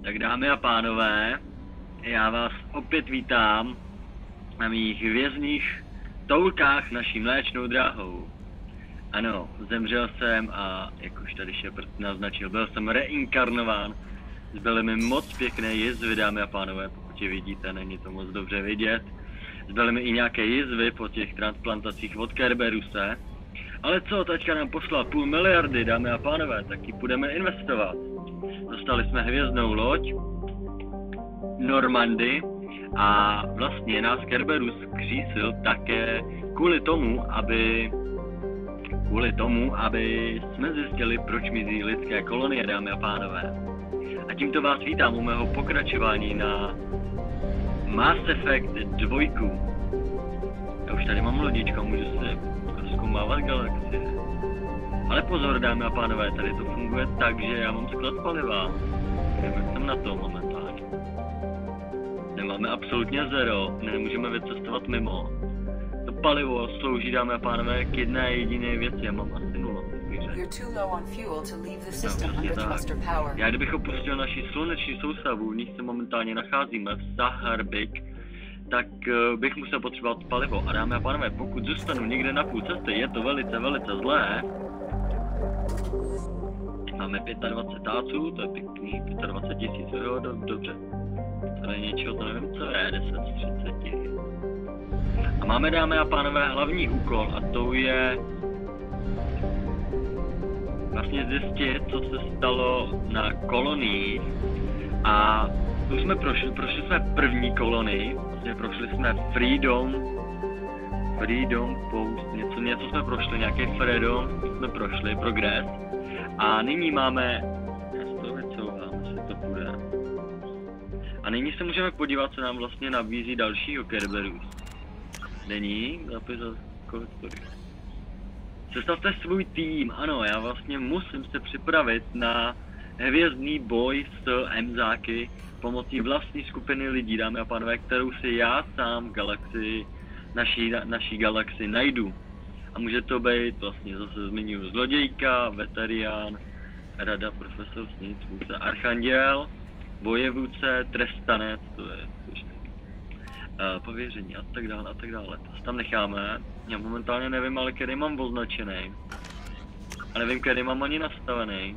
Tak dámy a pánové, já vás opět vítám na mých hvězdných toulkách naší mléčnou dráhou. Ano, zemřel jsem a, jak už tady Shepard naznačil, byl jsem reinkarnován. Zbyly mi moc pěkné jizvy, dámy a pánové, pokud je vidíte, není to moc dobře vidět. Zbyly mi i nějaké jizvy po těch transplantacích od Kerberuse. Ale co, teďka nám poslal 500 miliardy, dámy a pánové, tak ji budeme investovat. Dostali jsme hvězdnou loď Normandy a vlastně nás Kerberus křísil také kvůli tomu, aby jsme zjistili, proč mizí lidské kolonie, dámy a pánové. A tímto vás vítám u mého pokračování na Mass Effect 2. Já už tady mám lodičku, můžu si zkoumávat galaxie. Ale pozor, dámy a pánové, tady to funguje tak, že já mám sklad paliva. Nevím, jak jsem na to momentálně. Nemáme absolutně zero, nemůžeme vycestovat mimo. To palivo slouží, dámy a pánové, k jedné jediné věci, já mám asi 0 v hře. Já kdybych opustil naši sluneční soustavu, v níž se momentálně nacházíme, v Saharbik, tak bych musel potřebovat palivo. A dámy a pánové, pokud zůstanu někde na půl cesty, je to velice, velice zlé. Máme 25 táců, to je pěkný, 25 000, jo, dobře. To není něčeho, to nevím, co je, 10 z 30. A máme, dámy a pánové, hlavní úkol a to je vlastně zjistit, co se stalo na kolonii. A tu jsme prošli jsme první kolonii, vlastně prošli jsme Freedom Post, něco jsme prošli, nějaký Freedom jsme prošli, Progress. A nyní máme, já si to vycouvám, jestli to půjde. A nyní se můžeme podívat, co nám vlastně nabízí dalšího Kerberus. Není, zapis za historii. Sestavte svůj tým, ano, já vlastně musím se připravit na hvězdný boj s emzáky pomocí vlastní skupiny lidí, dámy a pánové, kterou si já sám v galaxii, naší galaxii najdu. A může to být, vlastně zase zmiňuji, zlodějka, veterián, rada, profesor, snic, vůdce, Archanděl, vojevůdce, trestanec, to je pověření a tak dále, to tam necháme. Já momentálně nevím, ale který mám označený. A nevím, který mám ani nastavený.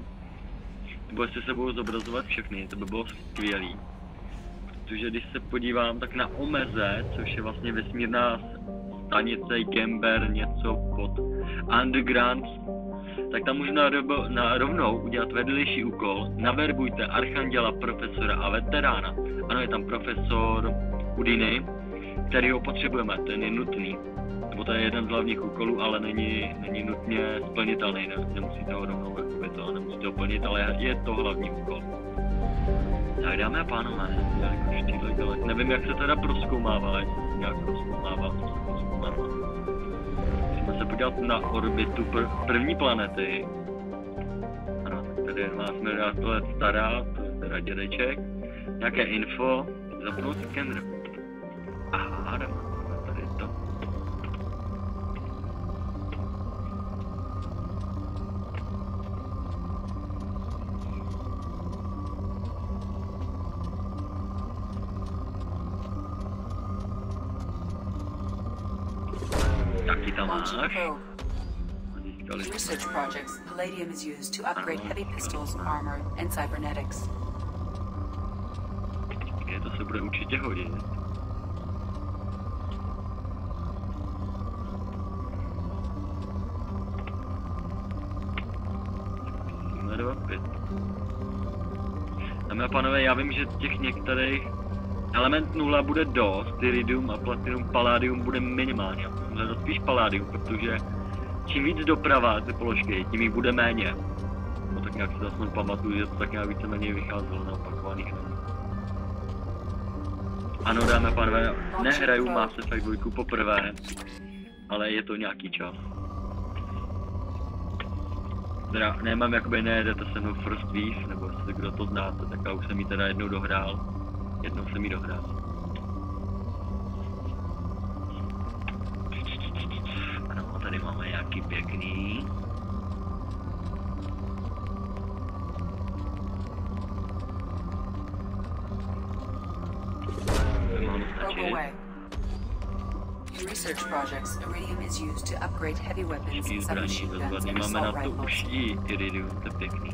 Nebo jestli se budou zobrazovat všechny, to by bylo skvělý. Protože když se podívám, tak na Omeze, což je vlastně vesmírná stanice Gember, něco pod Underground, tak tam můžu rovnou udělat vedlejší úkol. Naverbujte Archanděla, profesora a veterána. Ano, je tam profesor Udiny, který ho potřebujeme, ten je nutný. Nebo to je jeden z hlavních úkolů, ale není nutně splnitelný, nemusíte ho rovnou nemusíte ho plnit, ale je to hlavní úkol. Tak dámy a pánové, nevím, jak se teda prozkoumává, jestli se nějak prozkoumává, Musíme se podívat na orbitu první planety. Ano, tak tady je 12 miliard let stará, to je teda dědeček. Nějaké info, zapnout skener. Aha, jdeme, tady to. Taky tam máš. Research projects, palladium is used to upgrade heavy pistols, armor, and cybernetics. To se bude určitě hodit. Dámy a pánové, já vím, že těch některých element 0 bude dost, iridium a platinum, palladium bude minimálně. Musím hledat spíš palladium, protože čím víc doprava ty položky, tím jich bude méně. No tak nějak si zase pamatuju, že to tak nějak víceméně vycházelo na opakovaných nemů. Ano, dámy a pánové, nehraju Mass Effect 2 poprvé, ale je to nějaký čas. Teda nemám jakoby nejedete se mnou First Week, nebo jestli kdo to znáte, tak já už jsem ji teda jednou dohrál. Ano, tady máme nějaký pěkný. stačit. In research projects, iridium is used to upgrade heavy weapons, Zbraní submachine guns, bezvadný, and máme assault na to rifles. už i iridium, to je pěkný.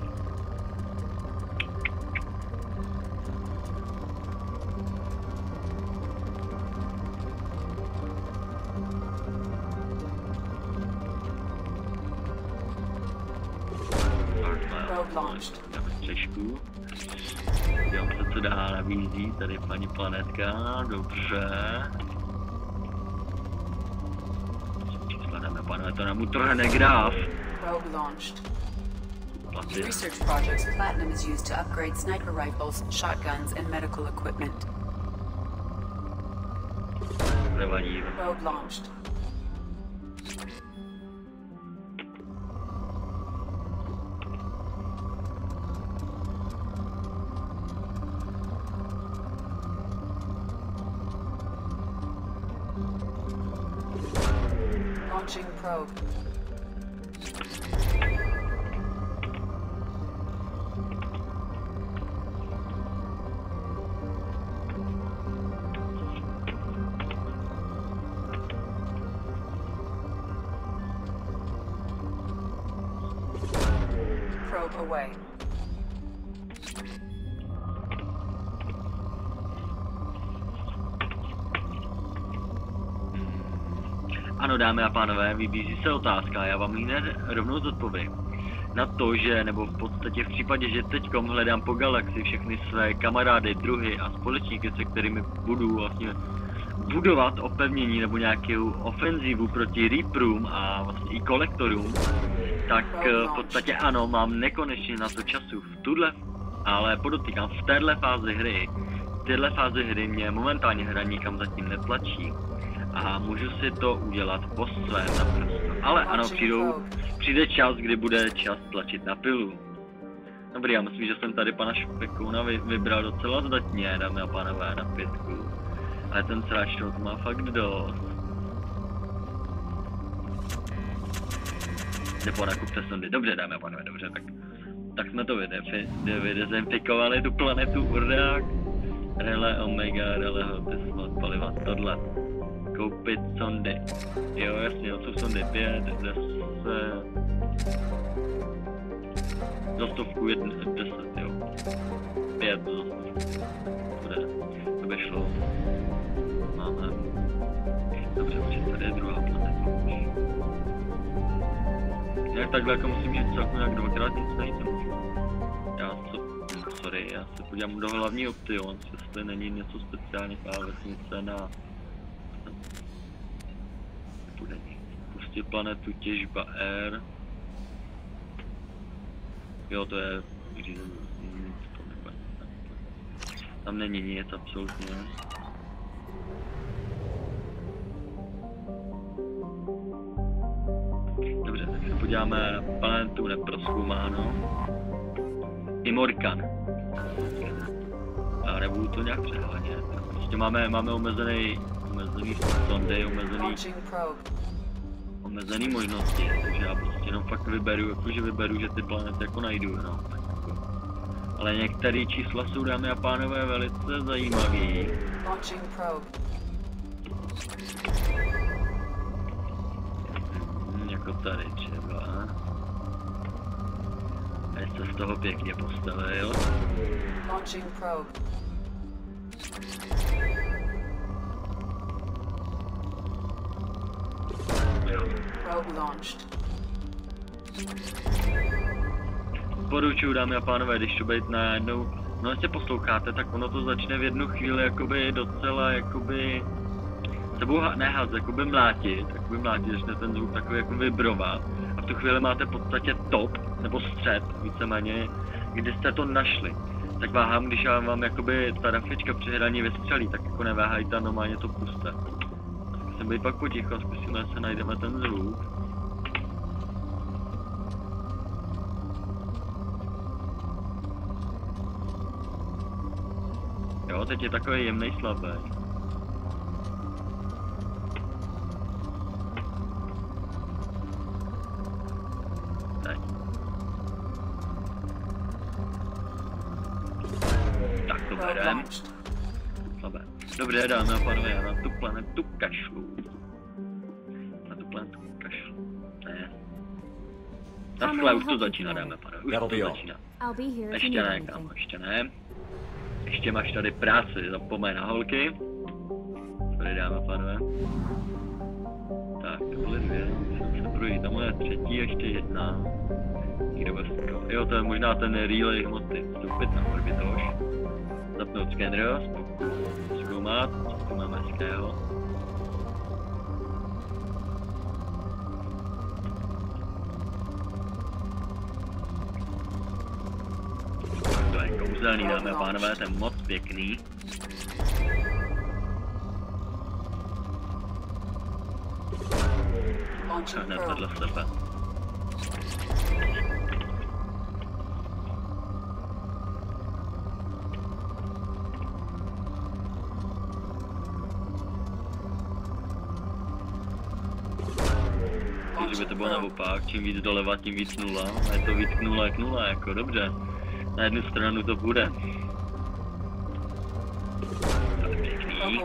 Dáme střežku. Dívám se, co dál nabízí, tady paní planetka, dobře. Čísla dáme, pánové, to nám utrhne graf. In research projects, platinum is used to upgrade sniper rifles, shotguns, and medical equipment. Nevadí. Probe launched. Launching probe. Probe away. Ano, dámy a pánové, vybízí se otázka, já vám ji hned rovnou zodpovím. Na to, že, nebo v podstatě v případě, že teďkom hledám po galaxii všechny své kamarády, druhy a společníky, se kterými budu vlastně budovat opevnění nebo nějakou ofenzivu proti Reaperům a vlastně i kolektorům, tak v podstatě ano, mám nekonečně na to času v tuhle, ale podotýkám v téhle fázi hry mě momentálně hra nikam zatím netlačí. A můžu si to udělat po svém naprosto. Ale ano, přijde čas, kdy bude čas tlačit na pilu. Dobrý, já myslím, že jsem tady pana Špekouna vybral docela zdatně, dámy a pánové, na 5. Ale ten sráč to má fakt dost. Nebo nakupte sondy. Dobře, dámy a pánové, dobře, tak jsme to vydezinfikovali tu planetu Urdák. Relé Omega, relé Tesla, paliva, tohle. Koupit sondy. Jo, jasně, to jsou sondy 5, 10, za 100 10, jo. 5 za 100. To by šlo. Máme. Dobře, protože tady je druhá planeta. Jak takhle jako musím jít celku nějak dvakrát nic najít. Já se podívám do hlavní option, jestli není něco speciálně vesnice na pustit planetu těžba R. Jo, to je tam není nic absolutně. Dobře, tak se podíváme na planetu neprozkoumáno. Imorkan. A nebudu to nějak přehánět. Prostě máme omezený sondy, omezený možnosti, takže já prostě jenom fakt vyberu, že ty planety jako najdu, no. Ale některé čísla jsou, dámy a pánové, velice zajímavý. Jako tady třeba. A jste z toho pěkně postavil. Poručuju, dámy a pánové, když to být najednou, no jestli posloucháte, tak ono to začne v jednu chvíli jakoby docela jakoby sebou jakoby mlátit, začne ten zvuk takový jako vibrovat a v tu chvíli máte v podstatě top, nebo střed, víceméně, kdy jste to našli. Tak váhám, když já vám jakoby ta rafička při hraní vystřelí, tak jako neváhajte a normálně to puste. Musím být pak potichu a zkusíme, jestli najdeme ten zvuk. Jo, teď je takový jemnej slabý. Teď. Tak to berem. slabé. Dobře, dámy a pánové, já na tu planetu kašlu. Ne. Takhle už to začíná, dámy a pánové, už to začíná. Ještě ne, kámo, ještě ne. Ještě máš tady práci, zapomeň na holky. Tady dáme, pánové. Tak, to byly dvě, musím se projít, tam je třetí, ještě jedna. Někde bez toho. Jo, to je možná ten relay hmoty. Vstoupit na orbitoš. Zapnout skener, zkoumat, co tu máme hezkého. To je kouzelný, dámy a pánové, to je moc pěkný. Hned vedle sebe. Že by to bylo naopak, čím víc doleva, tím víc nula. A je to víc k nula, jako dobře. Na jednu stranu to bude. To je pěkný.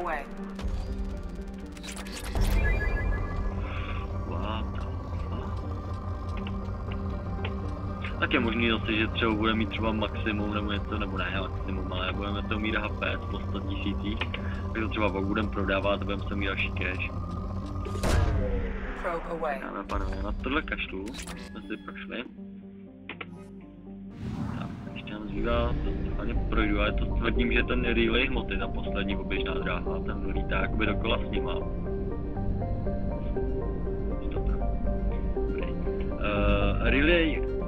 Tak je možný zase, že třeba bude mít třeba maximum nebo něco, nebo ne maximum, ale budeme to mít HP po 100 000, tak to třeba budeme prodávat a budeme se mít další cash. Dáme, pánové, na tohle kašlu jsme si prošli. Tak, ještě nám zbývá, to fajně projdu, ale to tvrdím, že ten relay hmoty, ta poslední oběžná dráha, ten lítá jakoby dokola s nima.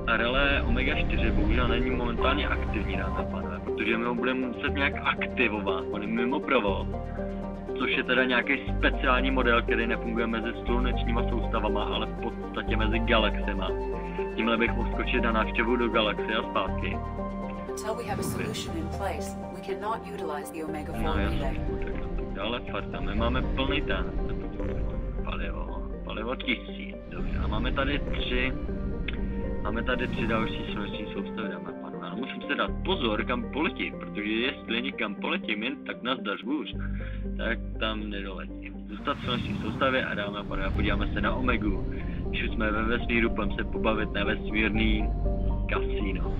Relay Omega 4 bohužel není momentálně aktivní, dámy a pánové, protože my ho budeme muset nějak aktivovat, on je mimo provoz, což je teda nějaký speciální model, který nefunguje mezi slunečníma soustavama, ale v podstatě mezi galaxiema. Tímhle bych mohl skočit na návštěvu do galaxie a zpátky. No jasně, tak dále farta, my máme plný ten palivo 1000, dobře, a máme tady tři další sluneční soustavy, dámy a pánové. Ale musím se dát pozor, kam poletím, protože jestli někam poletím jen tak nazdař bůř, tak tam nedoletím. Zůstat v sluneční soustavě a dámy a pánové, podíváme se na Omegu. Když jsme ve vesmíru, půjdeme se pobavit na vesmírný kasíno.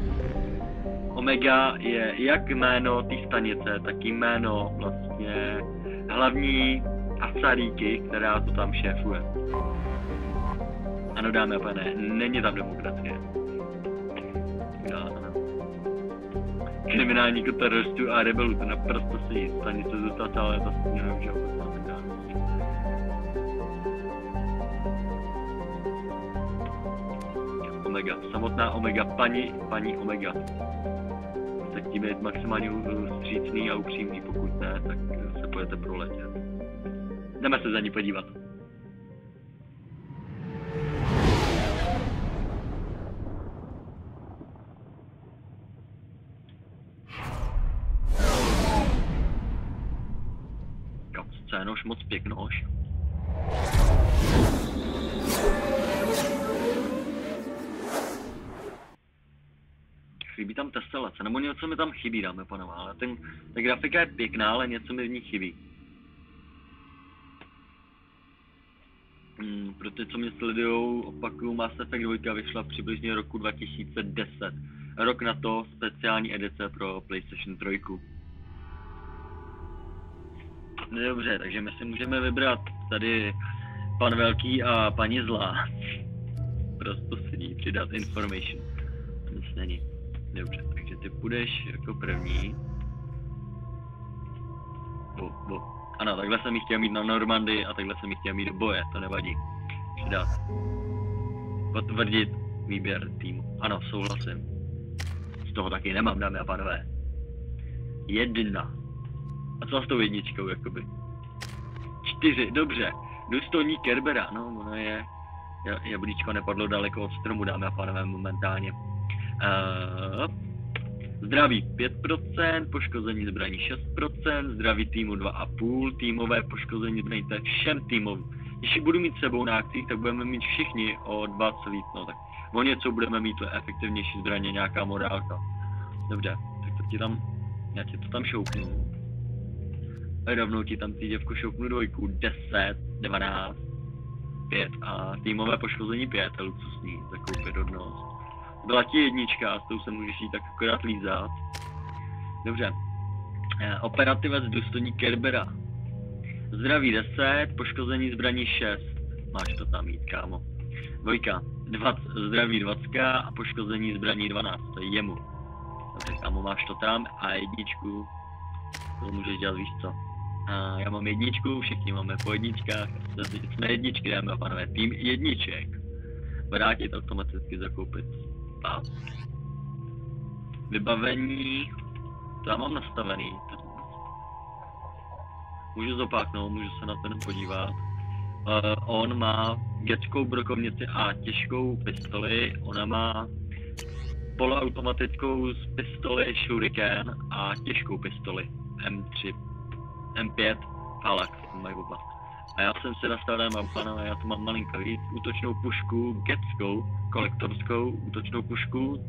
Omega je jak jméno té stanice, tak jméno vlastně hlavní asaríky, která to tam šéfuje. Ano, dámy a pánové, není tam demokracie. Kriminálníků, teroristů a rebelů, to naprosto si jist. Stanice zůstala celé ta stínová, že Omega, samotná Omega, paní Omega. Tak tím je maximálně vstřícný a upřímný, pokud ne, tak se pojďte proletět. Jdeme se za ní podívat. Scénož moc pěknož. Chybí tam teselace, nebo něco mi tam chybí, dáme pánové, ale ta grafika je pěkná, ale něco mi v ní chybí. Pro ty, co mě sledujou, opakuju, Mass Effect 2 vyšla přibližně roku 2010. Rok na to speciální edice pro PlayStation 3. Dobře, takže my si můžeme vybrat tady pan velký a paní zlá. Prostě sedí, přidat information. Nic není. Dobře, takže ty půjdeš jako první. Ano, takhle jsem ji chtěl mít na Normandii a takhle jsem ji chtěl mít do boje, to nevadí. Přidat. Potvrdit výběr týmu. Ano, souhlasím. Z toho taky nemám, dámy a pánové. 1. A co s tou jedničkou, jakoby? 4, dobře. Důstojník Kerbera, no, ono je... Jablíčko nepadlo daleko od stromu, dámy a pánové, momentálně. Zdraví 5%, poškození zbraní 6%, zdraví týmu 2,5%, týmové poškození zbraní, to je všem týmovým. Když budu mít sebou na akcích, tak budeme mít všichni o 2 víc, no tak o něco budeme mít to efektivnější zbraně, nějaká morálka. Dobře, tak to já ti to tam šoupnu. rovnou ti tam děvku šoupnu 2, 10, 12, 5 a týmové poškození 5 a luxusní, zakoupit hodnost. Byla ti 1, s tou se můžeš jít tak akorát lízat. Dobře. Operativec důstojník Kerbera. Zdraví 10, poškození zbraní 6. Máš to tam jít, kámo. 2, zdraví 20 a poškození zbraní 12, to je jemu. Dobře, kámo, máš to tam a 1, to můžeš dělat, víš co. A já mám 1, všichni máme po 1, jsme 1, dáme a pánové, tým 1. Vrátit automaticky zakoupit. A vybavení, to já mám nastavený. Můžu zopáknout, můžu se na ten podívat. On má dětskou brokovnici a těžkou pistoli, ona má poloautomatickou pistoli Shuriken a těžkou pistoli M3, M5, Palax, mají oba. A já jsem si nastavil, pánové, já tu mám malinko víc, útočnou pušku, getskou, kolektorskou útočnou pušku,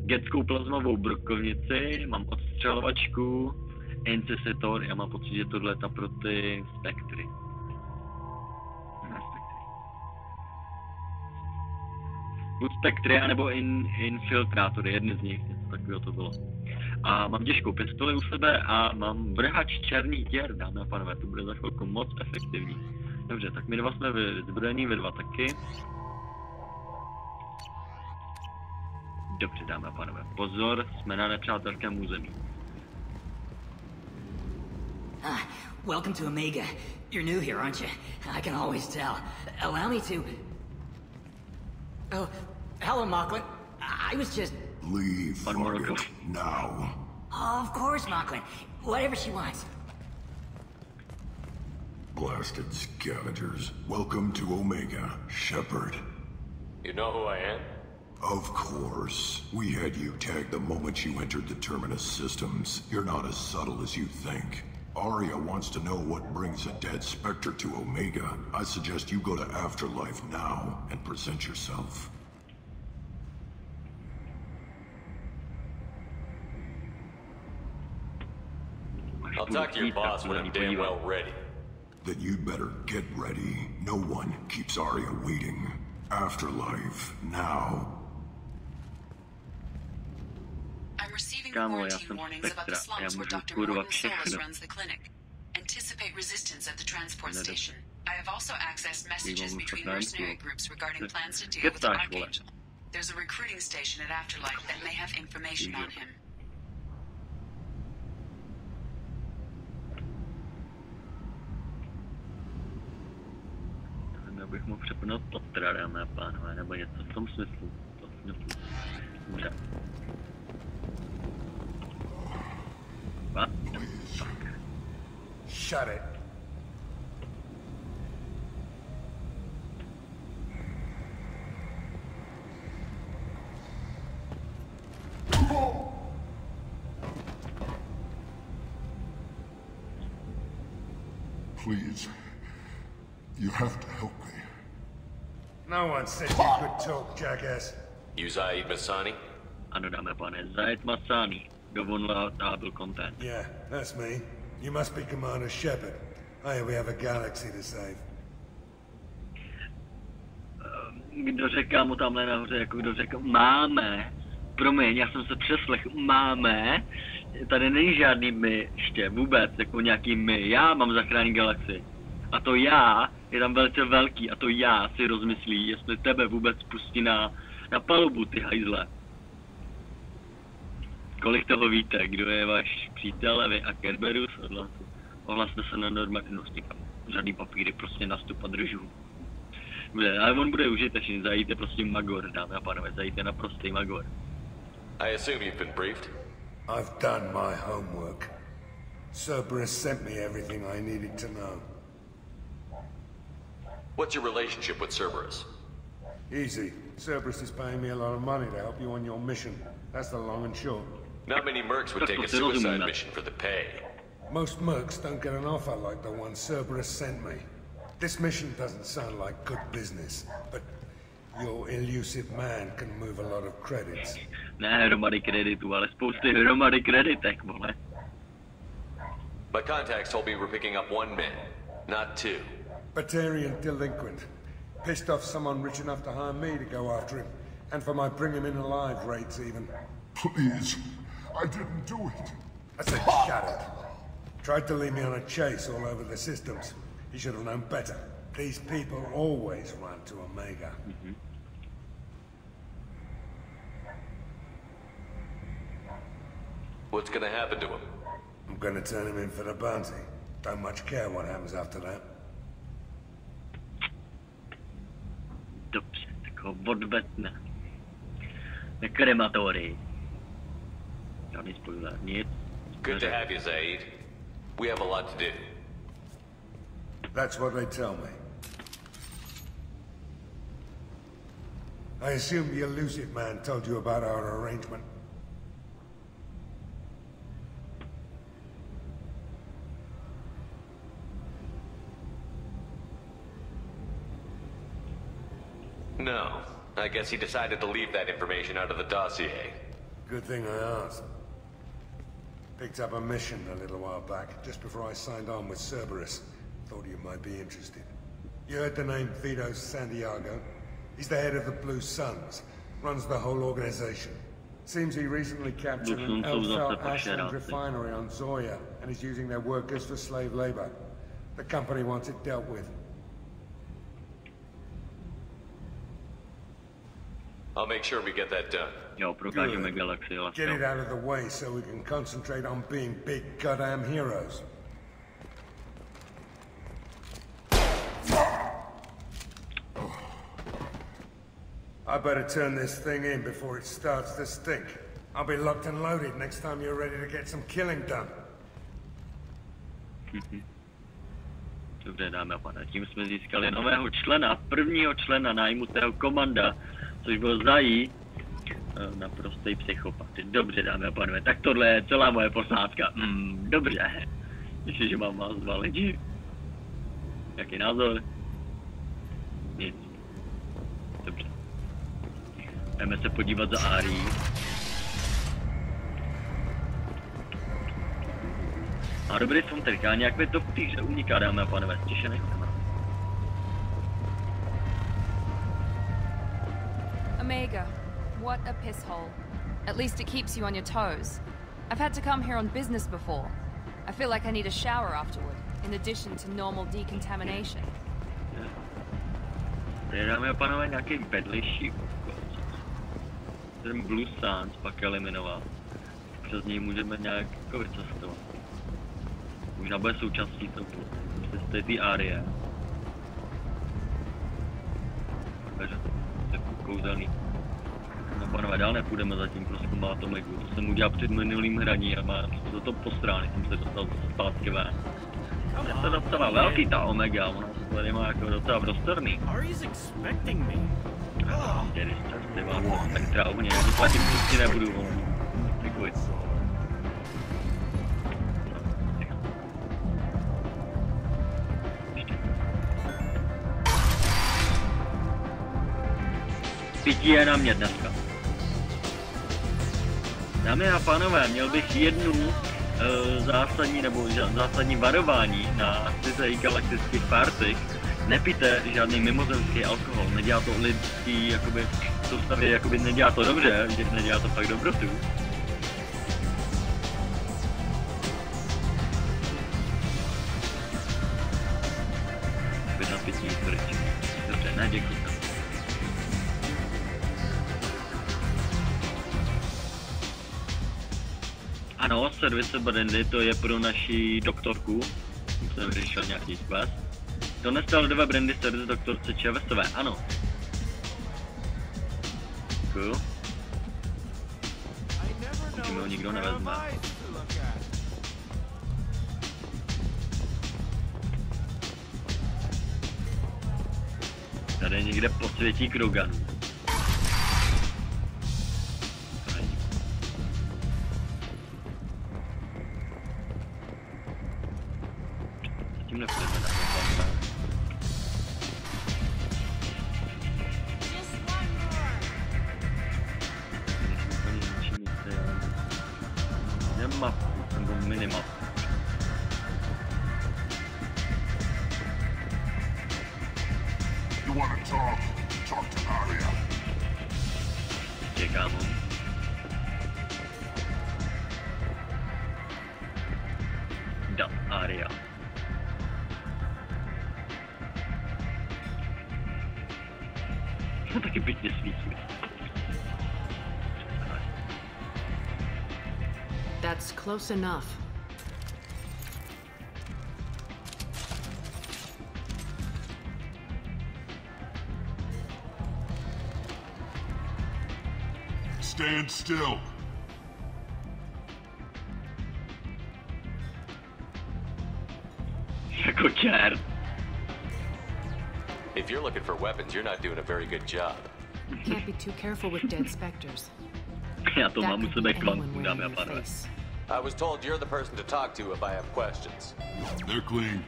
getskou plazmovou brokovnici, mám odstřelovačku, incisitor, já mám pocit, že tohle je ta pro ty spektry. Buď spektry, anebo infiltrátory, jedny z nich, něco takového to bylo. A mám těžkou pistoli u sebe a mám vrhač černých děr, dámy a pánové, to bude za chvilku moc efektivní. Dobře, tak my 2 jsme vyzbrojení, vy 2 taky. Dobře, dámy a pánové, pozor, jsme na nepřátelském území. Welcome to Omega. You're new here, aren't you? I can always tell. Allow me to... Oh, hello, Mocklin. I was just... Leave, fuck it, now. Of course, Mocklin. Whatever she wants. Blasted scavengers. Welcome to Omega, Shepard. You know who I am? Of course. We had you tagged the moment you entered the Terminus systems. You're not as subtle as you think. Arya wants to know what brings a dead Spectre to Omega. I suggest you go to Afterlife now and present yourself. I'll talk to your boss when I'm damn well ready. Then you'd better get ready. No one keeps Arya waiting. Afterlife now. I'm receiving Kámo, já quarantine jsem warnings about the Spektra, já slums where můžu Dr. kurva Morton Solis všechno. runs the clinic. Anticipate resistance at the transport station. I have also accessed messages between mercenary groups regarding plans to deal with the Archanděl. There's a recruiting station at Afterlife that may have information on him. Já bych mohl přepnout Potra, dámy a pánové, nebo něco v tom smyslu. Dobře. What? Fuck. Shut it. Please. You have to help me. No one said you could talk, jackass. You Zaid Masani? Ano, dámy a pánové, Zaid Masani, vulnerable content. Yeah, that's me. You must be Commander Shepard. Hey, we have a galaxy to save. Kdo řekl mu tamhle nahoře, jako kdo řekl, máme, promiň, já jsem se přeslech, máme, tady není žádný my ještě, vůbec, jako nějaký my, já mám zachránit galaxii. A to já je tam velice velký a to já si rozmyslí, jestli tebe vůbec pustí na palubu, ty hajzle. Kolik toho víte, kdo je váš přítel, vy a Kerberus, ohlaste se na normálnosti, žádný papíry, prostě nastup a držu. Ale on bude užitečný, zajít prostě magor, dámy a pánové, zajít naprostý magor. I assume you've been briefed? I've done my homework. Cerberus sent me everything I needed to know. What's your relationship with Cerberus? Easy. Cerberus is paying me a lot of money to help you on your mission. That's the long and short. Not many mercs would take a suicide mission for the pay. Most mercs don't get an offer like the one Cerberus sent me. This mission doesn't sound like good business, but your elusive man can move a lot of credits. Ne hromady kreditů, ale spousty hromady kreditek, vole. My contacts told me we're picking up 1 man, not 2. Batarian delinquent. Pissed off someone rich enough to hire me to go after him. And for my bring him in alive rates even. Please, I didn't do it. I said shut it. Tried to lead me on a chase all over the systems. He should have known better. These people always run to Omega. What's gonna happen to him? I'm gonna turn him in for the bounty. Don't much care what happens after that. Dobře, tak ho odvetne. Na krematorii. Žádný spoiler, nic. Good to have you, Zaid. We have a lot to do. That's what they tell me. I assume the elusive man told you about our arrangement. No. I guess he decided to leave that information out of the dossier. Good thing I asked. Picked up a mission a little while back, just before I signed on with Cerberus. Thought you might be interested. You heard the name Vito Santiago? He's the head of the Blue Suns. Runs the whole organization. Seems he recently captured an Elfell Ashland refinery on Zoya and is using their workers for slave labor. The company wants it dealt with. I'll make sure we get that done. Jo, prokážeme galaxii. Get it out of the way so we can concentrate on being big goddamn heroes. I better turn this thing in before it starts to stink. I'll be locked and loaded next time you're ready to get some killing done. Dobře, dámy a pánové, tím jsme získali nového člena, prvního člena nájmutého komanda, což byl Zaid, naprostý psychopat. Dobře, dámy a pánové, tak tohle je celá moje posádka. Dobře. Myslím, že mám vás 2 lidi. Jaký názor? Nic. Dobře. Jdeme se podívat za Arií. A dobrý soundtrack, nějak mi to v té hře uniká, dámy a pánové, stěšený jsem. Omega, what a piss hole. At least it keeps you on your toes. I've had to come here on business before. I feel like I need a shower afterward, in addition to normal decontamination. Tady, dámy a pánové, nějaký vedlejší úkol. Ten Blue Suns pak eliminovat. Přes něj můžeme nějak jako vycestovat. Možná bude součástí toho cesty té Arie. Takže to je kouzelný. No pánové, dál nepůjdeme zatím, prozkoumat Omegu. To jsem udělal před minulým hraní a mám za to posrán, jsem se dostal zpátky ven. Je to docela velký ta Omega, ona se tady má jako docela prostorný. Dědy z cesty vám spektra ohně, já to platím prostě nebudu. Děkuji. Pití je na mě dneska. Dámy a pánové, měl bych jednu zásadní varování na cizích galaktických partích. Nepijte žádný mimozemský alkohol, nedělá to lidský, jakoby, soustavě, jakoby nedělá to dobře, že nedělá to fakt dobrotu. Vydal pití, dobře, ne, děkuji. Ano, service brandy, to je pro naši doktorku. Jsem vyřešil nějaký quest. Donesl 2 brandy service doktorce Čevesové, ano. Cool. Určitě ho nikdo nevezme. Tady někde posvětí Kroganu. Zatím nepůjdeme na to. Mapu, nebo minimapu. you want to talk, talk to Aria. Čekáme. Da, Aria. To taky pěkně svítí. That's close enough. Stand still. Jako čert. If you're looking for weapons, you're not doing a very good job. Can't be too careful with dead specters. Já to That mám u could sebe be kvantu, anyone dámy a wearing your pánové. face. I was told you're the person to talk to if I have questions. They're clean.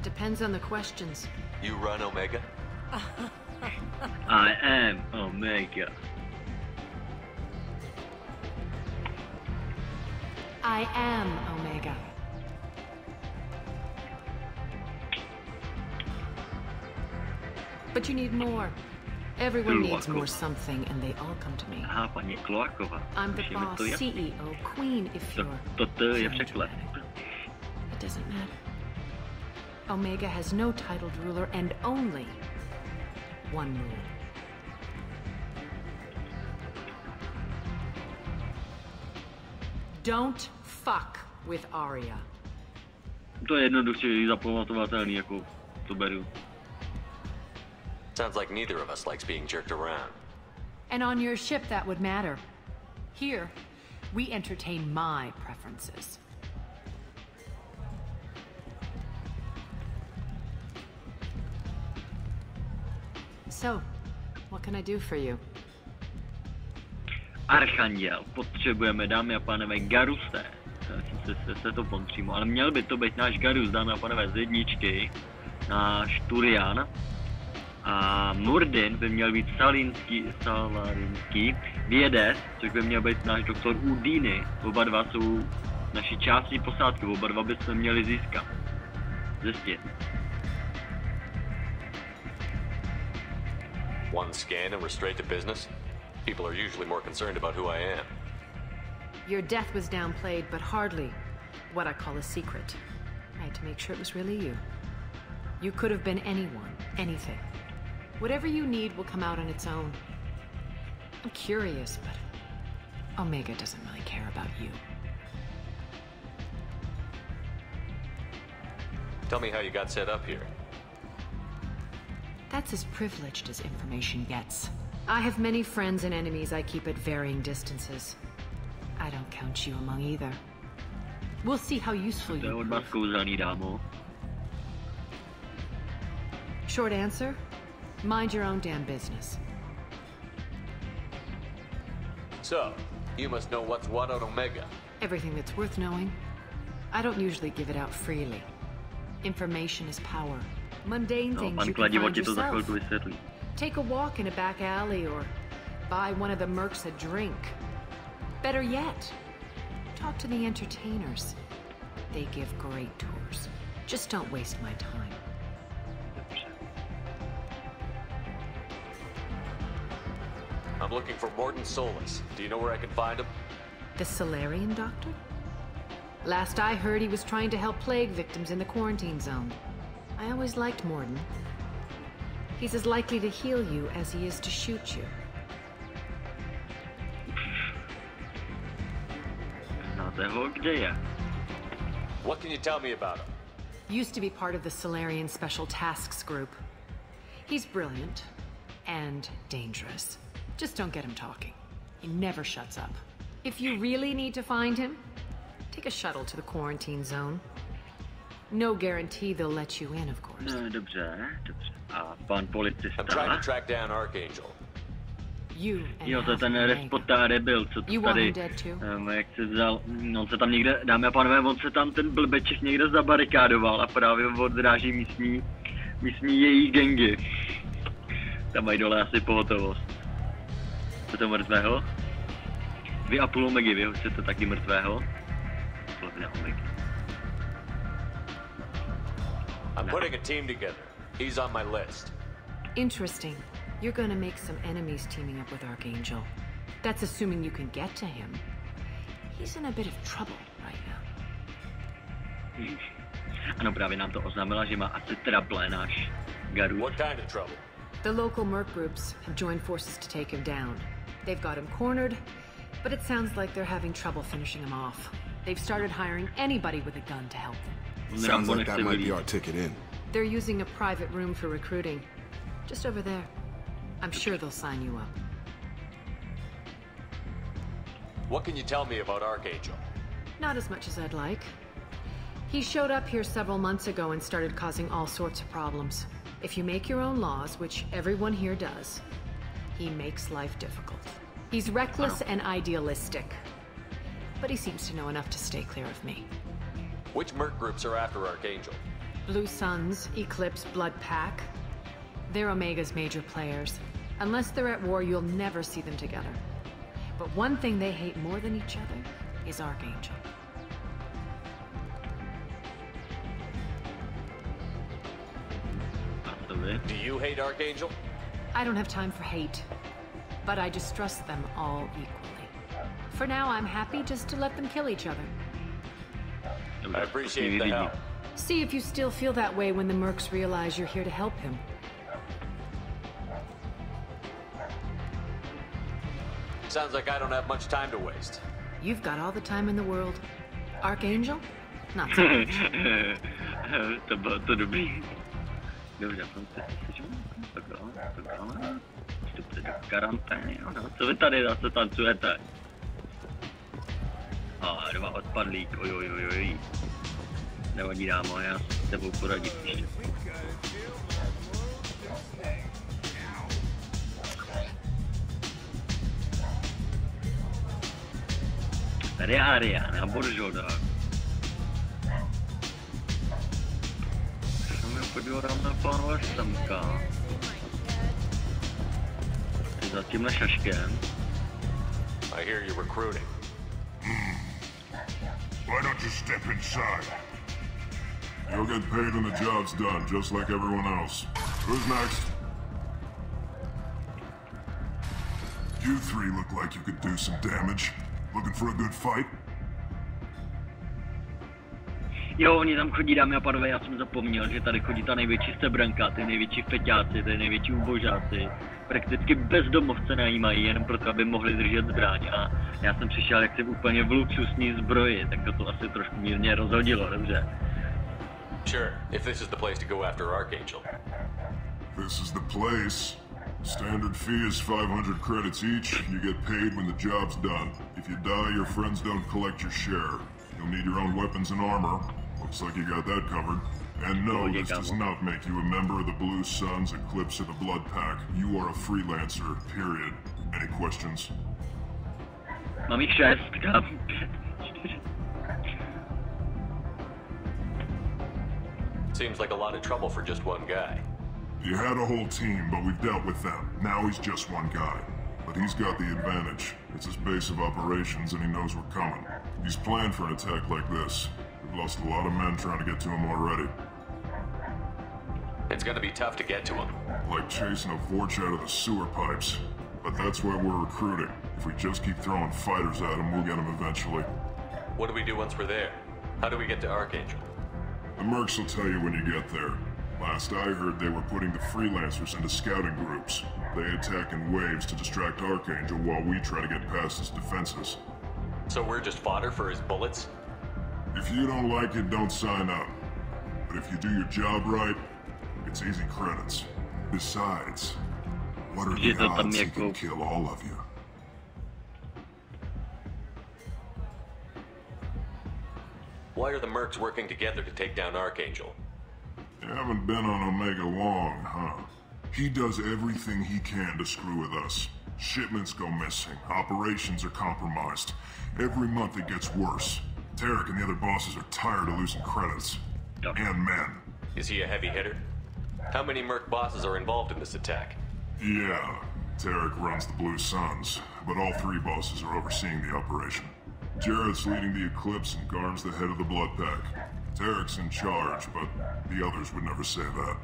Depends on the questions. You run Omega? I am Omega. I am Omega. But you need more. Everyone needs more something, and they all come to me. Aha, paní Kloaková. I'm the Už je mi boss, to jasný. CEO, queen if you're Toto je feeling překlep. dramatic. It doesn't matter. Omega has no titled ruler and only one rule. Don't fuck with Aria. To je jednoduše zapamatovatelný, jako to beru. Sounds like neither of us likes being jerked around. And on your ship that would matter. Here, we entertain my preferences. So, what can I do for you? Archanděl, potřebujeme, dámy a pánové, Garuse. Se to přímo, ale měl by to být náš Garus, dámy a pánové, z jedničky. Náš Turian. A Murdin by měl být Salarinský vědec, což by měl být náš doktor Udini. Oba dva jsou naší částí posádky, oba dva bychom měli získat. Zjistit. One scan and we're straight to business? People are usually more concerned about who I am. Your death was downplayed, but hardly what I call a secret. I had to make sure it was really you. You could have been anyone, anything. Whatever you need will come out on its own. I'm curious, but Omega doesn't really care about you. Tell me how you got set up here. That's as privileged as information gets. I have many friends and enemies I keep at varying distances. I don't count you among either. We'll see how useful To je you od prove. vás kouzelný, dámo. Short answer? Mind your own damn business. So, you must know what's what on Omega. Everything that's worth knowing. I don't usually give it out freely. Information is power. Mundane No, things pan you can Kladivo find ti to za yourself. chvilku vysvětlí. Take a walk in a back alley or buy one of the mercs a drink. Better yet, talk to the entertainers. They give great tours. Just don't waste my time. I'm looking for Morden Solis. Do you know where I can find him? The Solarian doctor? Last I heard, he was trying to help plague victims in the quarantine zone. I always liked Morden. He's as likely to heal you as he is to shoot you. Znáte ho, kde je? What can you tell me about him? Used to be part of the Solarian Special Tasks Group. He's brilliant and dangerous. Just don't get him talking. He never shuts up. If you really need to find him, take a shuttle to the quarantine zone. No guarantee they'll let you in, of course. No, dobře, dobře. A pan I'm trying policista? to track down Archangel. You and Jo, to je ten Alpha respotá rebel, co You to want tady, him dead too? jak se vzal, on se tam někde, dámy a pánové, on se tam ten blbeček někde zabarikádoval a právě odráží místní její gangy. Tam mají dole asi pohotovost. Co to mrtvého? Vy a půl Omegy, vy chcete taky mrtvého? Půl Omegy. I'm putting a team together. He's on my list. Interesting. You're gonna make some enemies teaming up with Archangel. That's assuming you can get to him. He's in a bit of trouble right now. Ano, právě nám to oznámila, že má asi trable náš Garus. What kind of trouble? The local merc groups have joined forces to take him down. They've got him cornered, but it sounds like they're having trouble finishing him off. They've started hiring anybody with a gun to help them. Sounds like that might be our ticket in. They're using a private room for recruiting. Just over there. I'm sure they'll sign you up. What can you tell me about Archangel? Not as much as I'd like. He showed up here several months ago and started causing all sorts of problems. If you make your own laws, which everyone here does, he makes life difficult. He's reckless and idealistic. But he seems to know enough to stay clear of me. Which merc groups are after Archangel? Blue Suns, Eclipse, Blood Pack. They're Omega's major players. Unless they're at war, you'll never see them together. But one thing they hate more than each other is Archangel. Do you hate Archangel? I don't have time for hate, but I distrust them all equally. For now, I'm happy just to let them kill each other. I appreciate the help. See if you still feel that way when the mercs realize you're here to help him. Sounds like I don't have much time to waste. You've got all the time in the world. Archangel? Not so much. To bylo to dobrý. Dobře, takhle. Vstupte do karantény, ano. Co vy tady zase tancujete? A dva odpadlík, ojojojoj. Nevadí, dámo, já s tebou poradím ještě. Tady je Arian a Boržoda. Jsem mi podívám na pánové semka. Za tímhle šaškem. I hear you recruiting. Why don't you step inside? You'll get paid when the job's done, just like everyone else. Who's next? You three look like you could do some damage. Looking for a good fight? Jo, oni tam chodí, dámy a pánové, já jsem zapomněl, že tady chodí ta největší sebranka, ty největší feťáci, ty největší ubožáci. Prakticky bezdomovce najímají, jenom proto, aby mohli držet zbraň. A já jsem přišel jaksi úplně v luxusní zbroji, tak to asi trošku mírně rozhodilo, dobře. Sure, if this is the place to go after Archangel. This is the place. Standard fee is 500 credits each. You get paid when the job's done. If you die, your friends don't collect your share. You'll need your own weapons and armor. Looks like you got that covered. And no, this does not make you a member of the Blue Suns, Eclipse, or the Blood Pack. You are a freelancer, period. Any questions? Mám jich 6, kam? Seems like a lot of trouble for just one guy. You had a whole team, but we've dealt with them. Now he's just one guy. But he's got the advantage. It's his base of operations and he knows we're coming. He's planned for an attack like this. We've lost a lot of men trying to get to him already. It's gonna be tough to get to him. Like chasing a Vorch out of the sewer pipes. But that's why we're recruiting. If we just keep throwing fighters at him, we'll get him eventually. What do we do once we're there? How do we get to Archangel? The mercs will tell you when you get there. Last I heard, they were putting the freelancers into scouting groups. They attack in waves to distract Archangel while we try to get past his defenses. So we're just fodder for his bullets? If you don't like it, don't sign up. But if you do your job right, it's easy credits. Besides, what are the odds he can kill all of you? Why are the mercs working together to take down Archangel? You haven't been on Omega long, huh? He does everything he can to screw with us. Shipments go missing, operations are compromised. Every month it gets worse. Tarek and the other bosses are tired of losing credits. And men. Is he a heavy hitter? How many merc bosses are involved in this attack? Yeah, Tarek runs the Blue Suns, but all three bosses are overseeing the operation. Jarrett's leading the Eclipse and Garm's the head of the Blood Pack. Tarek's in charge, but the others would never say that.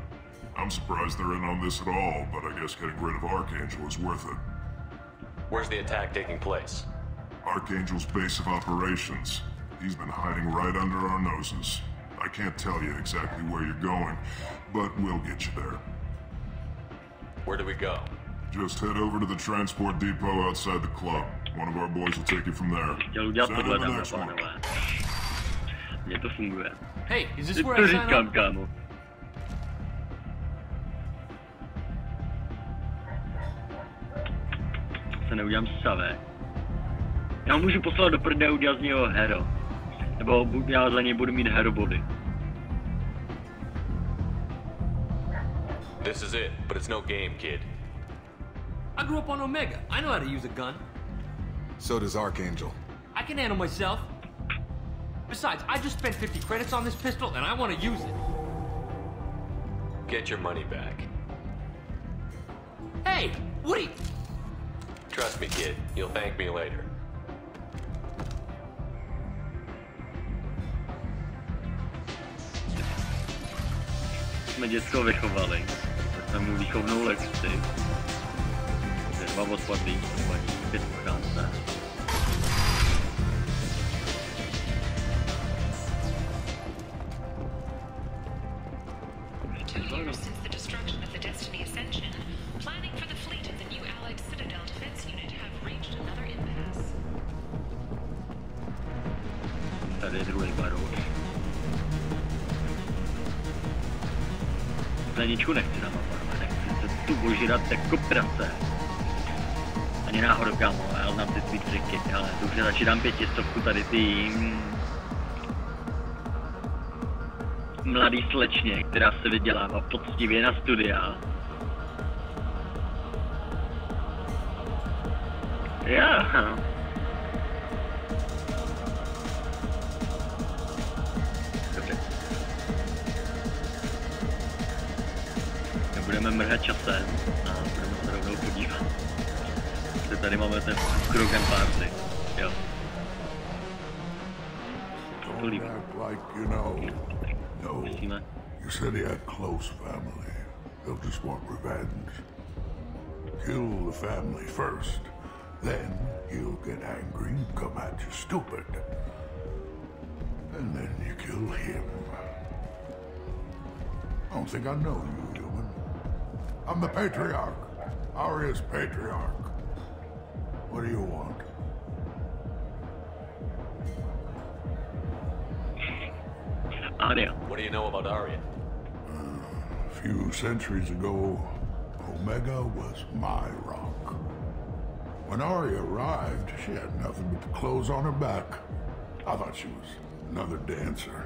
I'm surprised they're in on this at all, but I guess getting rid of Archangel is worth it. Where's the attack taking place? Archangel's base of operations. He's been hiding right under our noses. I can't tell you exactly where you're going, but we'll get you there. Where do we go? Just head over to the transport depot outside the club. One of our boys will take you from there. Send in the next one. Mně to funguje. Hey, is this Ty where to I sign říkám, up? kámo. Se neudělám savek. Já ho můžu poslat do prdě a udělat z něho hero. Nebo já za něj budu mít hero body. This is it, but it's no game, kid. I grew up on Omega. I know how to use a gun. So does Archangel. I can handle myself. Besides, I just spent 50 credits on this pistol and I want to use it. Get your money back. Hey, what are you... Trust me, kid. You'll thank me later. Jsme děcko vychovali. Tak jsme mu výchovnou lekci. Dva odpadlí, paní 5 krátce. Since the destruction of the Destiny Ascension, planning for the fleet of the new Allied Citadel Defense Unit have reached another impasse. Tady je druhý barouš. Zaničku nechci na mapu, nechci se tu božírat jako prase. Ani náhodou, kámo, já znám ty tvý triky, ale to už je radši dám 500 tady ty... mladý slečně, která se vydělává poctivě na studia. Já. Dobře. Nebudeme mrhat časem a budeme se rovnou podívat. Tady máme ten krokem party. Jo. To líbí. No, you said he had close family. They'll just want revenge. Kill the family first, then he'll get angry and come at you stupid. And then you kill him. I don't think I know you, human. I'm the Patriarch. Aria's Patriarch. What do you want? Aria. What do you know about Aria? A few centuries ago, Omega was my rock. When Aria arrived, she had nothing but the clothes on her back. I thought she was another dancer.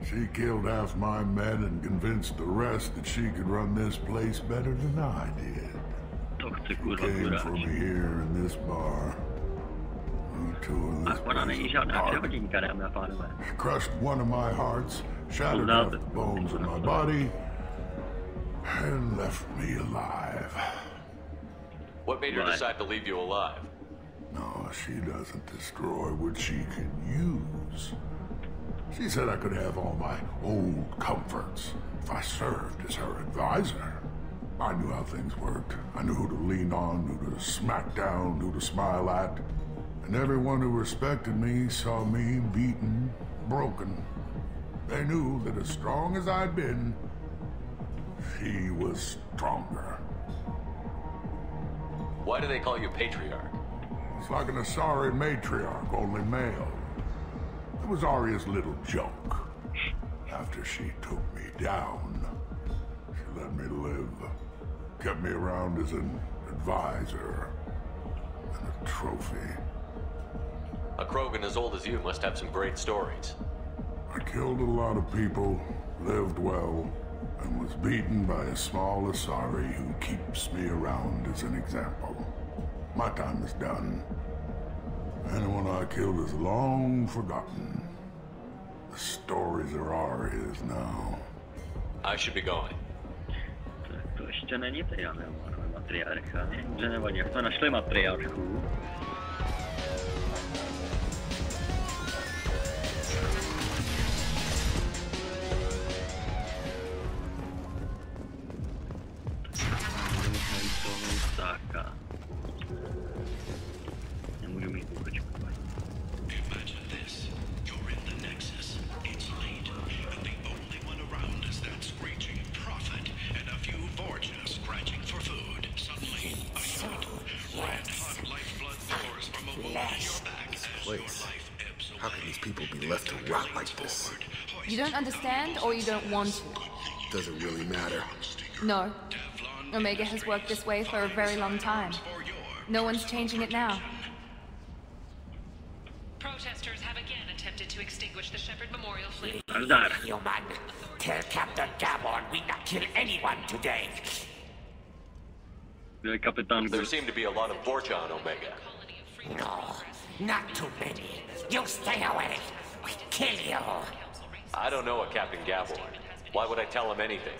She killed half my men and convinced the rest that she could run this place better than I did. She came for me here in this bar. She crushed one of my hearts, shattered half the bones in my body, and left me alive. What made her decide to leave you alive? No, she doesn't destroy what she can use. She said I could have all my old comforts if I served as her advisor. I knew how things worked. I knew who to lean on, who to smack down, who to smile at. And everyone who respected me saw me beaten, broken. They knew that as strong as I'd been, she was stronger. Why do they call you Patriarch? It's like an Asari matriarch, only male. It was Aria's little joke. After she took me down, she let me live. Kept me around as an advisor and a trophy. A Krogan as old as you must have some great stories. I killed a lot of people, lived well, and was beaten by a small Asari who keeps me around as an example. My time is done. Anyone I killed is long forgotten. The stories are Aria's now. I should be going. To ještě není tady, já nevím, matriarcha. Že nevadí, jak jsme našli matriarchu. place? How can these people be left to rot like this? You don't understand, or you don't want to? Does it really matter? No. Omega has worked this way for a very long time. No one's changing it now. Protesters have again attempted to extinguish the Shepherd Memorial flame. Human, tell Captain Gabon we not kill anyone today. There seem to be a lot of Borgia on Omega. No, not too many. You stay away. We kill you. I don't know a Captain Gabor. Why would I tell him anything?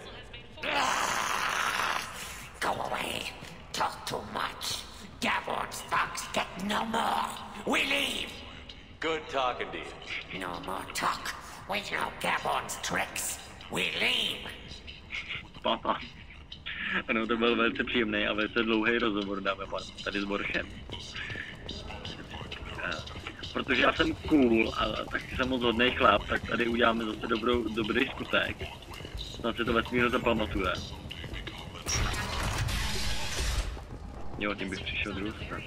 Go away. Talk too much. Gabon's thugs get no more. We leave. Good talking to you. No more talk. We know Gabon's tricks. We leave. Papa. Ano, to byl velice příjemný a velice dlouhý rozhovor, dáme a pánové, tady s Borchem. Protože já jsem cool a taky jsem moc hodnej chlap, tak tady uděláme zase dobrý skutek. Snad se to vesmíru zapamatuje. Jo, tím bych přišel druhou stranu.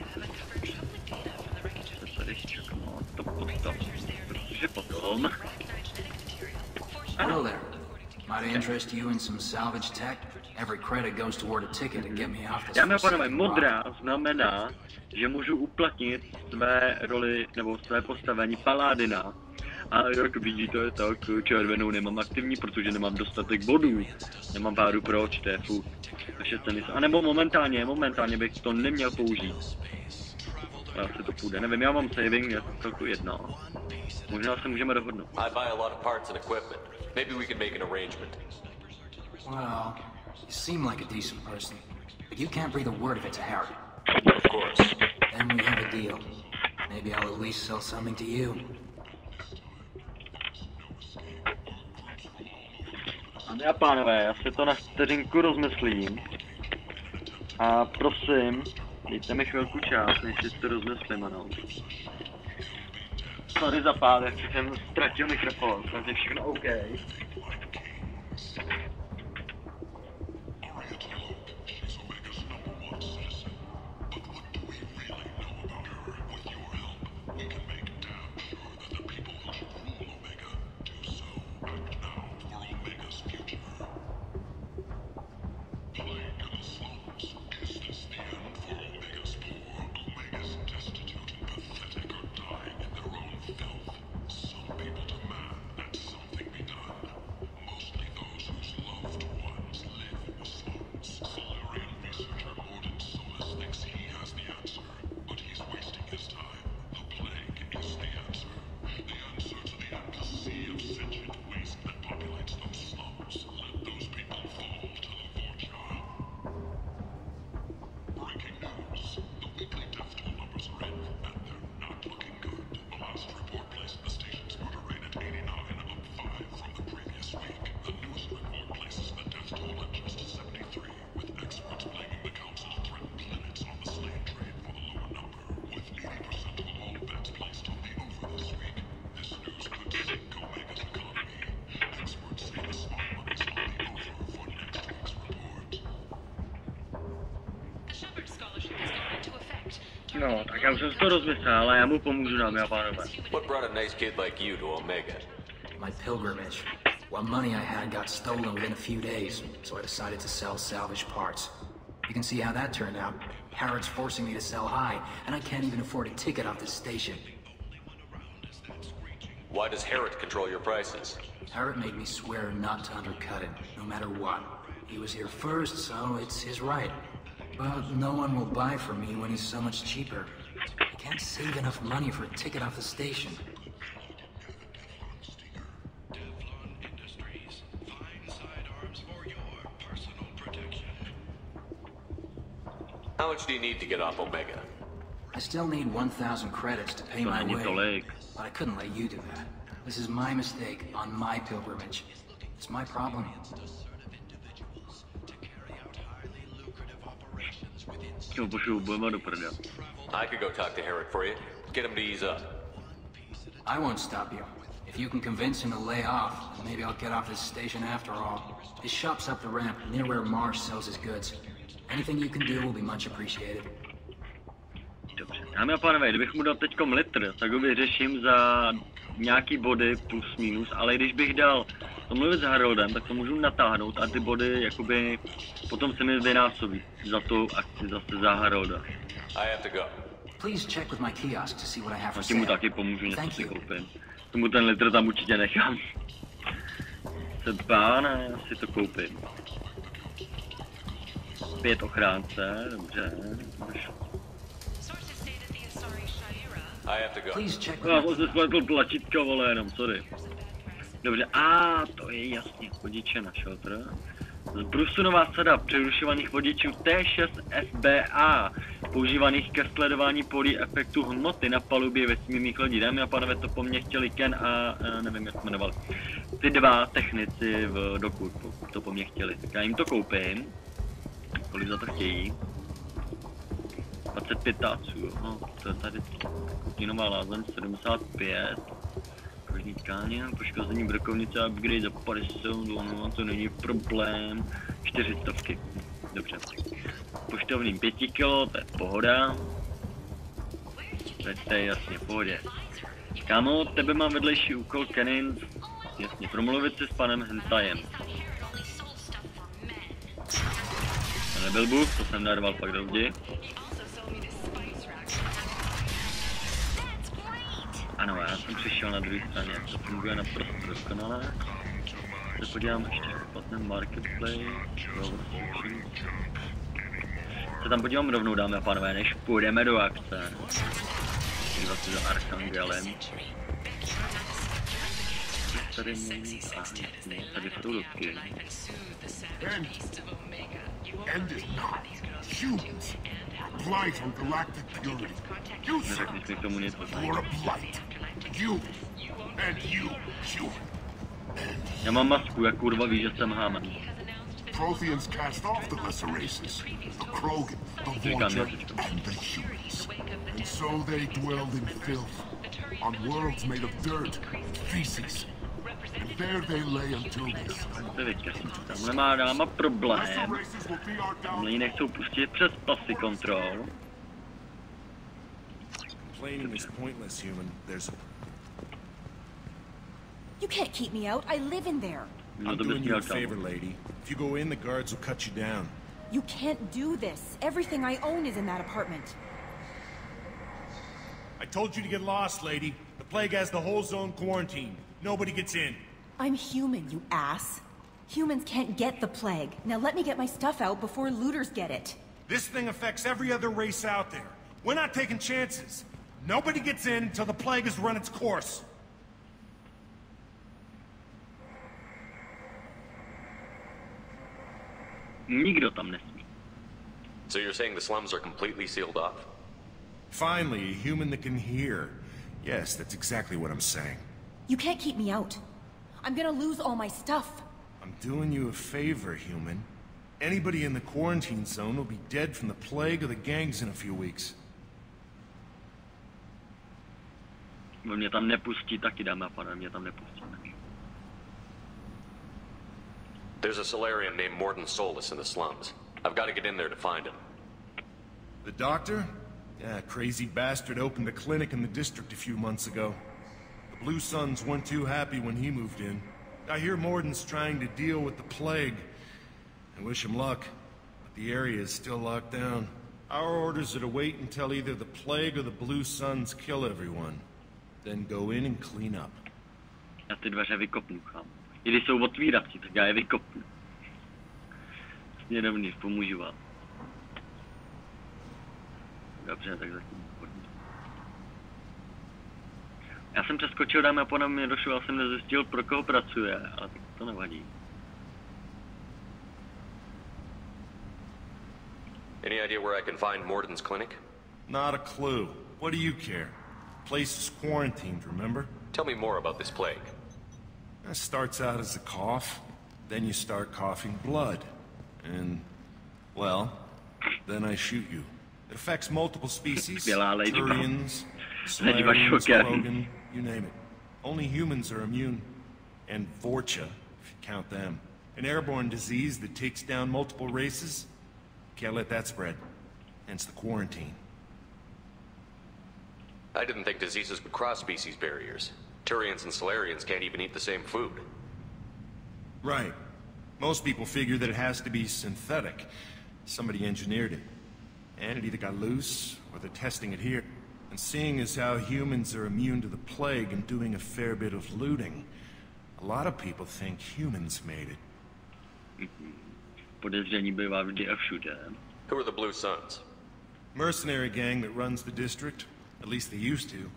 Tady čekám, to potom, protože potom... Hello there. Might I interest you in some salvage tech? Every credit goes toward a ticket to get me off this. Dámy a pánové, modrá znamená, že můžu uplatnit své roli nebo své postavení paladina. A jak vidíte, tak červenou nemám aktivní, protože nemám dostatek bodů. Nemám páru proč, to je furt. A nebo momentálně bych to neměl použít. Ale se to půjde, nevím, já mám saving, je to celku jedno. Možná se můžeme dohodnout. I buy a lot of parts and equipment. Maybe we can make an arrangement. Well, you seem like a decent person, but you can't breathe a word of it to Harry. Of course. Then we have a deal. Maybe I'll at least sell something to you. Dámy a pánové, já si to na vteřinku rozmyslím. A prosím, dejte mi chvilku čas, než si to rozmyslím, ano. Sorry za pár, jak jsem ztratil mikrofon, takže všechno OK. No, tak já už jsem si to rozmyslel, ale já mu pomůžu, dámy a pánové. What brought a nice kid like you to Omega? My pilgrimage. What money I had got stolen within a few days, so I decided to sell salvage parts. You can see how that turned out. Harrod's forcing me to sell high, and I can't even afford a ticket off this station. Why does Harrod control your prices? Harrod made me swear not to undercut it, no matter what. He was here first, so it's his right. But no one will buy from me when he's so much cheaper. I can't save enough money for a ticket off the station. How much do you need to get off Omega? I still need 1,000 credits to pay my way, but I couldn't let you do that. This is my mistake on my pilgrimage. It's my problem. I could go talk to Harrod for you. Get him to ease up. I won't stop you. If you can convince him to lay off, then maybe I'll get off this station after all. His shop's up the ramp, near where Marsh sells his goods. Anything you can do will be much appreciated. Dobře. Dámy a pánové, kdybych mu dal teďkom litr, tak ho vyřeším za nějaký body plus minus, ale když bych dal to mluvit s Haroldem, tak to můžu natáhnout a ty body jakoby potom se mi vynásobí za tu akci zase za Harolda. A tím mu taky pomůžu, něco si koupím. Tomu ten litr tam určitě nechám. Se páne, já si to koupím. 5 ochránce, dobře. Já jsem se spletl tlačítka, vole, jenom, sorry. Dobře, to je jasně, vodiče na shelter. Zbrusunová sada přerušovaných vodičů T6 SBA, používaných ke sledování polí efektu hmoty na palubě vesmírných lodí. Dámy a pánové, to po mně chtěli Ken a nevím, jak se jmenovali. Ty dva technici v doku, to po mně chtěli. Tak já jim to koupím. Kolik za to chtějí? 25 táců, jo. No, to je tady kutninová lázeň 75. Kožní tkáně, poškození brokovnice, upgrade za 50, no to není problém. 400. Dobře. Poštovným 5 kg, to je pohoda. To je jasně, pohodě. Kámo, tebe mám vedlejší úkol, Kenin. Jasně, promluvit si s panem Hentajem. To nebyl bůh, to jsem narval pak do lidi. Ano, já jsem přišel na druhé straně, to funguje naprosto dokonale. Se podívám ještě špatný marketplace, se tam podívám rovnou, dámy a pánové, než půjdeme do akce. Dívat se za Archandělem. Tady jsou lodky. End is not humans. Blight on galactic purity. You, sir, you're a blight. You and you, human. Já mám masku, jak kurva víš, že jsem Haman. Protheans cast off the lesser races, the Krogan, the Vulture, and the humans. And so they dwelled in filth, on worlds made of dirt, feces. And there they lay until this. Tamhle má dáma problém. Tamhle ji nechcou pustit přes pasy kontrol. You can't keep me out. I live in there. I'm doing you a favor, lady. If you go in, the guards will cut you down. You can't do this. Everything I own is in that apartment. I told you to get lost, lady. The plague has the whole zone quarantined. Nobody gets in. I'm human, you ass. Humans can't get the plague. Now let me get my stuff out before looters get it. This thing affects every other race out there. We're not taking chances. Nobody gets in until the plague has run its course. Nikdo tam nesmí. So you're saying the slums are completely sealed off? Finally, a human that can hear. Yes, that's exactly what I'm saying. You can't keep me out. I'm gonna lose all my stuff. I'm doing you a favor, human. Anybody in the quarantine zone will be dead from the plague or the gangs in a few weeks. Mě tam nepustí taky, dáme a pánové, mě tam nepustí. There's a Solarian named Morden Solus in the slums. I've got to get in there to find him. The doctor? Yeah, crazy bastard opened a clinic in the district a few months ago. The Blue Suns weren't too happy when he moved in. I hear Morden's trying to deal with the plague. I wish him luck, but the area is still locked down. Our orders are to wait until either the plague or the Blue Suns kill everyone. Then go in and clean up. Já ty dveře vykopnu, chám. I když jsou otvírací, tak já je vykopnu. Vlastně rovněž pomůžu vám. Dobře, tak zatím hodně. Já jsem přeskočil, dámy a pánové, mě došlo, já jsem nezjistil, pro koho pracuje, ale tak to nevadí. Any idea where I can find Morden's clinic? Not a clue. What do you care? The place is quarantined, remember? Tell me more about this plague. It starts out as a cough, then you start coughing blood. And, well, then I shoot you. It affects multiple species, Turians, Solarians, Krogan, you name it. Only humans are immune. And Vorcha, if you count them. An airborne disease that takes down multiple races. Can't let that spread. Hence the quarantine. I didn't think diseases would cross species barriers. Turians and Solarians can't even eat the same food. Right. Most people figure that it has to be synthetic. Somebody engineered it. And it either got loose, or they're testing it here. And seeing as how humans are immune to the plague and doing a fair bit of looting, a lot of people think humans made it. Podezření bývá vždy a všude. Who are the Blue Suns? Mercenary gang that runs the district. At least they used to.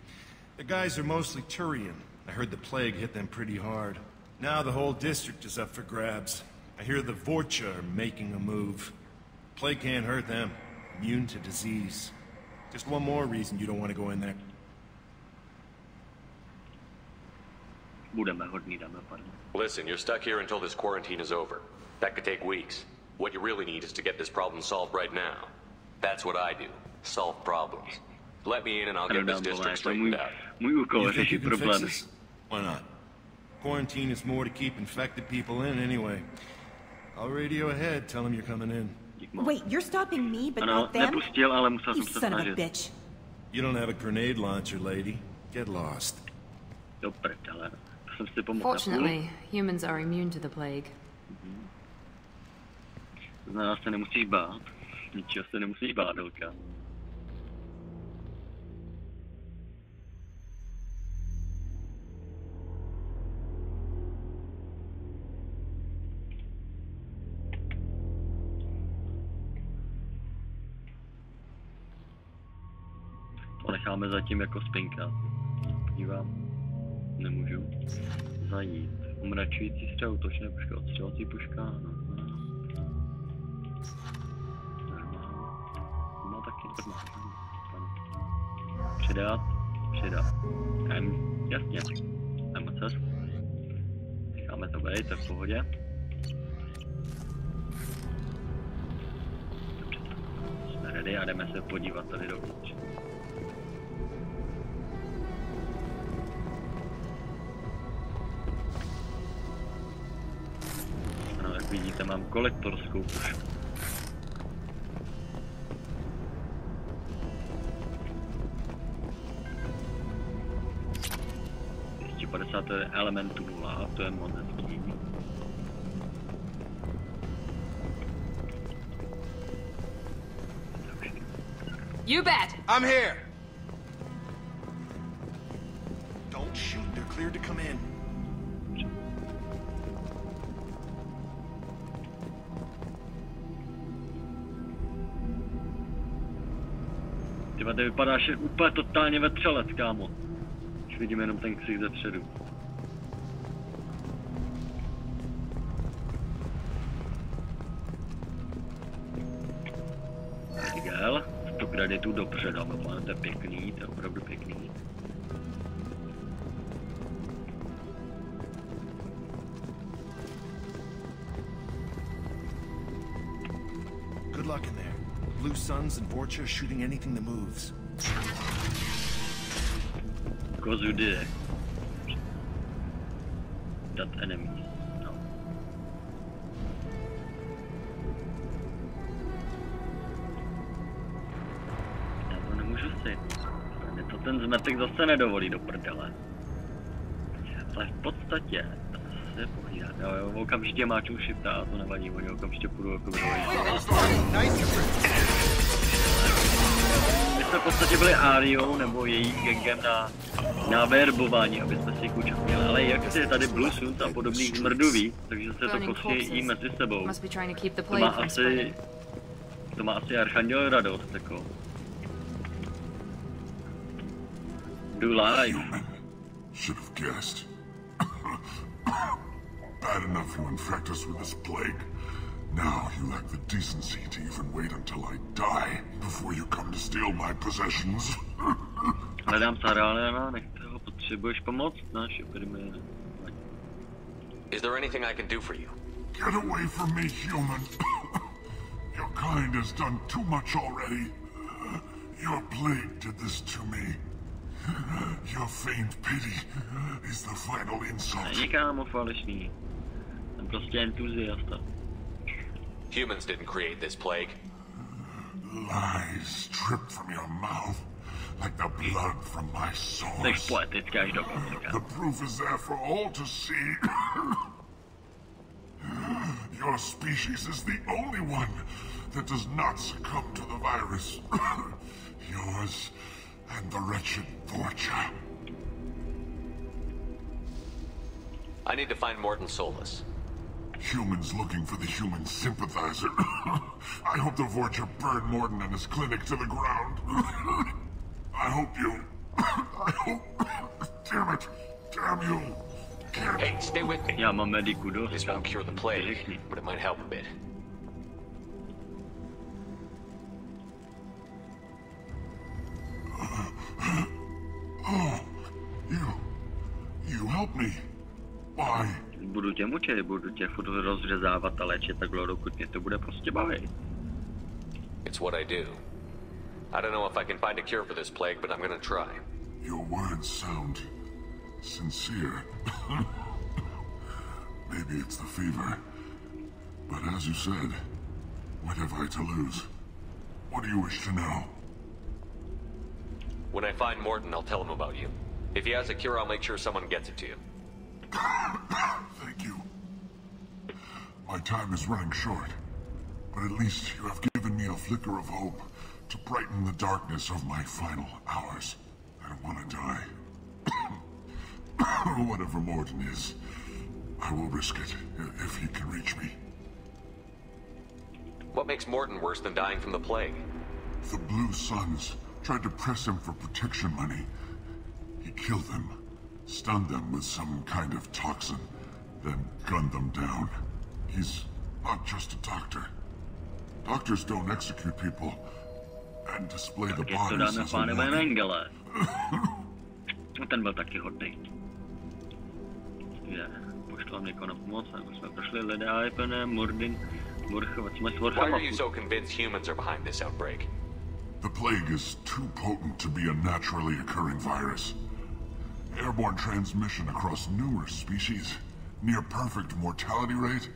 The guys are mostly Turian. I heard the plague hit them pretty hard. Now the whole district is up for grabs. I hear the Vorcha are making a move. Plague can't hurt them. Immune to disease. Just one more reason you don't want to go in there. Listen, you're stuck here until this quarantine is over. That could take weeks. What you really need is to get this problem solved right now. That's what I do. Solve problems. Let me in and I'll get this district straightened out. You think you can fix this? Why not? Quarantine is more to keep infected people in anyway. I'll radio ahead, tell them you're coming in. Wait, you're stopping me, but not them? You son of a bitch. You don't have a grenade launcher, lady. Get lost. Fortunately, humans are immune to the plague. Znamená, se nemusíš bát. Ničeho se nemusíš bát, Helka. To necháme zatím jako spinka. Podívám. Nemůžu zajít. Umračující střel, útočné puška, odstřelovací puška, no. Má taky přidat. Jasně. MCS. Necháme to být, to je v pohodě. Jsme ready a jdeme se podívat tady dovnitř. Ano, jak vidíte, mám kolektorskou pušku. To je elementu 0, to je moc hezký. You bet! I'm here! Don't shoot, they're cleared to come in. Tyba, ty vypadáš úplně totálně vetřelec, kámo. Už vidím jenom ten ksich ze předu. Archanděl, 100 kreditů dopředu, to je pěkný, to je opravdu pěkný. Good luck in there. Blue Suns and Vorcha shooting anything that moves. Because you did. That enemies. No. Já to nemůžu si. Mě to ten zmetek zase nedovolí do prdele. Ale v podstatě se pohlídá. Jo, okamžitě máču shifta a to nevadí, oni okamžitě půjdu jako my jsme v podstatě byli Ariou nebo jejím gangem na verbování, aby jsme si jich účastnili, ale jak si tady Blue Suns a podobných zmrduví, takže se to prostě jí mezi sebou. To má asi Archanděl radost, jako. Do live. Should have guessed. Bad enough you infect us with this plague. Now you lack the decency to even wait until I die before you come to steal my possessions. Hledám Sarálena, nechtěho potřebuješ pomoct? Naši firmy. Is there anything I can do for you? Get away from me, human. Your kind has done too much already. Your plague did this to me. Your feigned pity is the final insult. Není kámo falešný. Jsem prostě entuziasta. Humans didn't create this plague. Lies dripped from your mouth. like the blood from my source. The proof is there for all to see. Your species is the only one that does not succumb to the virus. Yours and the wretched Vorcha. I need to find Morton Solus. Humans looking for the human sympathizer. I hope the Vorcha burned Morton and his clinic to the ground. I hope you... I hope... Damn it. Damn you. Hey, stay with me. Ja mám mediku dost. This won't cure the plague, but it might help a bit. Oh, you help me. Why? Budu tě mučit, budu tě furt rozřezávat a léčit takhle, dokud mě to bude prostě bavit. It's what I do. I don't know if I can find a cure for this plague, but I'm gonna try. Your words sound sincere. Maybe it's the fever. But as you said, what have I to lose? What do you wish to know? When I find Morton, I'll tell him about you. If he has a cure, I'll make sure someone gets it to you. Thank you. My time is running short, but at least you have given me a flicker of hope to brighten the darkness of my final hours. I don't want to die. Whatever Morton is, I will risk it if he can reach me. What makes Morton worse than dying from the plague? The Blue Suns tried to press him for protection money. He killed them, stunned them with some kind of toxin, then gunned them down. He's not just a doctor. Doctors don't execute people and display the bodies as a warning. Ten byl taky hodný. Pošlám někoho na pomoc, nebo jsme prošli lidé a je plné morchovat. Jsme s Why are you so convinced humans are behind this outbreak? The plague is too potent to be a naturally occurring virus. Airborne transmission across numerous species, near perfect mortality rate.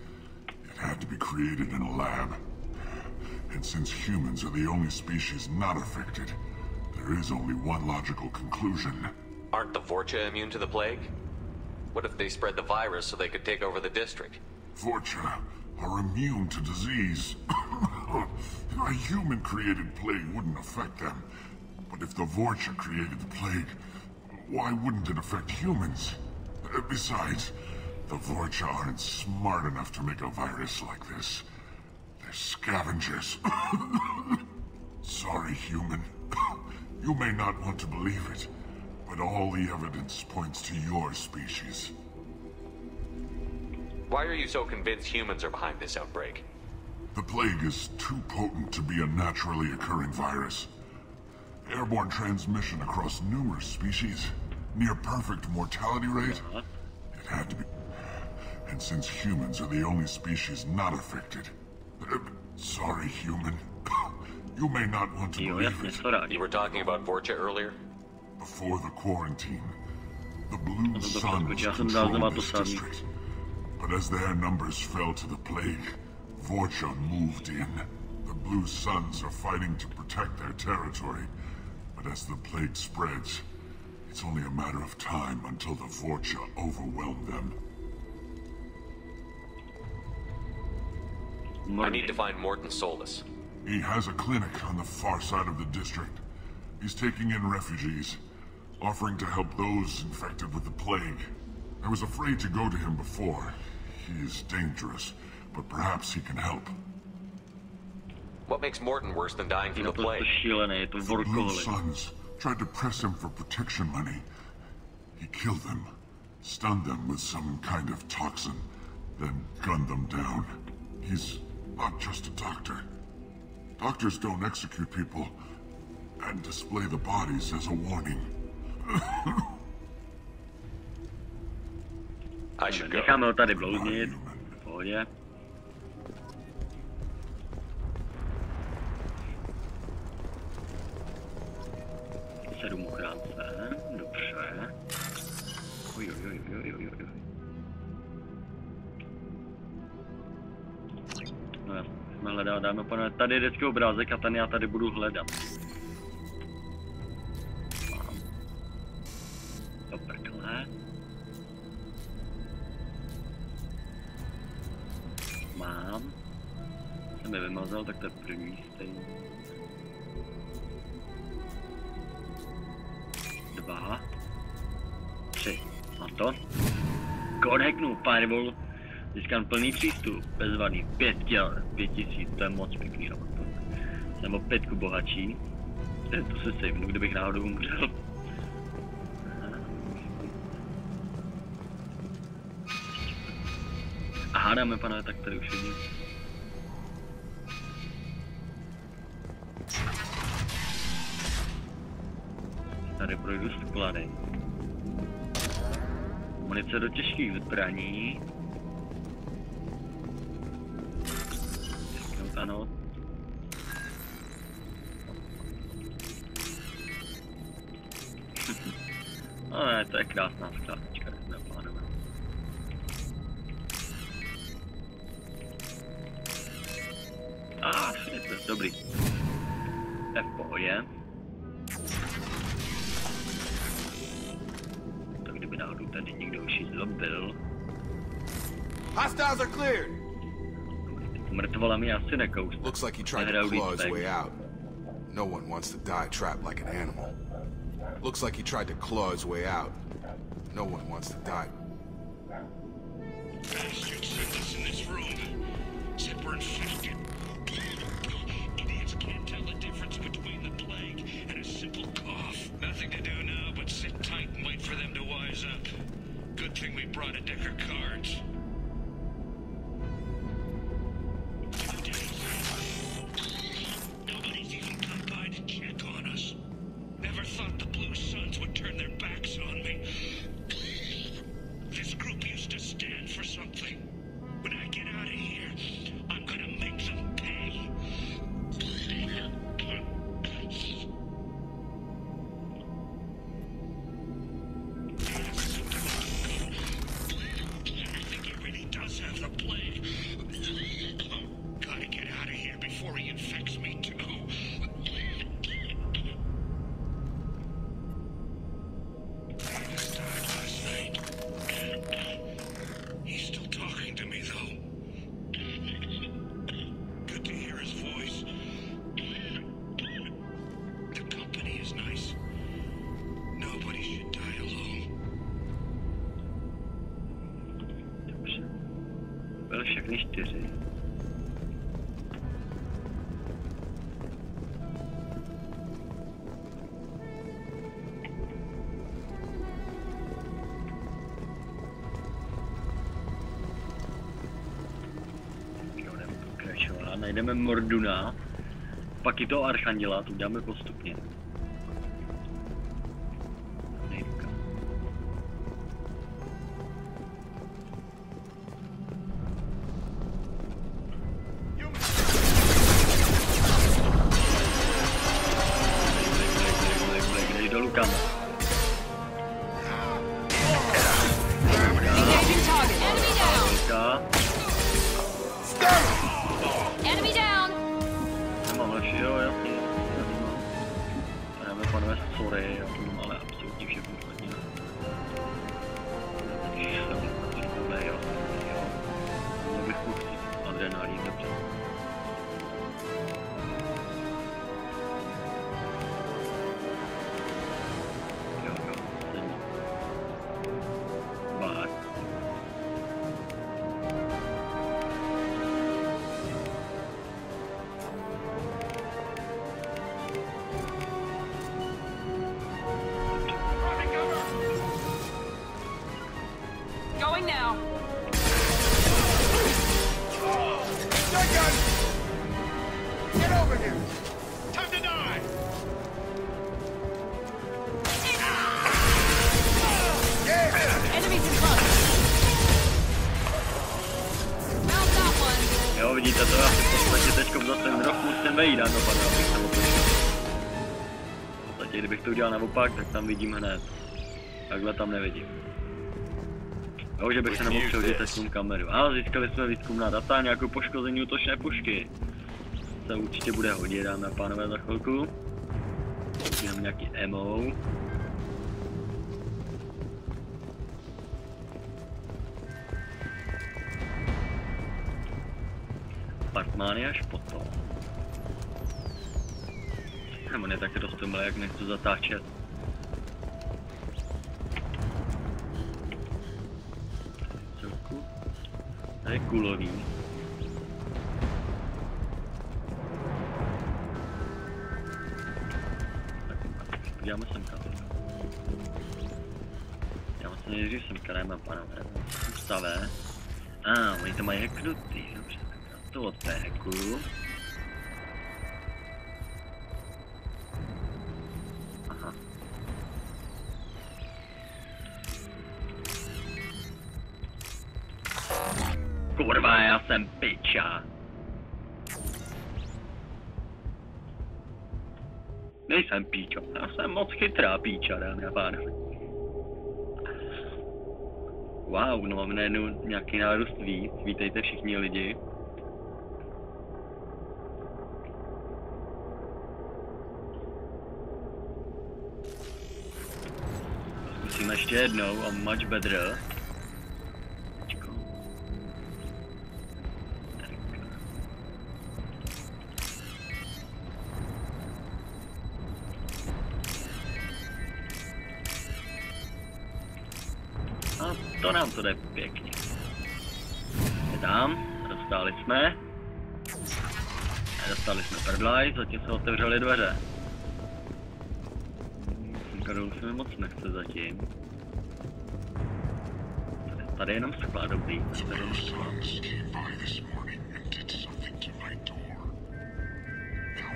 It had to be created in a lab. And since humans are the only species not affected, there is only one logical conclusion. Aren't the Vorcha immune to the plague? What if they spread the virus so they could take over the district? Vorcha are immune to disease. A human-created plague wouldn't affect them. But if the Vorcha created the plague, why wouldn't it affect humans? Besides, the Vorcha aren't smart enough to make a virus like this. They're scavengers. Sorry, human. You may not want to believe it, but all the evidence points to your species. Why are you so convinced humans are behind this outbreak? The plague is too potent to be a naturally occurring virus. Airborne transmission across numerous species, near perfect mortality rate. It had to be. And since humans are the only species not affected, sorry, human. You may not want to believe it. You were talking about Vorcha earlier? Before the quarantine, the Blue Suns controlled this district. But as their numbers fell to the plague, Vorcha moved in. The Blue Suns are fighting to protect their territory. But as the plague spreads, it's only a matter of time until the Vorcha overwhelm them. I need to find Morton Solus. He has a clinic on the far side of the district. He's taking in refugees, offering to help those infected with the plague. I was afraid to go to him before. He is dangerous, but perhaps he can help. What makes Morton worse than dying from the plague? Šílený, to the Blue Suns tried to press him for protection money. He killed them, stunned them with some kind of toxin, then gunned them down. He's not just a doctor. Doctors don't execute people and display the bodies as a warning. I should go. Necháme ho tady bloudnit. V pohodě. Sedm ochránce. Dobře. Oj. No já jsme hledali, dáme pane, tady je vždycky obrázek a ten já tady budu hledat. Ne. Mám. Jsem je vymazal, tak to je první stejný. 2, 3. Mám to. Kód hacknu, Firewall. Získám plný přístup, bezvadný, 5000, to je moc pěkný. Jsem o 5 bohatší. To se savenu, kdybych náhodou umřel. Aha, dáme pane, tak tady už vidím. Tady projdu sklady. Munice do těžkých zbraní. Ano. No ne, to je krásná skládnička, dámy a pánové. Shit, dobrý. To je v pohodě. Tak kdyby náhodou tady někdo už byl. Hostiles are cleared. Mrtvola mi asi nekous. Looks like he tried to claw his way out. No one wants to die trapped like an animal. Looks like he tried to claw his way out. No one wants to die. Bastards sent us in this room. Said we're infected. Idiots can't tell the difference between the plague and a simple cough. Nothing to do now but sit tight and wait for them to wise up. Good thing we brought a deck of cards. Nobody's even come by to check on us. Never thought the Blue Suns would turn their backs on me. This group used to stand for something. When I get out of here, I'm gonna make them pay. I think he really does have the plague. Gotta get out of here before he infects me too. He's still talking to me, though. Good to hear his voice. The company is nice. Nobody should die alone. Dobře. Byl všechny 4. Najdeme Morduna, pak i toho Archanděla, to dáme postupně. Nejduka. Dej dolů, kam. Enemy down! Nemám lepší, jo, jasně. Dáme panové sorry, já to mám ale absolutně všechno špatně. Tohle jo, jo. Měl bych pustit adrenalín, dobře. Jo, stejně. Bák. Going now. Shotgun! Get over here! Time to die! Enemies in front. Found that one. Jo, vidíte to, já si v podstatě teďkom za ten rok musím vejít, no pane, abych se otočil. V podstatě, kdybych to udělal naopak, tak tam vidím hned. Takhle tam nevidím. Jo, že bych se nemohl přehodit testům kameru. Ano, získali jsme výzkumná data, nějakou poškození útočné pušky. To určitě bude hodit, dáme a pánové, za chvilku. Mám nějaký ammo. apartmán je až potom. On je tak roztomilý, jak nechci zatáčet. To je kulový. Tak, podíváme semka. Já vlastně nejdřív semka, dajme panové. Stavé. Oni to mají hacknutý, dobře. Já to odpehekuju. Aha. Kurva, já jsem piča. Nejsem píčo, já jsem moc chytrá píča, dámy a pánové. Wow, no máme najednou nějaký nárůst víc, vítejte všichni lidi. Zkusíme ještě jednou a much better. To nám to jde pěkně. Je tam, dostali jsme. Dostali jsme prdlaj, zatím se otevřely dveře. Karol se mi moc nechce zatím. Tady jenom skla, dobrý. Tady jenom skla.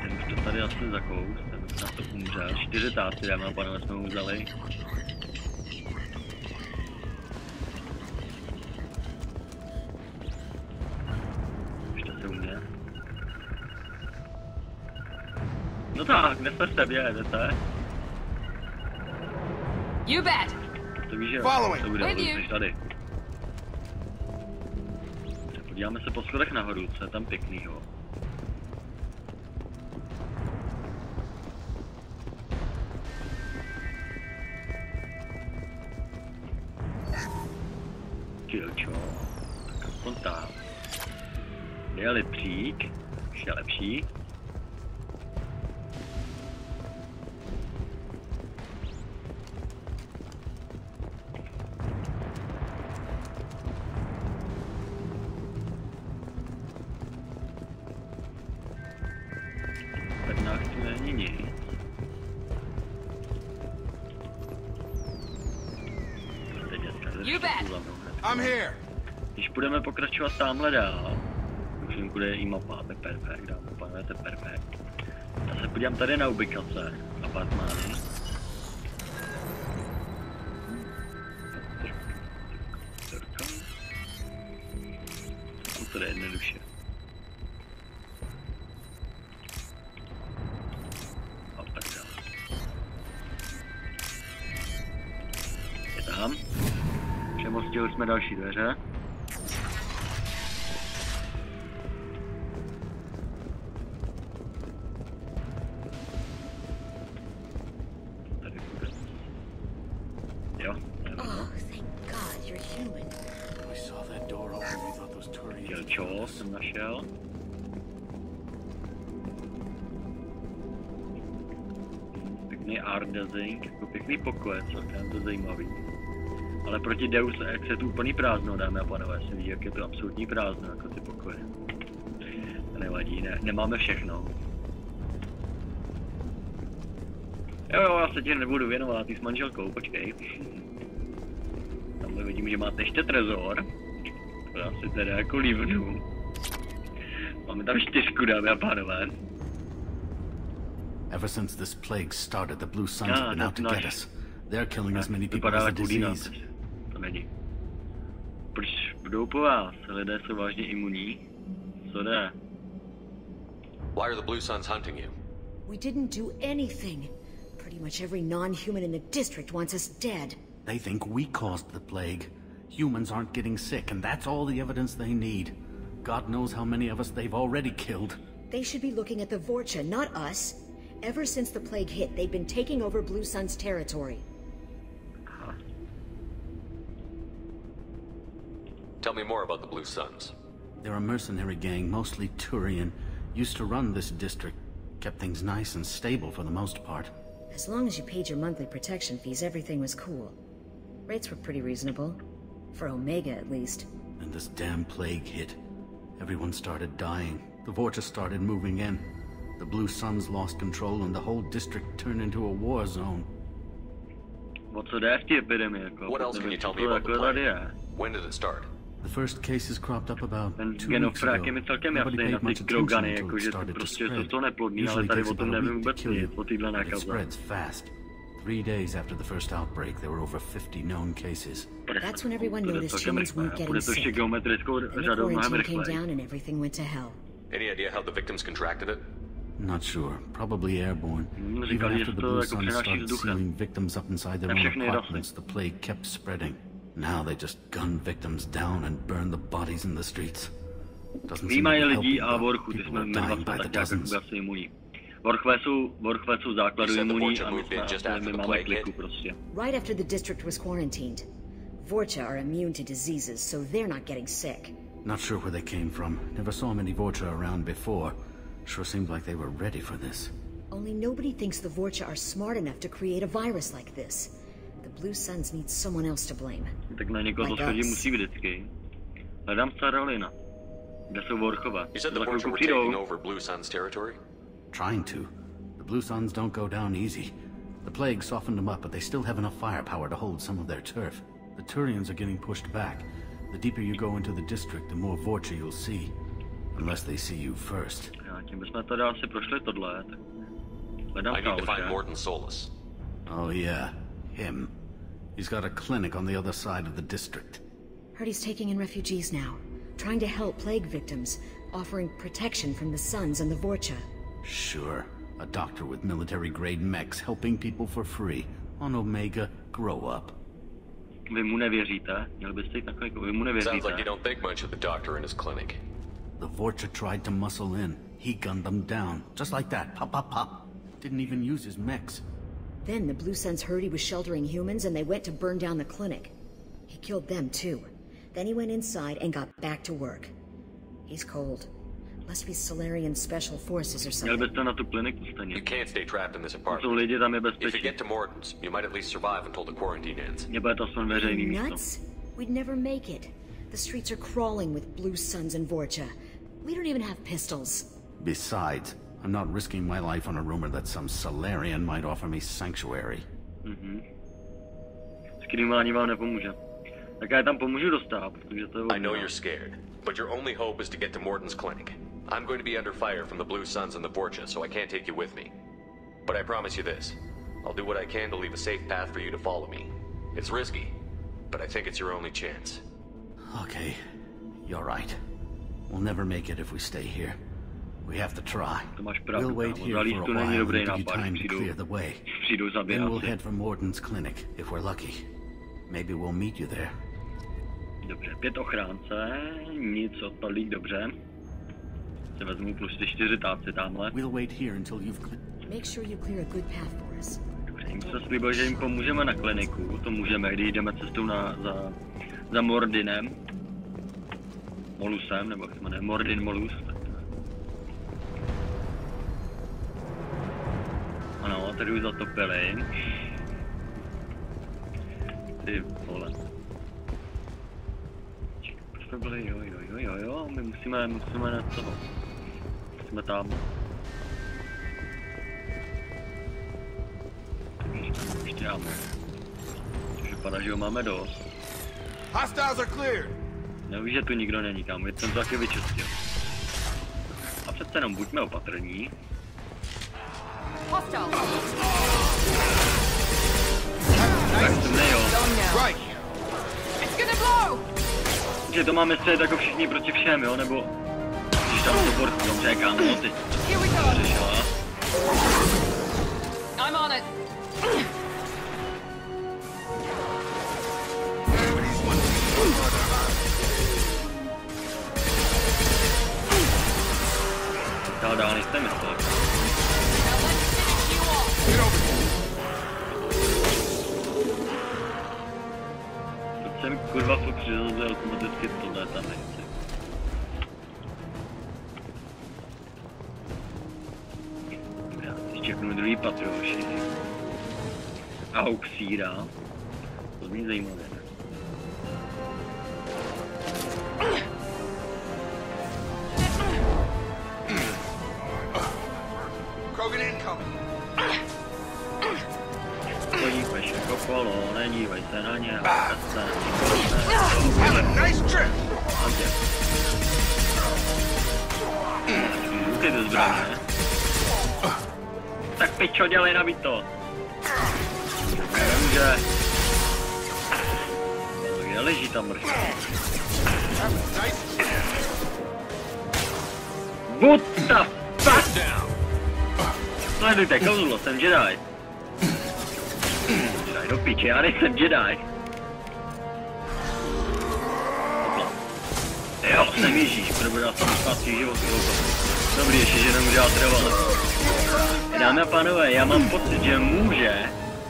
Ten už to tady asi zakous, ten už nás to umřel. 4 táci, dáme a panové jsme mu vzali. No tak, kde jsme s tebě, jdete? You bet! To víš, že jo? To bude, jsi tady. Podíváme se po schodech nahoru, co je tam pěknýho. Kilčo. Tak aspoň tam. Je lepřík, ještě lepší. Když budeme pokračovat tamhle dál, už jim bude i mapa, to je perfekt, dáme pánové, to je perfekt. Já se podívám tady na ubikace, apartmány. To jde jednoduše. A tak dále. Je tam. Přemostili jsme další dveře. Tady bude. Jo, Kilčo jsem našel. Pěkný art design, jako pěkný pokoj, celkem to zajímavý. Ale proti Deus Ex je to úplný prázdno, dámy a panové, se ví, jak je to absolutní prázdno, jako ty pokoje. To nevadí, nemáme všechno. Jo, já se ti nebudu věnovat, ty s manželkou, počkej. Tamhle vidím, že máte ještě trezor. To asi teda jako lívnu. Máme tam 4, dámy a pánové. Ever since this plague started, the Blue Suns have been out to get us. They're killing as many people as the disease. To není. Proč budou po vás? Lidé jsou vážně imunní? Co jde? Why are the Blue Suns hunting you? We didn't do anything. Pretty much every non-human in the district wants us dead. They think we caused the plague. Humans aren't getting sick, and that's all the evidence they need. God knows how many of us they've already killed. They should be looking at the Vorcha, not us. Ever since the plague hit, they've been taking over Blue Sun's territory. Tell me more about the Blue Suns. They're a mercenary gang, mostly Turian, used to run this district. Kept things nice and stable for the most part. As long as you paid your monthly protection fees, everything was cool. Rates were pretty reasonable. For Omega, at least. And this damn plague hit. Everyone started dying. The Vorcha started moving in. The Blue Suns lost control and the whole district turned into a war zone. What else can you tell me about the plague? When did it start? The first cases cropped up about 2 weeks ago. Genofrák je mi celkem jasný na ty krogany, jakože to prostě jsou to neplodný, ale tady o tom nevím vůbec nic, o téhle nákaze. Spreads fast. 3 days after the first outbreak, there were over 50 known cases. That's when everyone noticed humans weren't getting sick. And the quarantine came down and everything went to hell. Any idea how the victims contracted it? Not sure. Probably airborne. Even after the Blue Suns started sealing victims up inside their own apartments, the plague kept spreading. Now they just gun victims down and burn the bodies in the streets. Doesn't seem to be helping, though. People are dying by the dozens. Vorchové jsou základu imunní a my máme kliku prostě. Right after the district was quarantined. Vorcha are immune to diseases, so they're not getting sick. Not sure where they came from. Never saw many Vorcha around before. Sure seemed like they were ready for this. Only nobody thinks the Vorcha are smart enough to create a virus like this. The Blue Suns need someone else to blame. Tak na někoho to schodí musí vždycky. Hledám Starolina. Kde jsou Vorchové? You said the Vorcha were taking over Blue Suns territory? Trying to. The Blue Suns don't go down easy. The plague softened them up, but they still have enough firepower to hold some of their turf. The Turians are getting pushed back. The deeper you go into the district, the more Vorcha you'll see. Unless they see you first. Tím bychom tady asi prošli tohle. I need to find Morton Solus. Oh yeah, him. He's got a clinic on the other side of the district. Heard he's taking in refugees now. Trying to help plague victims. Offering protection from the Suns and the Vorcha. Sure. A doctor with military-grade mechs helping people for free. On Omega, grow up. Vy mu nevěříte? Měl byste jít na kliniku, vy mu nevěříte. Sounds like you don't think much of the doctor in his clinic. The Vorcha tried to muscle in. He gunned them down. Just like that. Pop, pop, pop. Didn't even use his mechs. Then the Blue Suns heard he was sheltering humans and they went to burn down the clinic. He killed them too. Then he went inside and got back to work. He's cold. Must be Solarian Special Forces or something. You can't stay trapped in this apartment. If you get to Morton's, you might at least survive until the quarantine ends. Are you nuts? We'd never make it. The streets are crawling with Blue Suns and Vorcha. We don't even have pistols. Besides, I'm not risking my life on a rumor that some Solarian might offer me sanctuary. Skrývání vám nepomůže. Tak já tam pomůžu dostat, protože to je... I know you're scared, but your only hope is to get to Morton's clinic. I'm going to be under fire from the Blue Suns and the Vorcha, so I can't take you with me. But I promise you this. I'll do what I can to leave a safe path for you to follow me. It's risky, but I think it's your only chance. Okay, you're right. We'll never make it if we stay here. We have to try. We'll wait here for a while and give you time to clear the way. Then we'll head for Morton's clinic, if we're lucky. Maybe we'll meet you there. Dobře, 5 ochránce, nic odpadlík, dobře. Se vezmu plus ty 4 táci tamhle. We'll wait here until you've Make sure you clear a good path for us. Dobře, jim se slíbil, že jim pomůžeme na kliniku. To můžeme, když jdeme cestou za Mordinem. Molusem, nebo jak se jmenuje, Mordin Molus. Ano, tady už zatopili. Ty vole. Proč jsme byli, jo, my musíme na toho. Jsme tam. Ještě máme. Což vypadá, že ho máme dost. Hostiles are cleared. Nevíš, že tu nikdo není, kámo, je ten to taky vyčistil. A přece jenom buďme opatrní. Tak jsem nejel. Že to máme střelit jako všichni proti všem, jo, nebo... Když tam to borku, dobře, kámo, ty. Přišla. I'm on it. Dál nejste myslel. Proč jsem kurva furt přiřazuje automaticky tohle tam nechci. Mrknu druhý patro, šílený. A auxíra. To zní zajímavé, ne? Krogan incoming. Podívej jako kolo, nedívej se na ně. Have a nice trip. Ty to zbraně. Tak pičo, dělej nabít to. Nemůže. Kde leží ta mrška? What the fuck? Sledujte, kouzlo, jsem Jedi. Jedi do piče, já nejsem Jedi. Jo, jsem Ježíš, probudal jsem zpátky život. Dobrý, ještě, že nemůže dát trvalé. Dámy a pánové, já mám pocit, že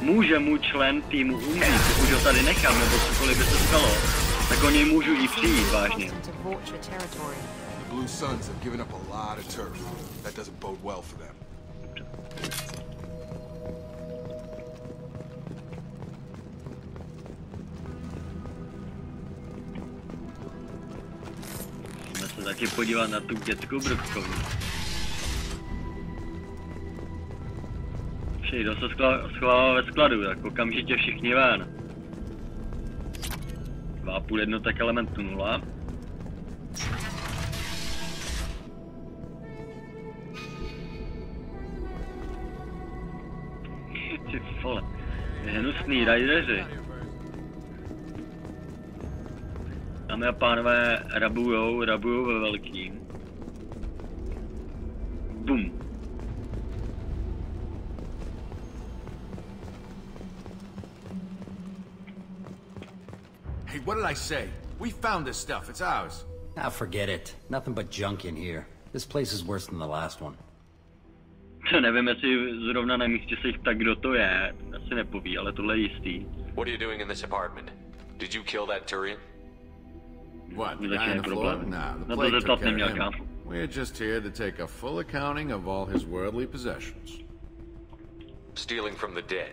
může můj člen týmu umřít, pokud ho tady nechám, nebo cokoliv by se stalo, tak o něj můžu i přijít, vážně. The Blue Suns have given up a lot of turf. That doesn't bode well for them. Musíme se taky podívat na tu dětskou brudkovou. Kdo se schovává ve skladu, tak okamžitě všichni ven. 2,5 jednotek elementu 0. Ty vole, hnusný rajdeři. Dámy a pánové, rabujou ve velkým. Bum. Hey, what did I say? We found this stuff. It's ours. Ah, forget it. Nothing but junk in here. This place is worse than the last one. Nevím, jestli zrovna na místě se tak kdo to je. Asi nepoví, ale tohle je jistý. What are you doing in this apartment? Did you kill that Turian? What, the guy on the floor? Nah, the plague took care of him. We're just here to take a full accounting of all his worldly possessions. Stealing from the dead.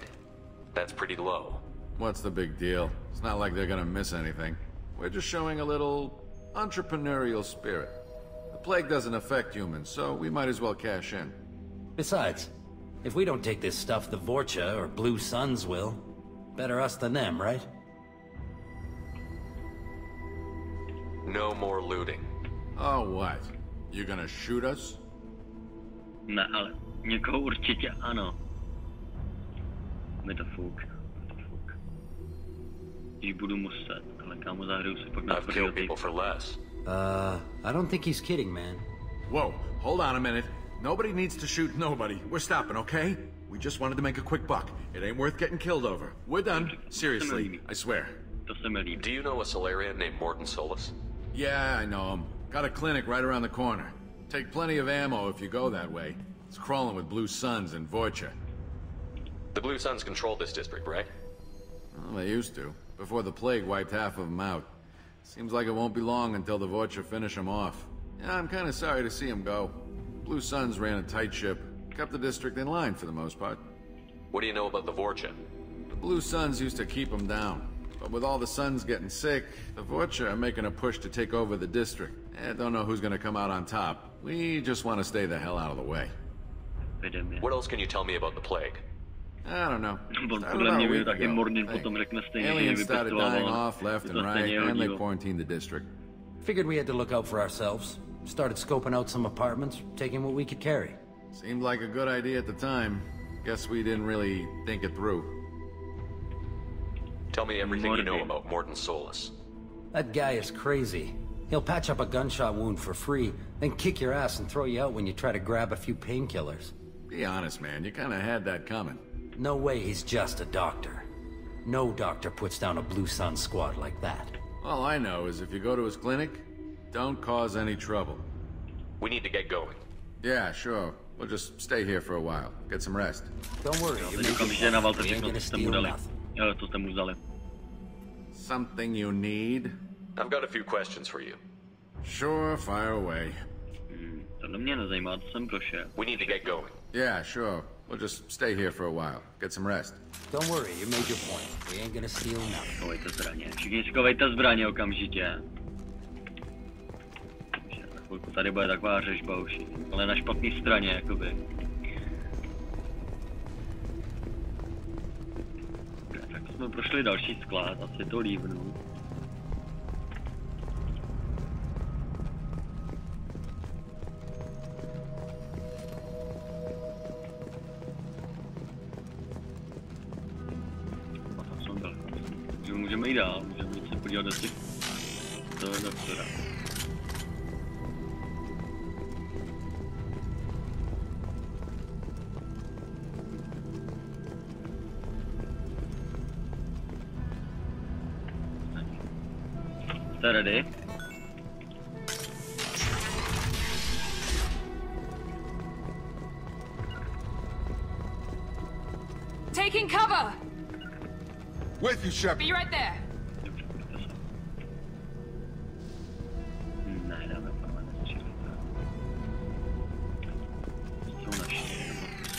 That's pretty low. What's the big deal? It's not like they're gonna miss anything. We're just showing a little entrepreneurial spirit. The plague doesn't affect humans, so we might as well cash in. Besides, if we don't take this stuff, the Vorcha or Blue Suns will. Better us than them, right? No more looting. Oh, what? You gonna shoot us? Ne, ale někoho určitě ano. Mi to fuk. Když budu muset, ale kámo, zahraju si pak na I've killed people for less. I don't think he's kidding, man. Whoa, hold on a minute. Nobody needs to shoot nobody. We're stopping, okay? We just wanted to make a quick buck. It ain't worth getting killed over. We're done. Seriously, I swear. Do you know a Solarian named Morton Solus? Yeah, I know him. Got a clinic right around the corner. Take plenty of ammo if you go that way. It's crawling with Blue Suns and Vorcha. The Blue Suns control this district, right? Well, they used to, before the plague wiped half of them out. Seems like it won't be long until the Vorcha finish them off. Yeah, I'm kind of sorry to see them go. Blue Suns ran a tight ship, kept the district in line for the most part. What do you know about the Vorcha? The Blue Suns used to keep them down. But with all the Suns getting sick, the Vorcha are making a push to take over the district. Don't know who's gonna come out on top. We just want to stay the hell out of the way. What else can you tell me about the plague? I don't know. Aliens started dying off left and right, and they quarantined the district. Figured we had to look out for ourselves. Started scoping out some apartments, taking what we could carry. Seemed like a good idea at the time. Guess we didn't really think it through. Tell me everything you know about Morton Solus. That guy is crazy. He'll patch up a gunshot wound for free, then kick your ass and throw you out when you try to grab a few painkillers. Be honest, man. You kind of had that coming. No way he's just a doctor. No doctor puts down a Blue Sun squad like that. All I know is if you go to his clinic, don't cause any trouble. We need to get going. Yeah, sure. We'll just stay here for a while. Get some rest. Don't worry. Something you need? I've got a few questions for you. Sure, fire away. We need to get going. Yeah, sure. We'll just stay here for a while. Get some rest. Don't worry, you made your point. We ain't gonna steal nothing. Schovejte zbraně. Všichni schovejte zbraně okamžitě. Za chvilku tady bude taková řežba už, ale na špatné straně, jakoby. Tak jsme prošli další sklad, asi to lívnu. Můžeme jít dál, můžeme se podívat do těch... do doktora. Jste ready? Taking cover! With you, Shepard. Be right there.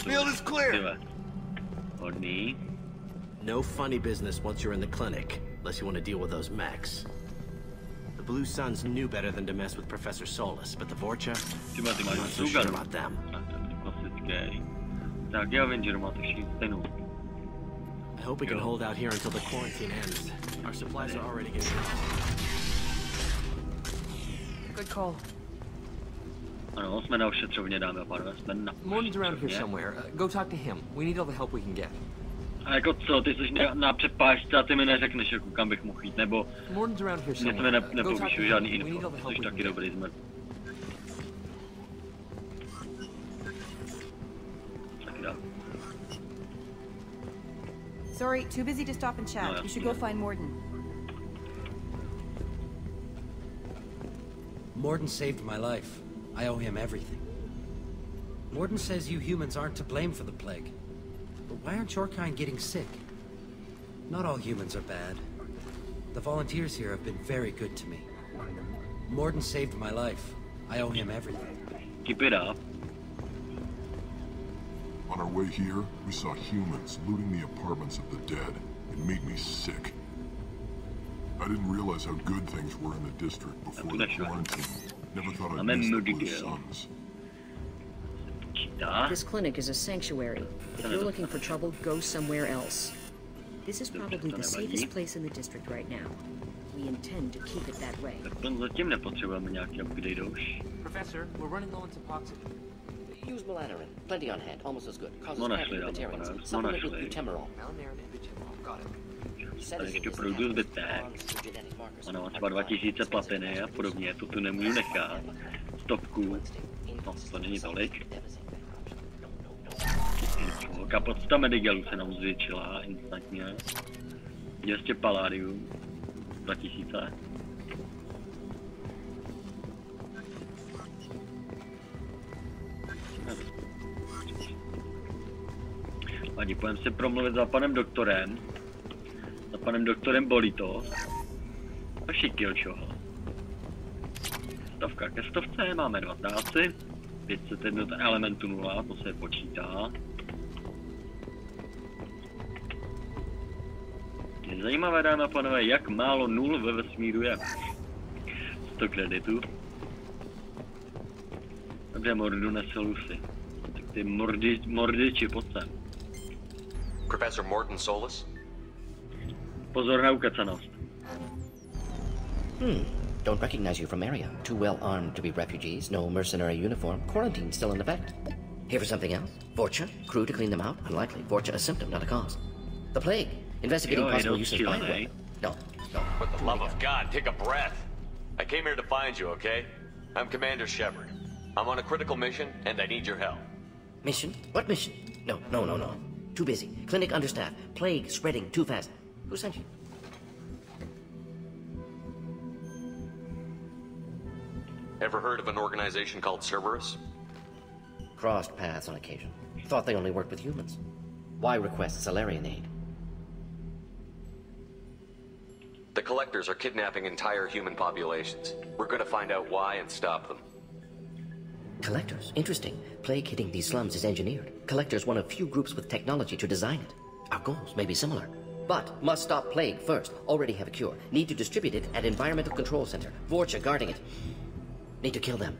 Field is clear. Hodný. No funny business once you're in the clinic, unless you want to deal with those mechs. The Blue Suns knew better than to mess with Professor Solus, but the Vorcha, I'm not so sure about them. Tak já vím, že máte všichni stejnou. I hope we can hold out here until the quarantine ends. Our supplies are already getting low. Good call. Ano, jsme na ošetřovně, dámy a pánové, jsme na Morton's around here somewhere. Go talk to him. We need all the help we can get. A jako co, ty jsi na přepážce a ty mi neřekneš, jako kam bych mohl jít, nebo... Morton's around here mě somewhere. jsme nepoužil žádný info, jsi taky dobrý jsme. Taky dál. Sorry, too busy to stop and chat. You should go find Morden. Morden saved my life. I owe him everything. Morden says you humans aren't to blame for the plague. But why aren't your kind getting sick? Not all humans are bad. The volunteers here have been very good to me. Morden saved my life. I owe him everything. Keep it up. On our way here, we saw humans looting the apartments of the dead. It made me sick. I didn't realize how good things were in the district before the quarantine. Never thought I'd miss the Blue Suns. This clinic is a sanctuary. If you're looking for trouble, go somewhere else. This is probably the safest place in the district right now. We intend to keep it that way. Zatím nepotřebujeme nějaký upgrade už. Professor, we're running low on oxygen. Use malanarin. Plenty on hand. Almost as good. Causes No cramping našli, materials. no Supplement with našli. butemerol. Malanarin and butemerol. Got it. Tady ještě produkt zbytek. Ano, třeba 2000 platiny a podobně, to tu nemůžu nechat. Stopku. No, to není tolik. Kapacita medigalu se nám zvětšila instantně. 200 paládium. 2000. Ani půjdeme si promluvit za panem doktorem. Za panem doktorem Bolito. A šikil čoho. Stovka ke stovce, máme 2 práci. 500 jednot elementu 0, to se počítá. Je zajímavé, dámy a pánové, jak málo nul ve vesmíru je. 100 kreditů. Dobře, Mordu nesl Lucy. Tak ty mordiči, pojď sem. Professor Morton Solus? Pozor na ukacanost. Don't recognize you from area. Too well armed to be refugees, no mercenary uniform, quarantine still in effect. Here for something else? Vorcha? Crew to clean them out? Unlikely. Vorcha a symptom, not a cause. The plague? Investigating possible use of BioWare. No. For the love of God, take a breath. I came here to find you, okay? I'm Commander Shepard. I'm on a critical mission, and I need your help. Mission? What mission? No. Too busy. Clinic understaffed. Plague spreading too fast. Who sent you? Ever heard of an organization called Cerberus? Crossed paths on occasion. Thought they only worked with humans. Why request Salarian aid? The Collectors are kidnapping entire human populations. We're gonna find out why and stop them. Collectors, interesting. Plague hitting these slums is engineered. Collectors one of few groups with technology to design it. Our goals may be similar. But must stop plague first. Already have a cure. Need to distribute it at Environmental Control Center. Vorcha guarding it. Need to kill them.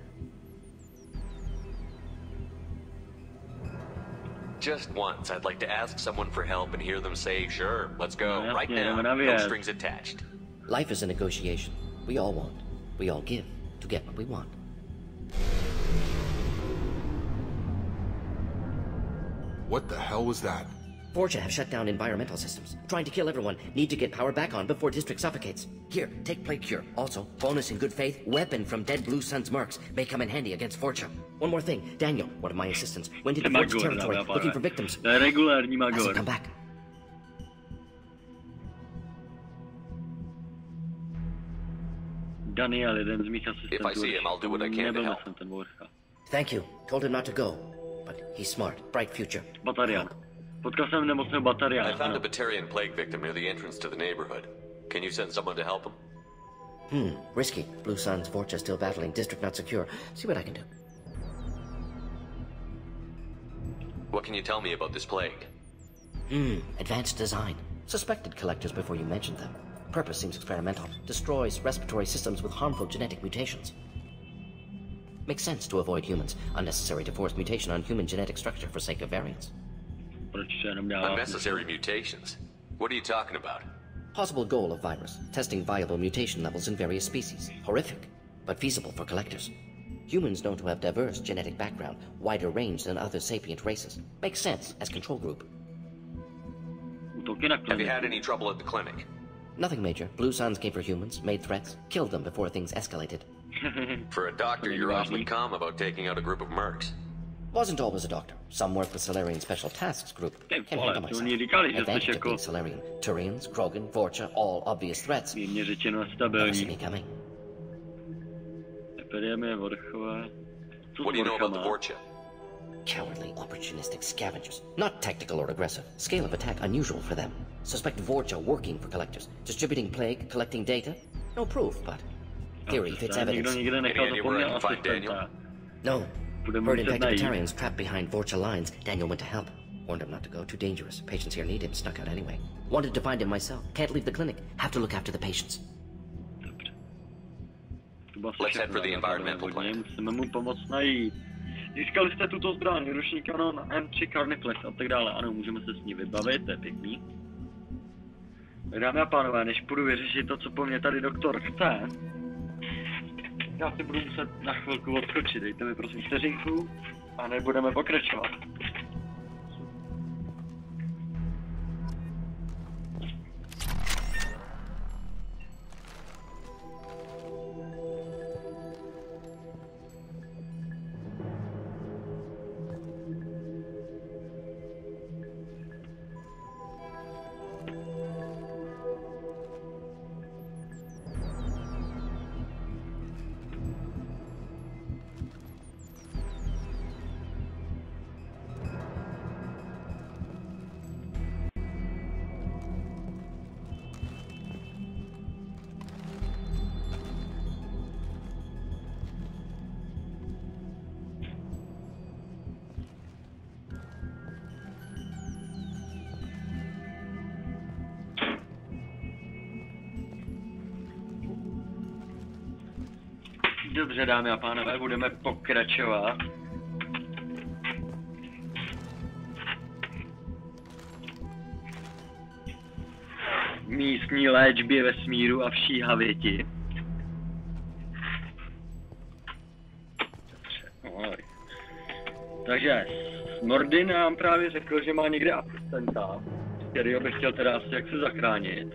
Just once, I'd like to ask someone for help and hear them say, sure, let's go, right now, no strings attached. Life is a negotiation. We all want. We all give to get what we want. What the hell was that? Vorcha have shut down environmental systems. Trying to kill everyone. Need to get power back on before district suffocates. Here, take plague cure. Also, bonus in good faith, weapon from dead Blue Sun's mercs. May come in handy against Vorcha. One more thing. Daniel, one of my assistants, went into Vorcha territory looking for victims. Hasn't come back. Daniel, jeden z mých asistentů. If I see him, I'll do what I can to help. Thank you. Told him not to go. But he's smart. Bright future. Batarian. Potkal jsem nemocného Batariana. I found a Batarian plague victim near the entrance to the neighborhood. Can you send someone to help him? Risky. Blue Sun's Vorcha still battling. District not secure. See what I can do. What can you tell me about this plague? Advanced design. Suspected collectors before you mentioned them. Purpose seems experimental. Destroys respiratory systems with harmful genetic mutations. Makes sense to avoid humans. Unnecessary to force mutation on human genetic structure for sake of variance. Unnecessary mutations? What are you talking about? Possible goal of virus. Testing viable mutation levels in various species. Horrific, but feasible for collectors. Humans known to have diverse genetic background, wider range than other sapient races. Makes sense as control group. Have you had any trouble at the clinic? Nothing major. Blue Suns came for humans, made threats, killed them before things escalated. For a doctor, you're awfully calm about taking out a group of mercs. Wasn't always a doctor. Some worked with Salarian Special Tasks Group. Can handle myself. Advantage of being Salarian. Turians, Krogan, Vorcha, all obvious threats. Never see me coming. What do you know about the Vorcha? Cowardly, opportunistic scavengers. Not tactical or aggressive. Scale of attack unusual for them. Suspect Vorcha working for collectors. Distributing plague, collecting data. No proof, but theory fits evidence. Any where I can find Daniel? No. Heard infected Batarians trapped behind Vorcha lines. Daniel went to help. Warned him not to go. Too dangerous. Patients here need him. Snuck out anyway. Wanted to find him myself. Can't leave the clinic. Have to look after the patients. Let's head for the environmental plant. Získali jste tuto zbraň, ruční kanon, M3 Carniflex a tak dále. Ano, můžeme se s ní vybavit, to je pěkný. Dámy a pánové, než půjdu vyřešit to, co po mně tady doktor chce, já si budu muset na chvilku odskočit. Dejte mi prosím vteřinku a nebudeme pokračovat. Dobře, dámy a pánové, budeme pokračovat. Místní léčbě vesmíru a vší havěti. Takže Nordin nám právě řekl, že má někde asistenta, kterýho bych chtěl teda asi jaksi zachránit.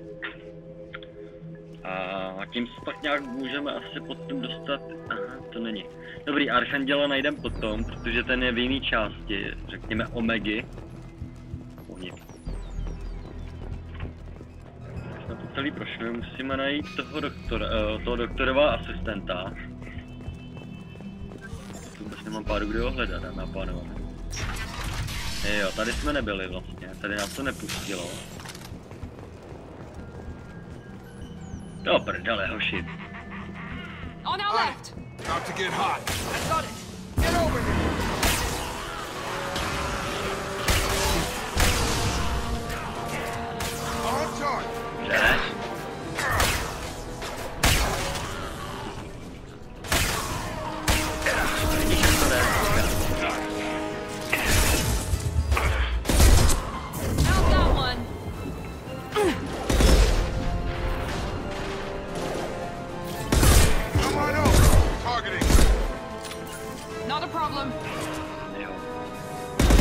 A tím se tak nějak můžeme asi potom dostat, aha, to není. Dobrý, Archanděla najdem potom, protože ten je v jiné části, řekněme Omegy. Tak jsme to celý prošli, musíme najít toho doktorova asistenta. Tu vůbec nemám pádu, kde ho hledat, dámy a pánové. Jo, tady jsme nebyli vlastně, tady nás to nepustilo. Do prdele, hoši. On our left. About to get hot. I got it. Get Not a problem.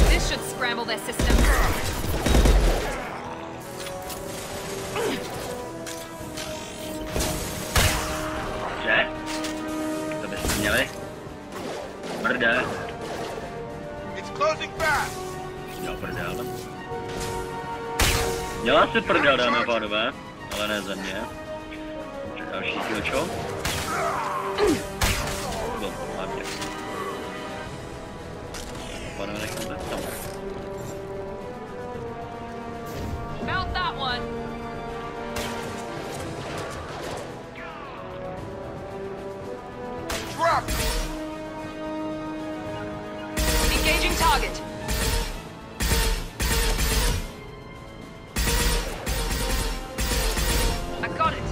This should scramble their system. Že? To byste měli? Brde. Jo, prdel. Dělá si prdel, dámy a pánové, ale ne ze mě. Další killčo. No, hlavně. Pánové, nechám to tam. Mount that one. Drop. Engaging target. I got it.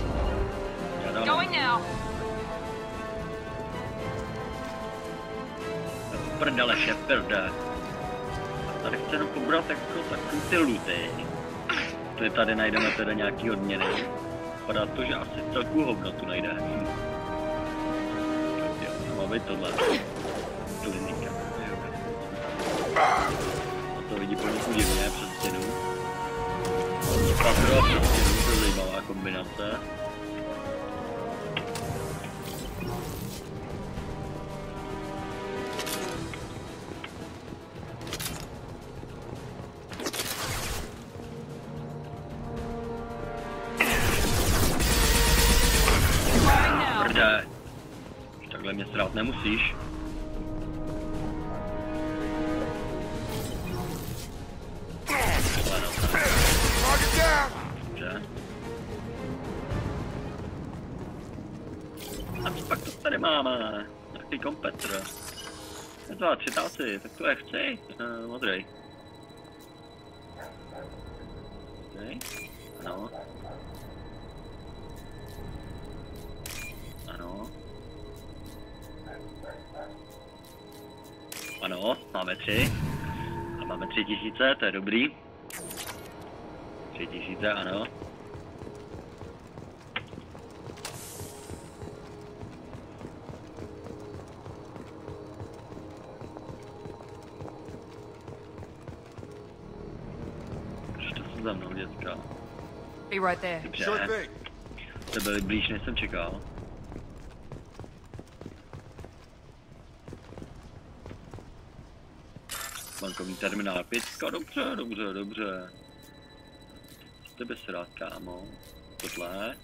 Going now. Prdele, šeperde. Tady chci jenom pobrat jako takový ty luty. Tady tady najdeme teda nějaký odměny. Vypadá to, že asi celkou hodnotu najde. Jo, to má být tohle. Klinika. A to vidí poněkud divně přes stěnu. Papro přes stěnu, to je zajímavá kombinace. Brde. Takhle mě srát nemusíš. Dobře. A co pak to tady máme? Takový kompetr. 2, 3 táci, tak to je chci. Modrej. Okay. Ano. Ano. Ano, máme 3. A máme 3000, to je dobrý. 3000, ano. Ještě to za mnou, děcka. Be right there. Dobře. To byli blíž, než jsem čekal. Bankovní terminál 5, dobře, dobře, dobře. Co bys rád, kámo? Tohle.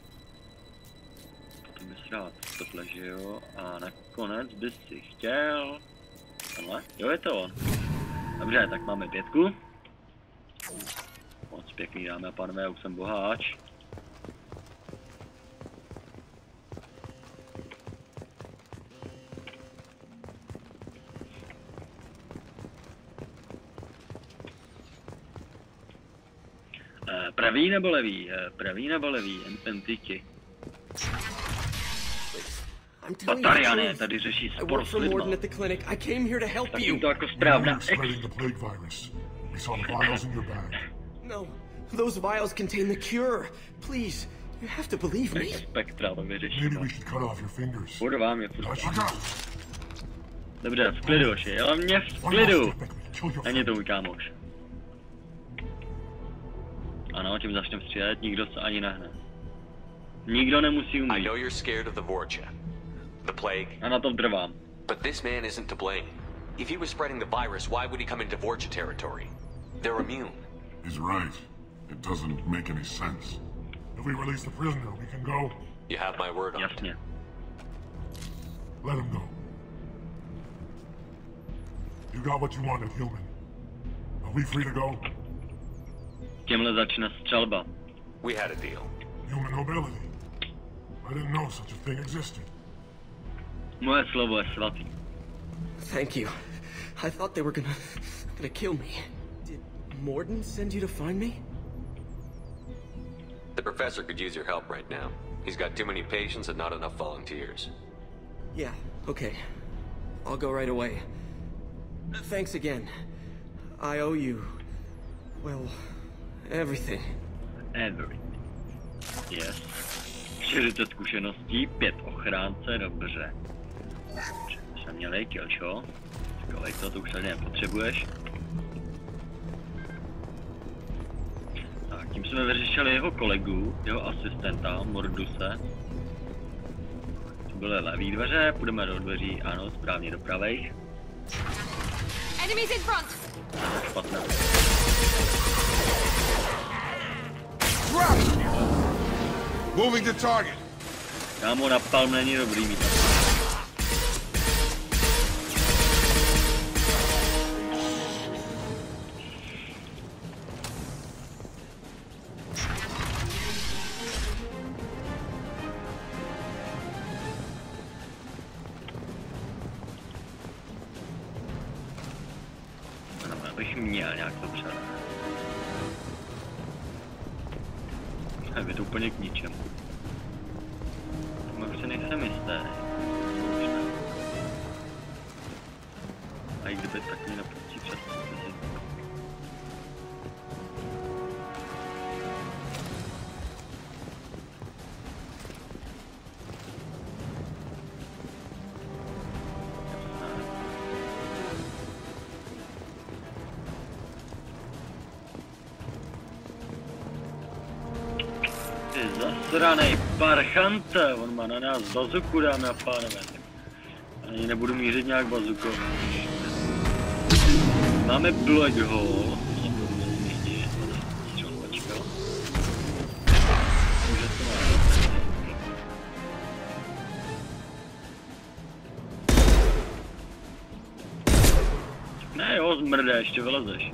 To bys rád, tohle, že jo? A nakonec bys si chtěl... Tohle? Jo, je to on. Dobře, tak máme 5. Moc pěkný, dámy a pánové, já už jsem boháč. Pravý nebo levý? Pravý nebo levý? Entity. Batariané tady řeší spor s lidma. Tak to jako správná No, those vials contain the cure. Please, you have to believe me. Spektra to vyřeší. Maybe we should cut off your fingers. Budu vám je Dobře, v klidu, oši, ale mě v klidu. Není to můj kámoš. Ano, tím začneme střílet, nikdo se ani nehne. Nikdo nemusí umít. I know you're scared of the Vorcha, the plague. A na tom trvám. But this man isn't to blame. If he was spreading the virus, why would he come into Vorcha territory? They're immune. He's right. It doesn't make any sense. If we release the prisoner, we can go. You have my word on it. Jasně. Let him go. You got what you wanted, human. Are we free to go? Těmhle začne střelba. We had a deal. Human nobility. I didn't know such a thing existed. Moje slovo je svatý. Thank you. I thought they were gonna kill me. Did Morden send you to find me? The professor could use your help right now. He's got too many patients and not enough volunteers. Yeah, okay. I'll go right away. Thanks again. I owe you... well, everything. Everything. Yes. 40 zkušeností, 5 ochránce, dobře. Jsem měl kill, čo? Kolik to už tady nepotřebuješ. Tak, tím jsme vyřešili jeho kolegu, jeho asistenta, Morduse. To byly levý dveře, půjdeme do dveří, ano, správně do pravejch. Enemies in front. Špatné. Moving to target. Kámo, napalm není dobrý mít. Bych měl nějak to před. Je to úplně k ničemu. Tomu se nejsem jistý. A i kdyby tak mě napustí přes zasranej parchante, on má na nás bazuku, dámy a pánové. Ani nebudu mířit nějak bazukou. Máme black hole, může to má. Ne jo, zmrdé, ještě vylezeš.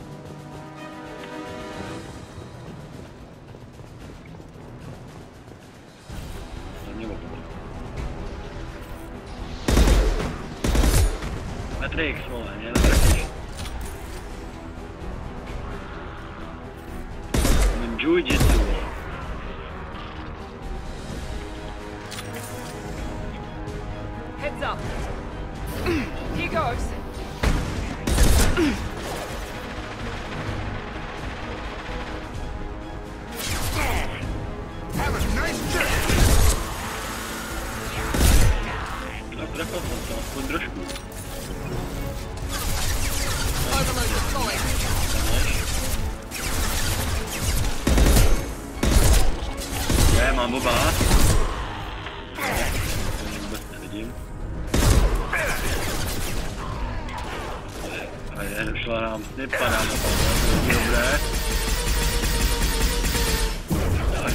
Matrix, vole, mě netrefíš. Jiu-jitsu. Heads up. Here goes. Have a nice trip. Tak trefil jsem se aspoň trošku. Mám oba. Vůbec nevidím. A je, došla nám snip, padá na to, to je dobré. Tak.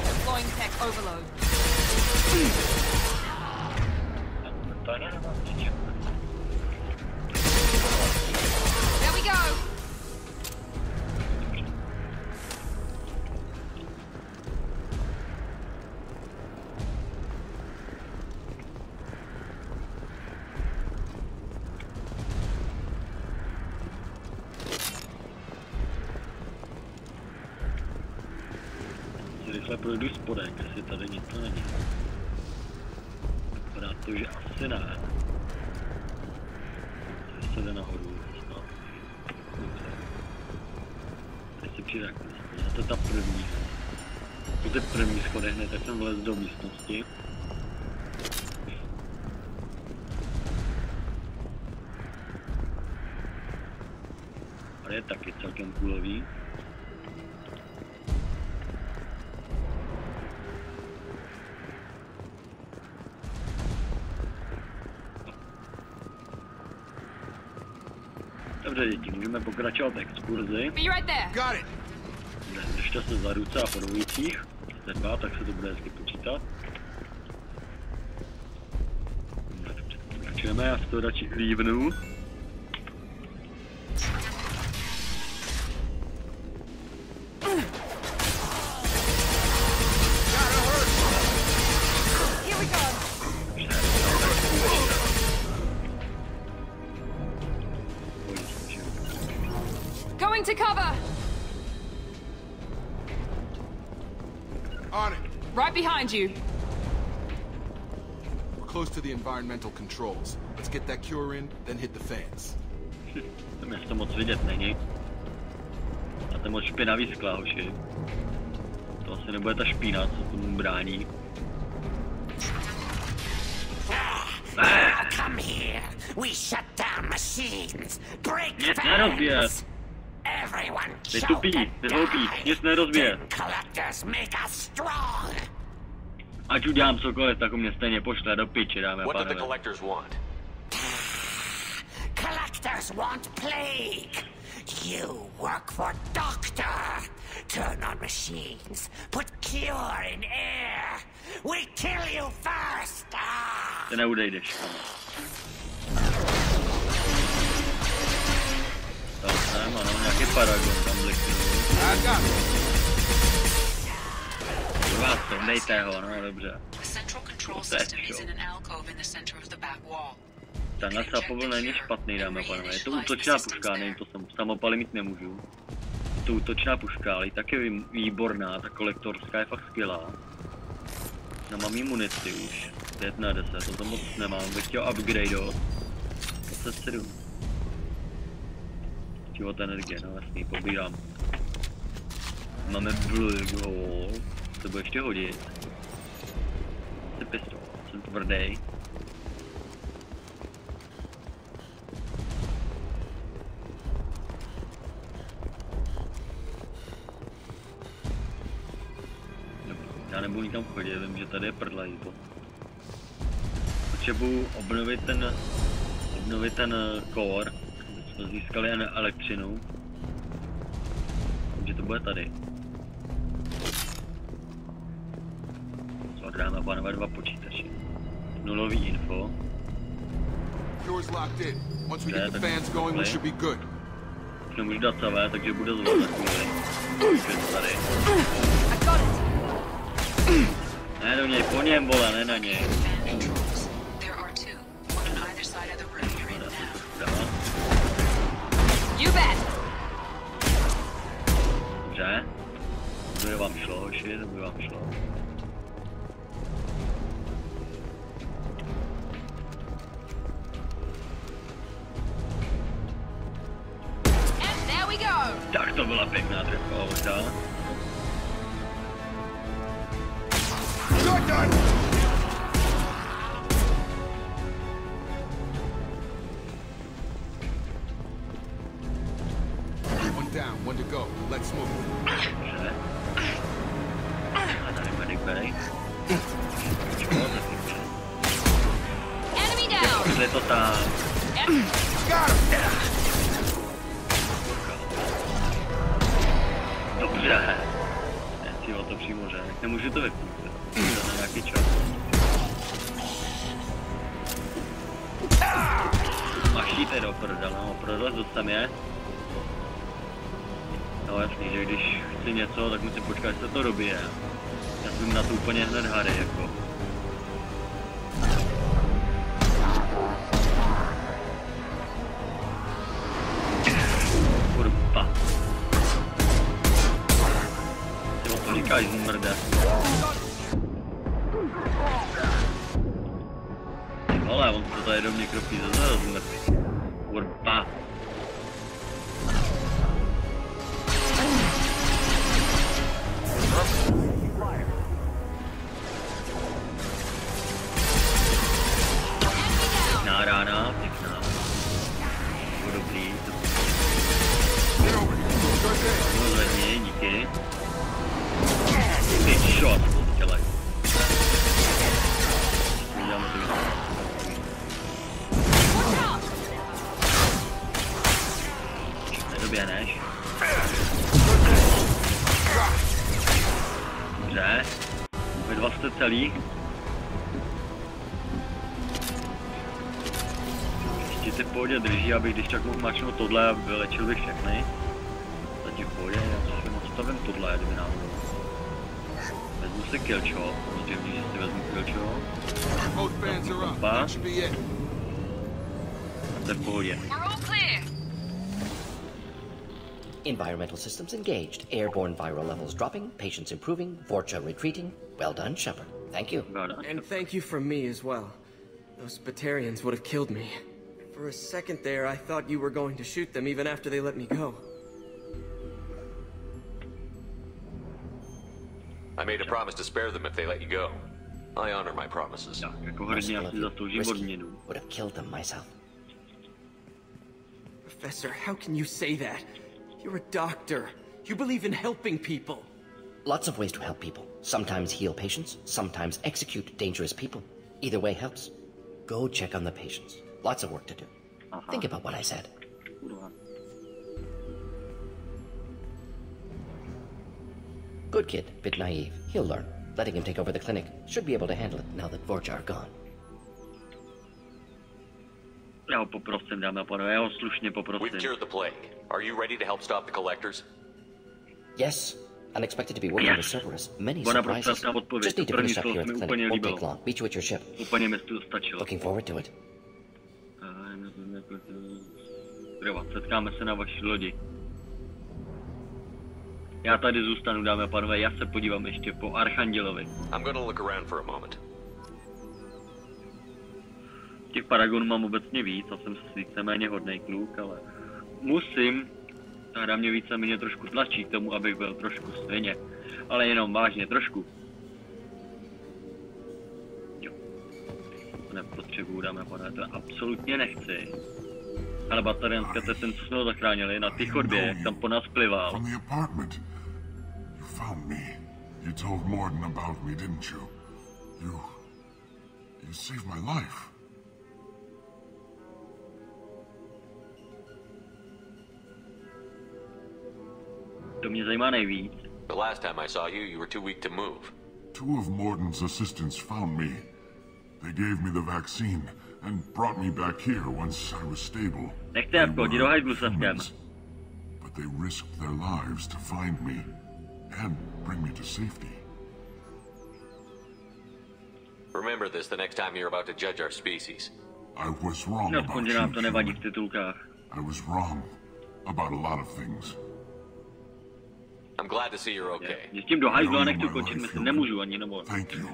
Deploying tech overload. There we go. Rychle projdu spodek, jestli tady něco není. Vypadá to, že asi ne. Tady se jde nahoru. No. Tady si přijde to je ta první. Po té první schodech hned, tak jsem vlez do místnosti. Ale je taky celkem coolový. Dobře, děti, můžeme pokračovat exkurzi. Držte se za ruce a podobujících. Jste dva, tak se to bude hezky počítat. Pokračujeme, já si to radši lívnu. Going to cover! On it. Right behind you. We're close to the environmental controls. Let's get that cure in, then hit the fans. To město moc vidět není. A to je moc špinavý skla, hoši. To asi nebude ta špína, co tomu brání. Come here. We shut down machines. Break Nic nerozbije. Ty tupí, ty hloupí, nic nerozbije. Ať udělám cokoliv, tak mě stejně pošle do piči, dáme a pánové. Collectors want plague. You work for Doctor. Turn on machines. Put cure in air. We kill you first. Ty neudejdeš. Tak jsem, ano, nějaký paragon tam bliknul. Vás to, dejte ho, no dobře. Tenhle sapovl není špatný, dáme a pánové. Je to útočná puška, nevím, to samopaly mít nemůžu. Je to útočná puška, ale i tak je výborná, ta kolektorská je fakt skvělá. No mám jí munici už, 5 na 10, to moc nemám, bych chtěl upgradeovat. 27. Život energie, no jasný, pobírám. Máme Blue Gold, to bude ještě hodit. Ty pistol, jsem tvrdý. Já nebudu nikam chodit, vím, že tady je prdla jídlo. Potřebuji obnovit ten core. Jsme získali elektřinu. Takže to bude tady. Co dáme, pánové, 2 počítače. Nulový info. Dobře, tak už nemůžu dát celé, takže bude zlo za chvíli. Je to tady. Ne do něj, po něm, vole, ne na něj. Dobře. To by vám šlo, hoši, to by vám šlo. Tak to byla pěkná trefka, hoďa. One down, one to go. Let's move. Dobře. A tady medic bay. Enemy down. Je to tam. Dobře. Nechci o to přímo řek. Nemůžu to vypnout. To na nějaký čas. Mašíte do prdele, no, prdele, co tam je. No jasný, že když chci něco, tak musím počkat, až se to dobije. Já jsem na to úplně hned hary, jako. Kurva. Ty o to říkáš, zmrde. Ty vole, on to tady do mě kropí zase zmrtvý. Kurva. Pěkná rána, pěkná. Bylo dobrý. No zvedni, díky. Ty shot, těle. Uděláme to víc. Nedoběhneš. Dobře. Vy 2 jste celý. Ještě ty v pohodě drží, abych když tak mohl mačnout tohle a vylečil bych všechny. Zatím v pohodě, já si moc stavím tohle, kdyby náhodou. Vezmu si killshot, samozřejmě, že si vezmu killshot. Opa. A to je v pohodě. Environmental systems engaged. Airborne viral levels dropping. Patients improving. Vorcha retreating. Well done, Shepard. Thank you. And thank you from me as well. Those Batarians would have killed me. For a second there, I thought you were going to shoot them even after they let me go. I made a promise to spare them if they let you go. I honor my promises. Would have killed them myself. Professor, how can you say that? You're a doctor. You believe in helping people. Lots of ways to help people. Sometimes heal patients, sometimes execute dangerous people. Either way helps. Go check on the patients. Lots of work to do. Think about what I said. Good kid, bit naive. He'll learn. Letting him take over the clinic. Should be able to handle it now that Vorcha are gone. Já ho poprosím, dáme a pánové, já ho slušně poprosím. We've cured the plague. Are you ready to help stop the collectors? Yes. Unexpected to be working with Cerberus. Many surprises. Just need to finish up here at the clinic. Won't take long. Meet you at your ship. Úplně mi to stačilo. Looking forward to it. Setkáme se na vaší lodi. Já tady zůstanu, dámy a pánové, já se podívám ještě po Archandělovi. I'm gonna look around for a moment. Těch paragonů mám obecně víc, a jsem víceméně hodnej kluk, ale musím, ta hra mě víceméně trošku tlačí k tomu, abych byl trošku svině, ale jenom vážně trošku. Jo. Nepotřebuju, dámy a pánové, to absolutně nechci. Ale batariánska, to je ten, co jsme ho zachránili na té chodbě, jak tam po nás plival. Found me. You told Morden about me, didn't you? You saved my life. To mě zajímá nejvíc. The last time I saw you, you were too weak to move. Two of Morden's assistants found me. They gave me the vaccine and brought me back here once I was stable. Nechte Javko, jdi do hajglu se vkem. But they risked their lives to find me and bring me to safety. Remember this the next time you're about to judge our species. I was wrong about nám to nevadí v titulkách. I was wrong about a lot of things. I'm glad to see you're okay. S tím do hajglu a nechci ukončit, myslím, nemůžu ani, nebo... Thank you.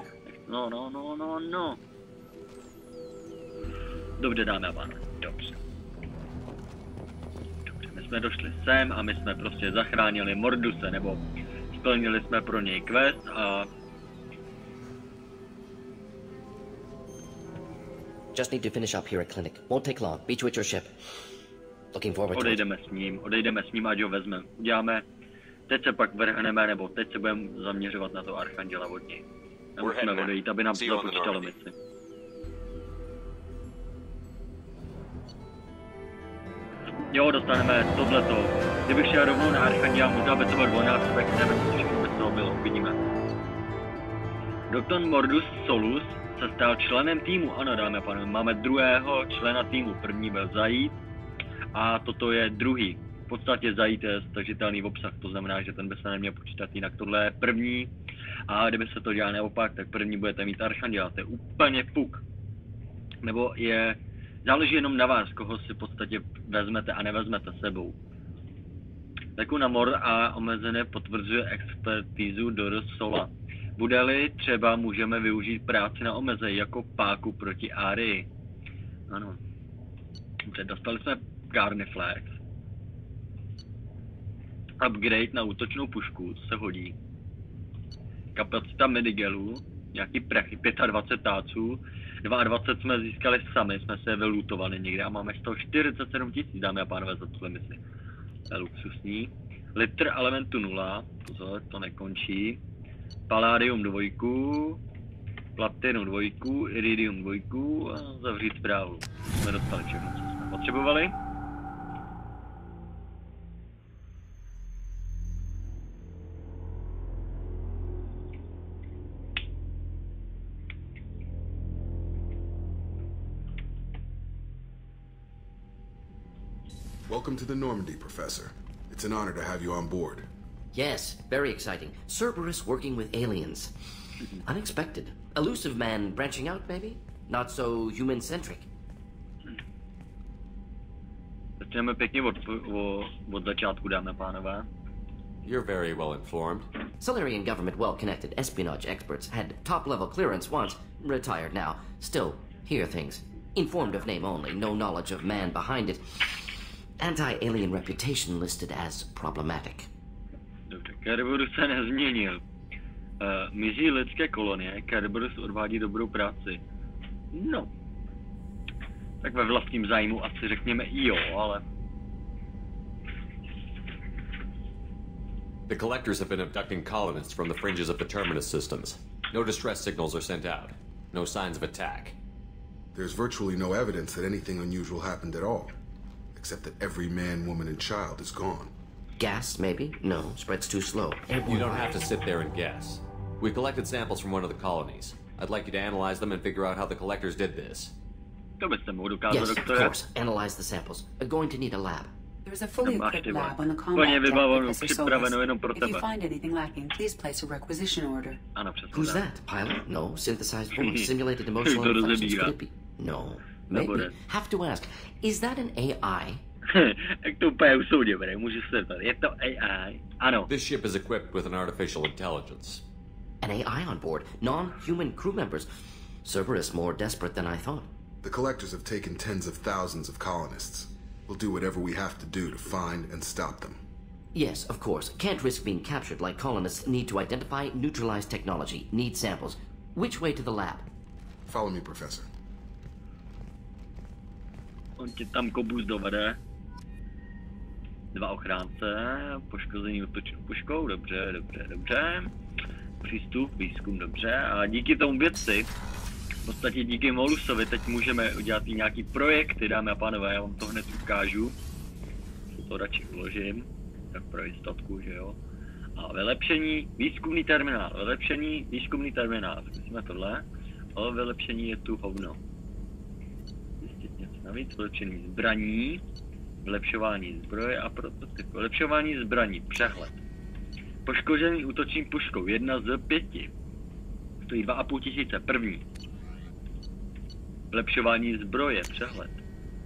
No. Dobře, dámy a pánové, dobře. My jsme došli sem a my jsme prostě zachránili Morduse, nebo splnili jsme pro něj quest a... Just need to finish up here at clinic. Won't take long. Meet you at your ship. Looking forward to it. Odejdeme s ním, ať ho vezmeme. Uděláme, teď se pak vrhneme, nebo teď se budeme zaměřovat na to Archanděla od něj. Nemusíme odejít, aby nám započítalo misi. Jo, dostaneme tohleto. Kdybych šel rovnou na Archanděla, možná by to byl dvojnásobek, nevím, co by toho bylo, uvidíme. Doktor Mordus Solus se stal členem týmu, ano, dámy a pánové, máme druhého člena týmu, první byl Zajít a toto je druhý. V podstatě Zajít je stažitelný obsah, to znamená, že ten by se neměl počítat, jinak tohle je první a kdyby se to dělal naopak, tak první budete mít Archanděla, to je úplně puk. Nebo je, záleží jenom na vás, koho si v podstatě vezmete a nevezmete sebou. Takovou na mor a omezené potvrzuje expertízu do Sola. Bude-li třeba, můžeme využít práci na omeze jako páku proti Arii. Ano. Dobře, dostali jsme Carniflex. Upgrade na útočnou pušku, to se hodí. Kapacita medigelu, nějaký prachy, 25 táců. 22 jsme získali sami, jsme se vylutovali někde a máme 147 000, dámy a pánové, za tuhle misi. To je luxusní. Litr elementu 0, pozor, to nekončí. Palladium 2, Platinu 2, Iridium 2 a zavřít zprávu. Jsme dostali všechno, co jsme potřebovali. Welcome to the Normandy, Professor. It's an honor to have you on board. Yes, very exciting. Cerberus working with aliens. Unexpected. Elusive man branching out, maybe? Not so human-centric. Začneme pěkně od začátku, dámy a pánové. You're very well informed. Solarian government well-connected espionage experts had top-level clearance once, retired now, still hear things. Informed of name only, no knowledge of man behind it. Anti-alien reputation listed as problematic. Dobře, Kerberos se nezměnil. Mizí lidské kolonie, Kerberos odvádí dobrou práci. No. Tak ve vlastním zájmu asi řekněme i jo, ale... The collectors have been abducting colonists from the fringes of the terminus systems. No distress signals are sent out. No signs of attack. There's virtually no evidence that anything unusual happened at all. Except that every man, woman, and child is gone. Gas, maybe? No, spread's too slow. You don't have to sit there and guess. We collected samples from one of the colonies. I'd like you to analyze them and figure out how the collectors did this. Yes, of course. Analyze the samples. Going to need a lab. There's a fully equipped lab on the combat deck, Professor Solis. If you find anything lacking, please place a requisition order. Who's that? Pilot? No. Synthesized voice? Simulated emotional inflections? Could it be? No. Maybe. Have to ask. Is that an AI? Jak to úplně usoudil, můžu se zeptat. Je to AI? Ano. This ship is equipped with an artificial intelligence. An AI on board? Non-human crew members? Cerberus more desperate than I thought. The collectors have taken tens of thousands of colonists. We'll do whatever we have to do to find and stop them. Yes, of course. Can't risk being captured like colonists need to identify, neutralize technology, need samples. Which way to the lab? Follow me, Professor. On tě tam kobus dovede. 2 ochránce, poškození útočnou puškou, dobře. Přístup, výzkum, dobře. A díky tomu vědci, v podstatě díky Molusovi, teď můžeme udělat i nějaký projekty, dámy a pánové, já vám to hned ukážu. To radši uložím, tak pro jistotku, že jo. A vylepšení, výzkumný terminál, zkusíme tohle. A vylepšení je tu hovno. Zjistit něco navíc, vylepšení zbraní, vylepšování zbroje a prototyp. Vylepšování zbraní, přehled. Poškozený útoční puškou, 1 z 5. Stojí 2,5 tisíce, první. Vylepšování zbroje, přehled.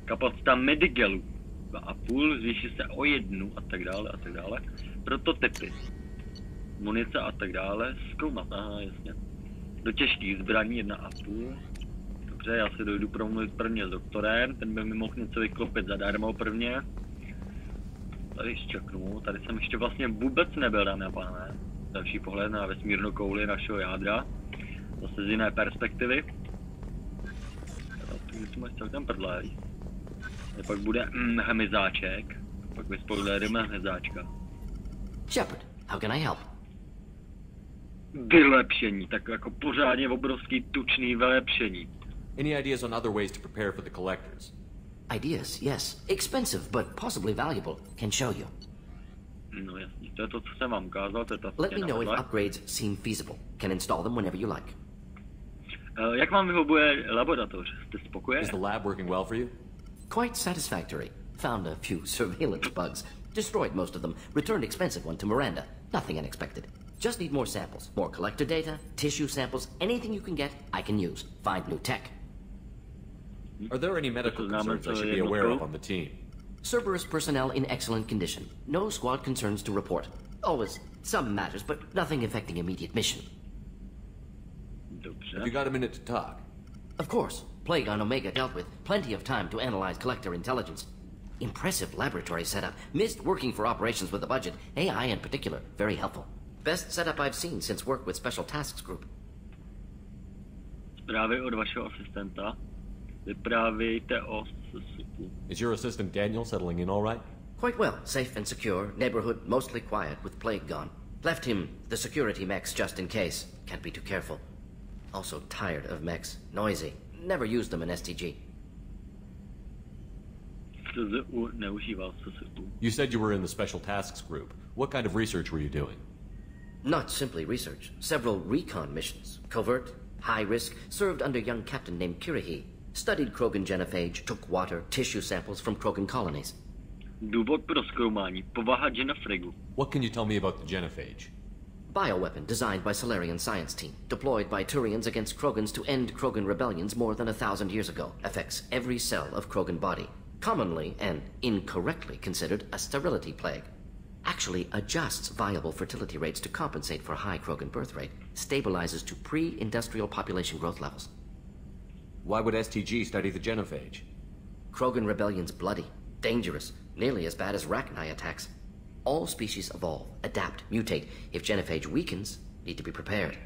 Kapacita medigelu, 2,5, zvýší se o 1 a tak dále. Prototypy. Munice a tak dále, zkoumat, aha, jasně. Do těžkých zbraní 1,5. Dobře, já si dojdu promluvit prvně s doktorem, ten by mi mohl něco vyklopit zadarmo prvně. Tady zčeknu, tady jsem ještě vlastně vůbec nebyl, dámy a pánové. Další pohled na vesmírnou kouli našeho jádra. Zase z jiné perspektivy. Tu máš celkem prdlej. Pak bude hmyzáček. Pak vyspoilerujeme hmyzáčka. Shepard, how can I help? Vylepšení, tak jako pořádně obrovský tučný vylepšení. Any ideas on other ways to prepare for the collectors? Ideas, yes. Expensive, but possibly valuable. Can show you. No jasně, to je to, co jsem vám ukázal, to je ta Let me know if upgrades seem feasible. Can install them whenever you like. Jak vám vyhovuje laboratoř? Jste spokojen? Is the lab working well for you? Quite satisfactory. Found a few surveillance bugs. Destroyed most of them. Returned expensive one to Miranda. Nothing unexpected. Just need more samples. More collector data, tissue samples, anything you can get, I can use. Find new tech. Are there any medical concerns I should be aware of on the team? Cerberus personnel in excellent condition. No squad concerns to report. Always some matters, but nothing affecting immediate mission. Have you got a minute to talk? Of course. Plague on Omega dealt with. Plenty of time to analyze collector intelligence. Impressive laboratory setup. Missed working for operations with a budget. AI in particular. Very helpful. Best setup I've seen since work with Special Tasks Group. Zprávy od vašeho asistenta. Vyprávějte o sesupu. Is your assistant Daniel settling in all right? Quite well. Safe and secure. Neighborhood mostly quiet with Plague gone. Left him the security mechs just in case. Can't be too careful. Also tired of mechs. Noisy. Never used them in STG. You said you were in the Special Tasks Group. What kind of research were you doing? Not simply research. Several recon missions. Covert, high risk, served under young captain named Kirihi. Studied Krogan genophage, took water, tissue samples from Krogan colonies. Důvod pro zkoumání. Povaha genofragu. What can you tell me about the genophage? Bioweapon designed by Solarian science team. Deployed by Turians against Krogans to end Krogan rebellions more than 1,000 years ago. Affects every cell of Krogan body. commonly and incorrectly considered a sterility plague, actually adjusts viable fertility rates to compensate for high Krogan birth rate, stabilizes to pre-industrial population growth levels. Why would STG study the genophage? Krogan rebellion's bloody, dangerous, nearly as bad as Rachni attacks. All species evolve, adapt, mutate. If genophage weakens, need to be prepared.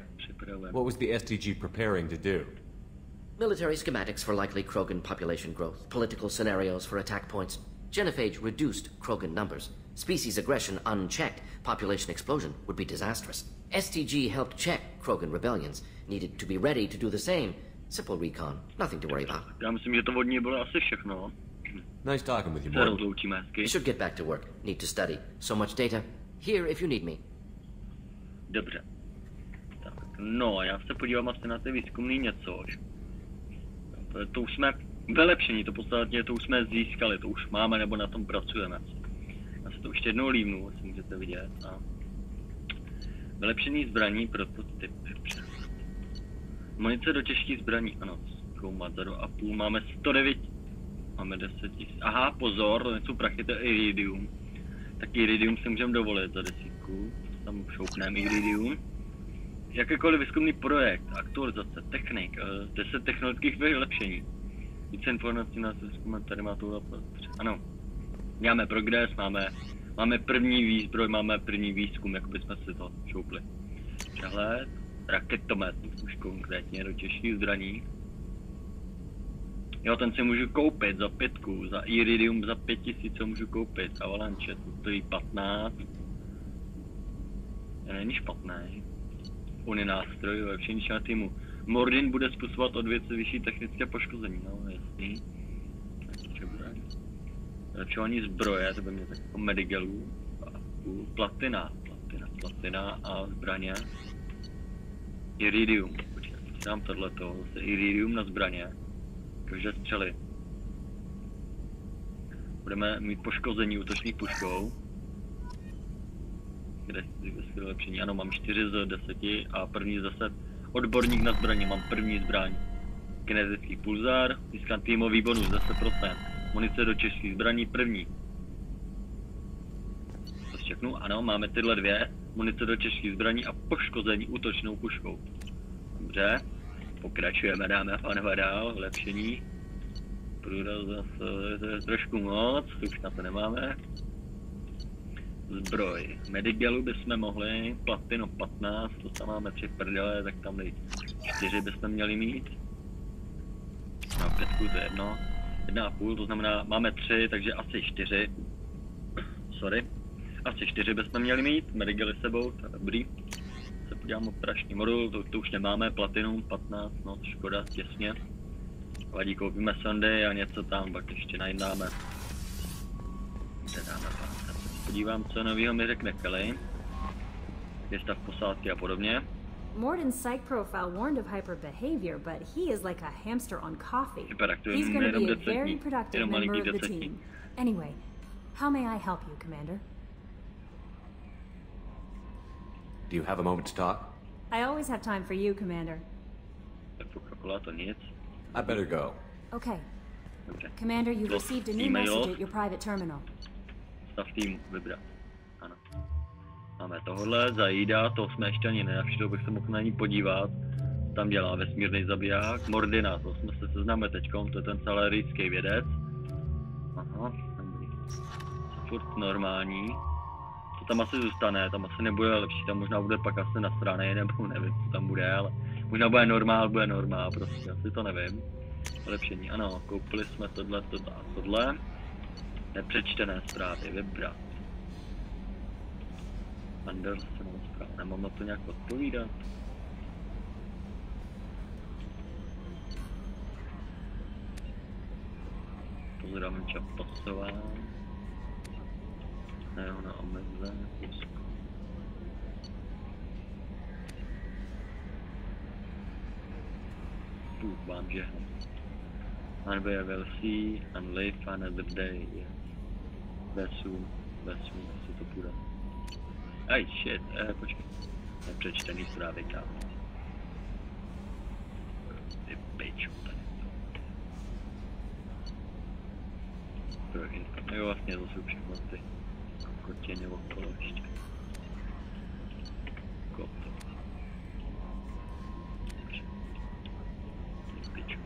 What was the STG preparing to do? Military schematics for likely Krogan population growth, political scenarios for attack points. Genophage reduced Krogan numbers. Species aggression unchecked, population explosion would be disastrous. STG helped check Krogan rebellions, needed to be ready to do the same. Simple recon, nothing to worry about. Já myslím, že to od ní bylo asi všechno. Nice talking with you, boy. Should get back to work. Need to study. So much data. Here if you need me. Dobře. Tak, no a já se podívám asi na ty výzkumný něco. To už jsme vylepšení, to podstatně to už jsme získali, to už máme nebo na tom pracujeme. Já se to ještě jednou líbnu, asi můžete vidět. A vylepšení zbraní, prototypy. Munice do těžkých zbraní, ano, zkoumat za 2,5, máme 109, máme 10 000. Aha, pozor, to nejsou prachy, to je iridium. Tak iridium si můžeme dovolit za 10, tam šoupneme iridium. Jakýkoliv výzkumný projekt, aktualizace, technik, 10 technologických vylepšení. Více informací na výzkum, tady má tohle. Ano, máme progres, máme první výzbroj, máme první výzkum, jako bychom si to šoupli. Přehled, raketomet, už konkrétně do těžkých zbraní. Jo, ten si můžu koupit za 5, za iridium za 5000 co můžu koupit, avalanche, to stojí 15. Je není špatný. Unie nástroj, vylepšení na týmu. Mordin bude způsobovat od věci vyšší technické poškození, no jasný. Vylepšování zbroje, to by mě tak jako medigelů. Platina a zbraně. Iridium, počkej, dám tohleto, zase iridium na zbraně. Každé střely. Budeme mít poškození útočných puškou. Kde je vylepšení? Ano, mám 4 z 10 a první z 10. Odborník na zbraně, mám první zbraň. Kinetický pulzár, získám týmový bonus 10%. Munice do těžkých zbraní první. To všechno, ano, máme tyhle dvě. Munice do těžkých zbraní a poškození útočnou puškou. Dobře, pokračujeme, dáme a pánové dál, lepšení. Průraz zase trošku moc, už na to nemáme. Zbroj. Medigelu bychom mohli, platino 15, to tam máme 3 prdele, tak tam 4 bychom měli mít. No 5 to je jedno. 1,5, to znamená, máme 3, takže asi 4. Sorry. Asi 4 bychom měli mít, medigely sebou, to je dobrý. Se podívám operační modul, to už nemáme, platinum 15, no škoda, těsně. Vadí, koupíme sondy a něco tam, pak ještě najednáme. Podívám, co novýho mi řekne Kelly. Je stav posádky a podobně. Morden's psych profile warned of hyper behavior, but he is like a hamster on coffee. He's going to be a very productive member of the team. Anyway, how may I help you, Commander? Do you have a moment to talk? I always have time for you, Commander. I better go. Okay. Commander, you've received a new message at your private terminal. Stav týmu, vybrat. Ano. Máme tohle, zajída, to jsme ještě ani nenavštívili, bych se mohl na ní podívat. Tam dělá vesmírný zabiják. Mordina, to jsme se seznámili teďkom, to je ten celerijský vědec. Aha, dobrý. Furt normální. To tam asi zůstane, tam asi nebude lepší, tam možná bude pak asi nasranej, nebo nevím, co tam bude, ale možná bude normál, prostě, asi to nevím. Lepšení, ano, koupili jsme tohle a tohle. Nepřečtené zprávy, vybrat. Andersonovou zprávu, nemám na to nějak odpovídat. Pozoráme čas pasová. Ne, ona omeze. Vám žehnám. And we will see and live another day. Vesu, jestli to půjde. Aj, shit, počkej. Nepřečtený zprávy, kámo. Ty piču, tady to. pro info. Jo, vlastně to jsou všechno ty kotěně okolo ještě.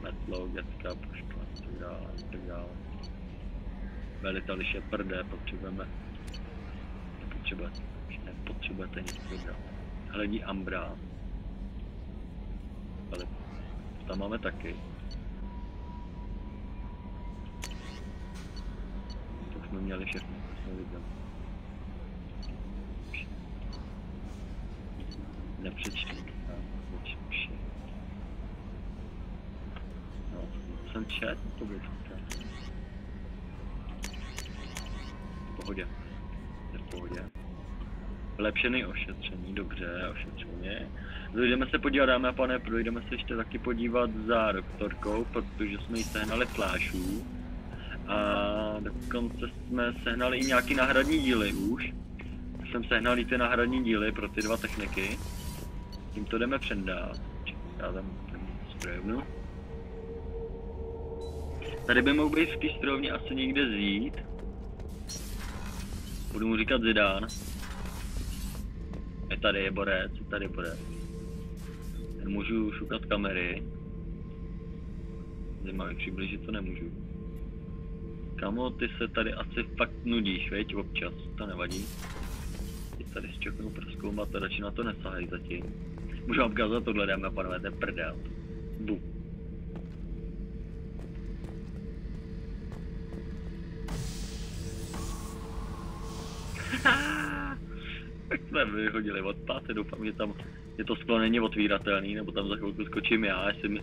Metlo, dětská pošta, tak dále. Veliteli šeprdé, nepotřebujete nic prodat. Hledí Ambra. Ale tam máme taky. To jsme měli všechno, to jsme viděli. Nepřečtu. Jsem čet, to bude v pohodě. Je v pohodě. Vylepšený ošetření, dobře, ošetřeně. Jdeme se podívat, dámy a pane, jdeme se ještě taky podívat za doktorkou, protože jsme jí sehnali flášů. A dokonce jsme sehnali i nějaký náhradní díly už. Jsem sehnal i ty náhradní díly pro ty dva techniky. Tímto jdeme přendát. Já tam strojevnu. Tady by mohl být v té strojovně asi někde zjít. Budu mu říkat Zidán. Tady je borec, Ten můžu šukat kamery. Zajímavě, přiblížit to nemůžu. Kamo, ty se tady asi fakt nudíš, veď, občas, to nevadí. Teď tady s čoknou prozkoumat, to radši na to nesahej zatím. Můžu vám ukázat tohle, dáme a panové, to je prdel. Bu. Tak jsme vyhodili odpad, doufám, že tam je to sklo není otvíratelný, nebo tam za chvilku skočím já, jestli mi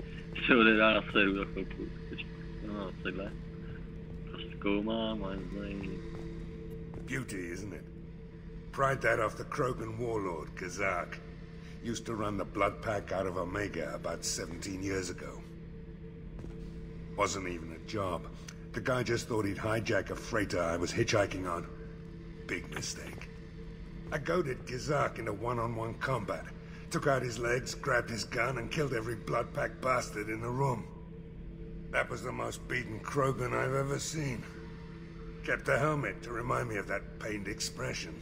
se odedá na seru za chvilku. No, takhle. Prozkoumám, ale Beauty, isn't it? Pried that off the Krogan warlord, Kazak. Used to run the blood pack out of Omega about 17 years ago. Wasn't even a job. The guy just thought he'd hijack a freighter I was hitchhiking on. Big mistake. I goaded Kazak into one-on-one combat. Took out his legs, grabbed his gun, and killed every blood pack bastard in the room. That was the most beaten Krogan I've ever seen. Kept a helmet to remind me of that pained expression.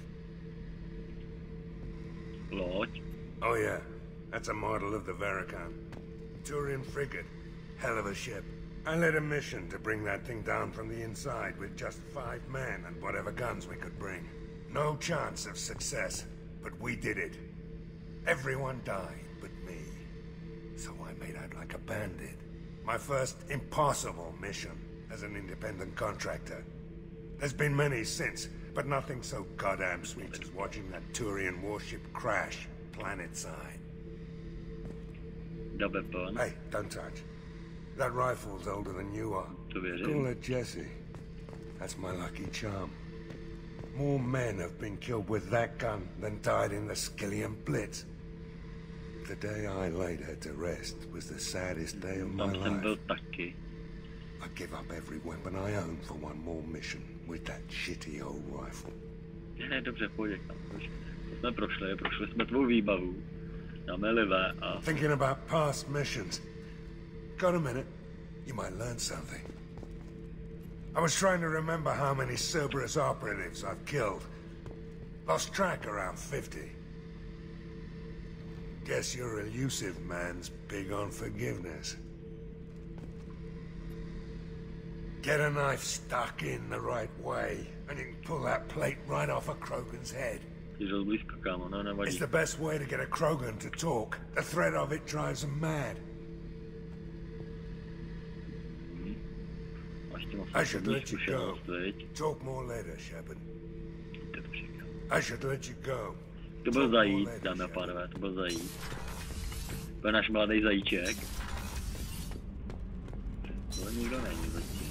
Lord? Oh yeah, that's a model of the Veracon. Turian frigate. Hell of a ship. I led a mission to bring that thing down from the inside with just 5 men and whatever guns we could bring. No chance of success, but we did it. Everyone died but me. So I made out like a bandit. My first impossible mission as an independent contractor. There's been many since, but nothing so goddamn sweet as watching that Turian warship crash planetside. Hey, don't touch. That rifle's older than you are. Call it Jesse. That's my lucky charm. More men have been killed with that gun than died in the Skillian Blitz. The day I laid her to rest was the saddest day of my life. I give up every weapon I own for one more mission with that shitty old rifle. Dobře, pojď. Jsme prošli jsme tvou výbavu. Dáme livé a... Thinking about past missions. Got a minute? You might learn something. I was trying to remember how many Cerberus operatives I've killed. Lost track around 50. Guess your elusive man's big on forgiveness. Get a knife stuck in the right way, and you can pull that plate right off a Krogan's head. It's the best way to get a Krogan to talk. The threat of it drives them mad. I should let you go. Talk more later, Shepard. I should let you go. To byl zajít, dámy a pánové, to byl zajít. To je náš mladý zajíček. To nikdo není zatím.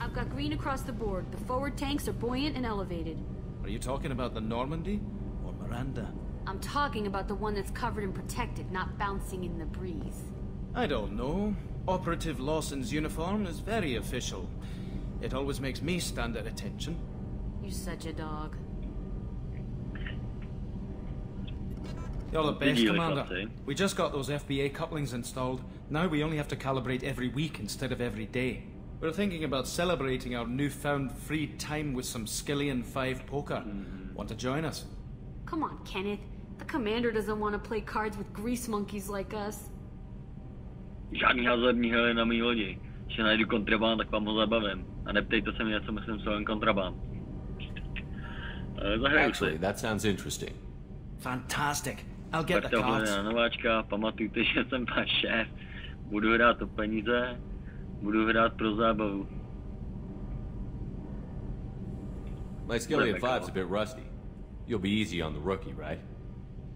I've got green across the board. The forward tanks are buoyant and elevated. Are you talking about the Normandy or Miranda? I'm talking about the one that's covered and protected, not bouncing in the breeze. I don't know. Operative Lawson's uniform is very official. It always makes me stand at attention. You're such a dog. You're the best, Commander. We just got those FBA couplings installed. Now we only have to calibrate every week instead of every day. We're thinking about celebrating our newfound free time with some Skillian 5 poker. Want to join us? Come on, Kenneth. The commander doesn't want to play cards with grease monkeys like us. Žádný hazardní hry na mý lodi. Když najdu kontraband, tak vám ho zabavím. A neptejte se mě, co myslím svým kontraband. Actually, that sounds interesting. Fantastic. I'll get the cards. Na nováčka, pamatujte, že jsem váš šéf. Budu hrát o peníze, budu hrát pro zábavu. My Skillian 5's a bit rusty. You'll be easy on the rookie, right?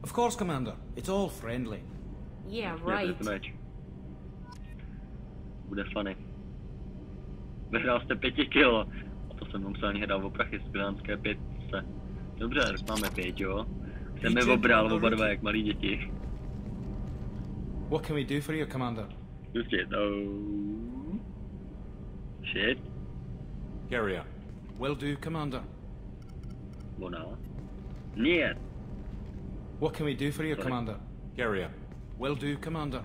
Of course, Commander. It's all friendly. Yeah, right. Bude funny. Vyhrál jste 5 kilo. A to jsem musel ani hrát o prachy z pilánské 5. Dobře, tak máme 5, jo. Jsem mi obral oba dva jak malí děti. What can we do for you, Commander? Just it, no. Shit. Carry on. Will do, Commander. Ona. Niet. What can we do for you, Commander? Carry on. Will do, Commander.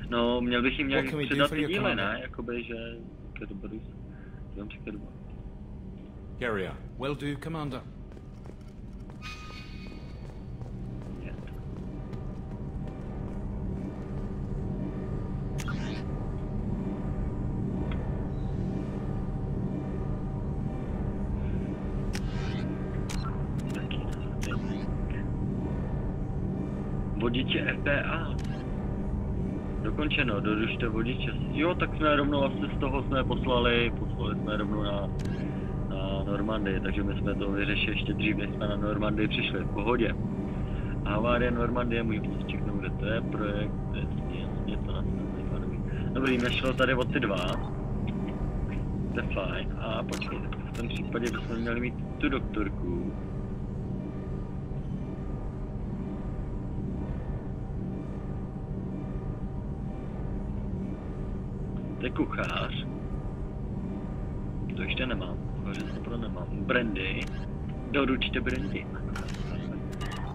No, měl bych jim nějak předat ty díly, ne? Jakoby, že... Carry on. Will do, Commander. Vodiče FPA. Dokončeno, doručte vodiče. Jo, tak jsme rovnou asi z toho jsme poslali jsme rovnou na Normandii, takže my jsme to vyřešili ještě dřív, než jsme na Normandii přišli, v pohodě. Havárie Normandie, můžeme si čeknout, kde to je projekt, jasně, to nás nezajímá. Dobrý, nešlo tady o ty 2. To je fajn, a počkejte, v tom případě bychom měli mít tu doktorku. To je kuchař. To ještě nemám. Kuchaře to nemám. Brandy. Doručte brandy.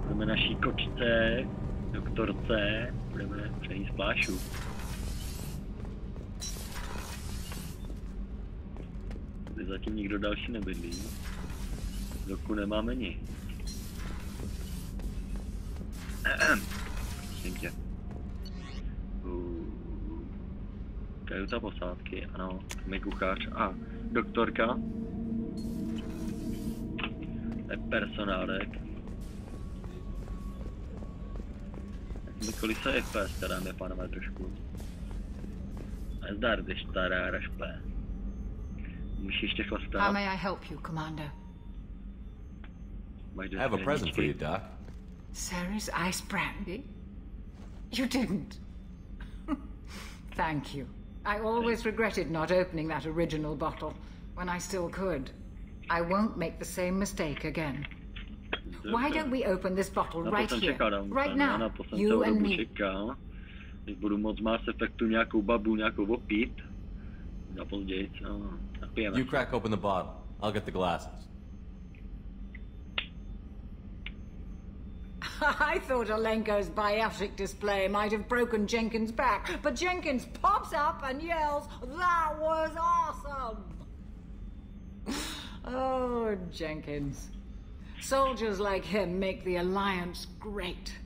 Budeme naší kočce, doktorce, budeme přejít splášu. Tady zatím nikdo další nebydlí. Dokud nemáme nic. Prosím tě. Kajuta posádky, ano, my kuchař a doktorka. To je personálek. Kolik se FPS, dáme pánové trošku. Zdar, když stará rašpe. Musíš ještě chlastat. How may I help you, Commander? I have a present for you, Doc. Sarah's ice brandy? You didn't. Thank you. I always regretted not opening that original bottle when I still could. I won't make the same mistake again. Why don't we open this bottle right here, right now, you and me? Když budu moc Mass Effectu nějakou babu, nějakou opít, na později, napijeme. You crack open the bottle. I'll get the glasses. I thought Alenko's biotic display might have broken Jenkins' back, but Jenkins pops up and yells, "That was awesome!" Oh, Jenkins. Soldiers like him make the Alliance great.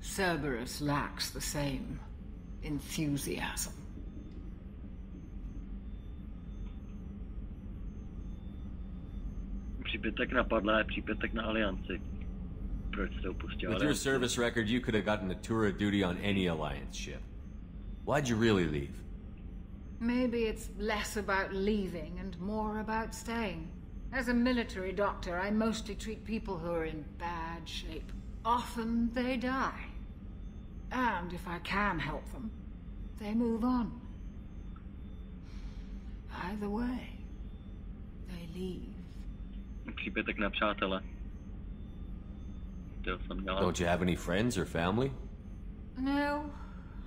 Cerberus lacks the same enthusiasm. Přípětek na padlé, přípětek na Alianci. Proč jste opustil With your service record, you could have gotten a tour of duty on any Alliance ship. Why'd you really leave? Maybe it's less about leaving and more about staying. As a military doctor, I mostly treat people who are in bad shape. Often they die. And if I can help them, they move on. Either way, they leave. Přípětek na přátele. Don't you have any friends or family? No,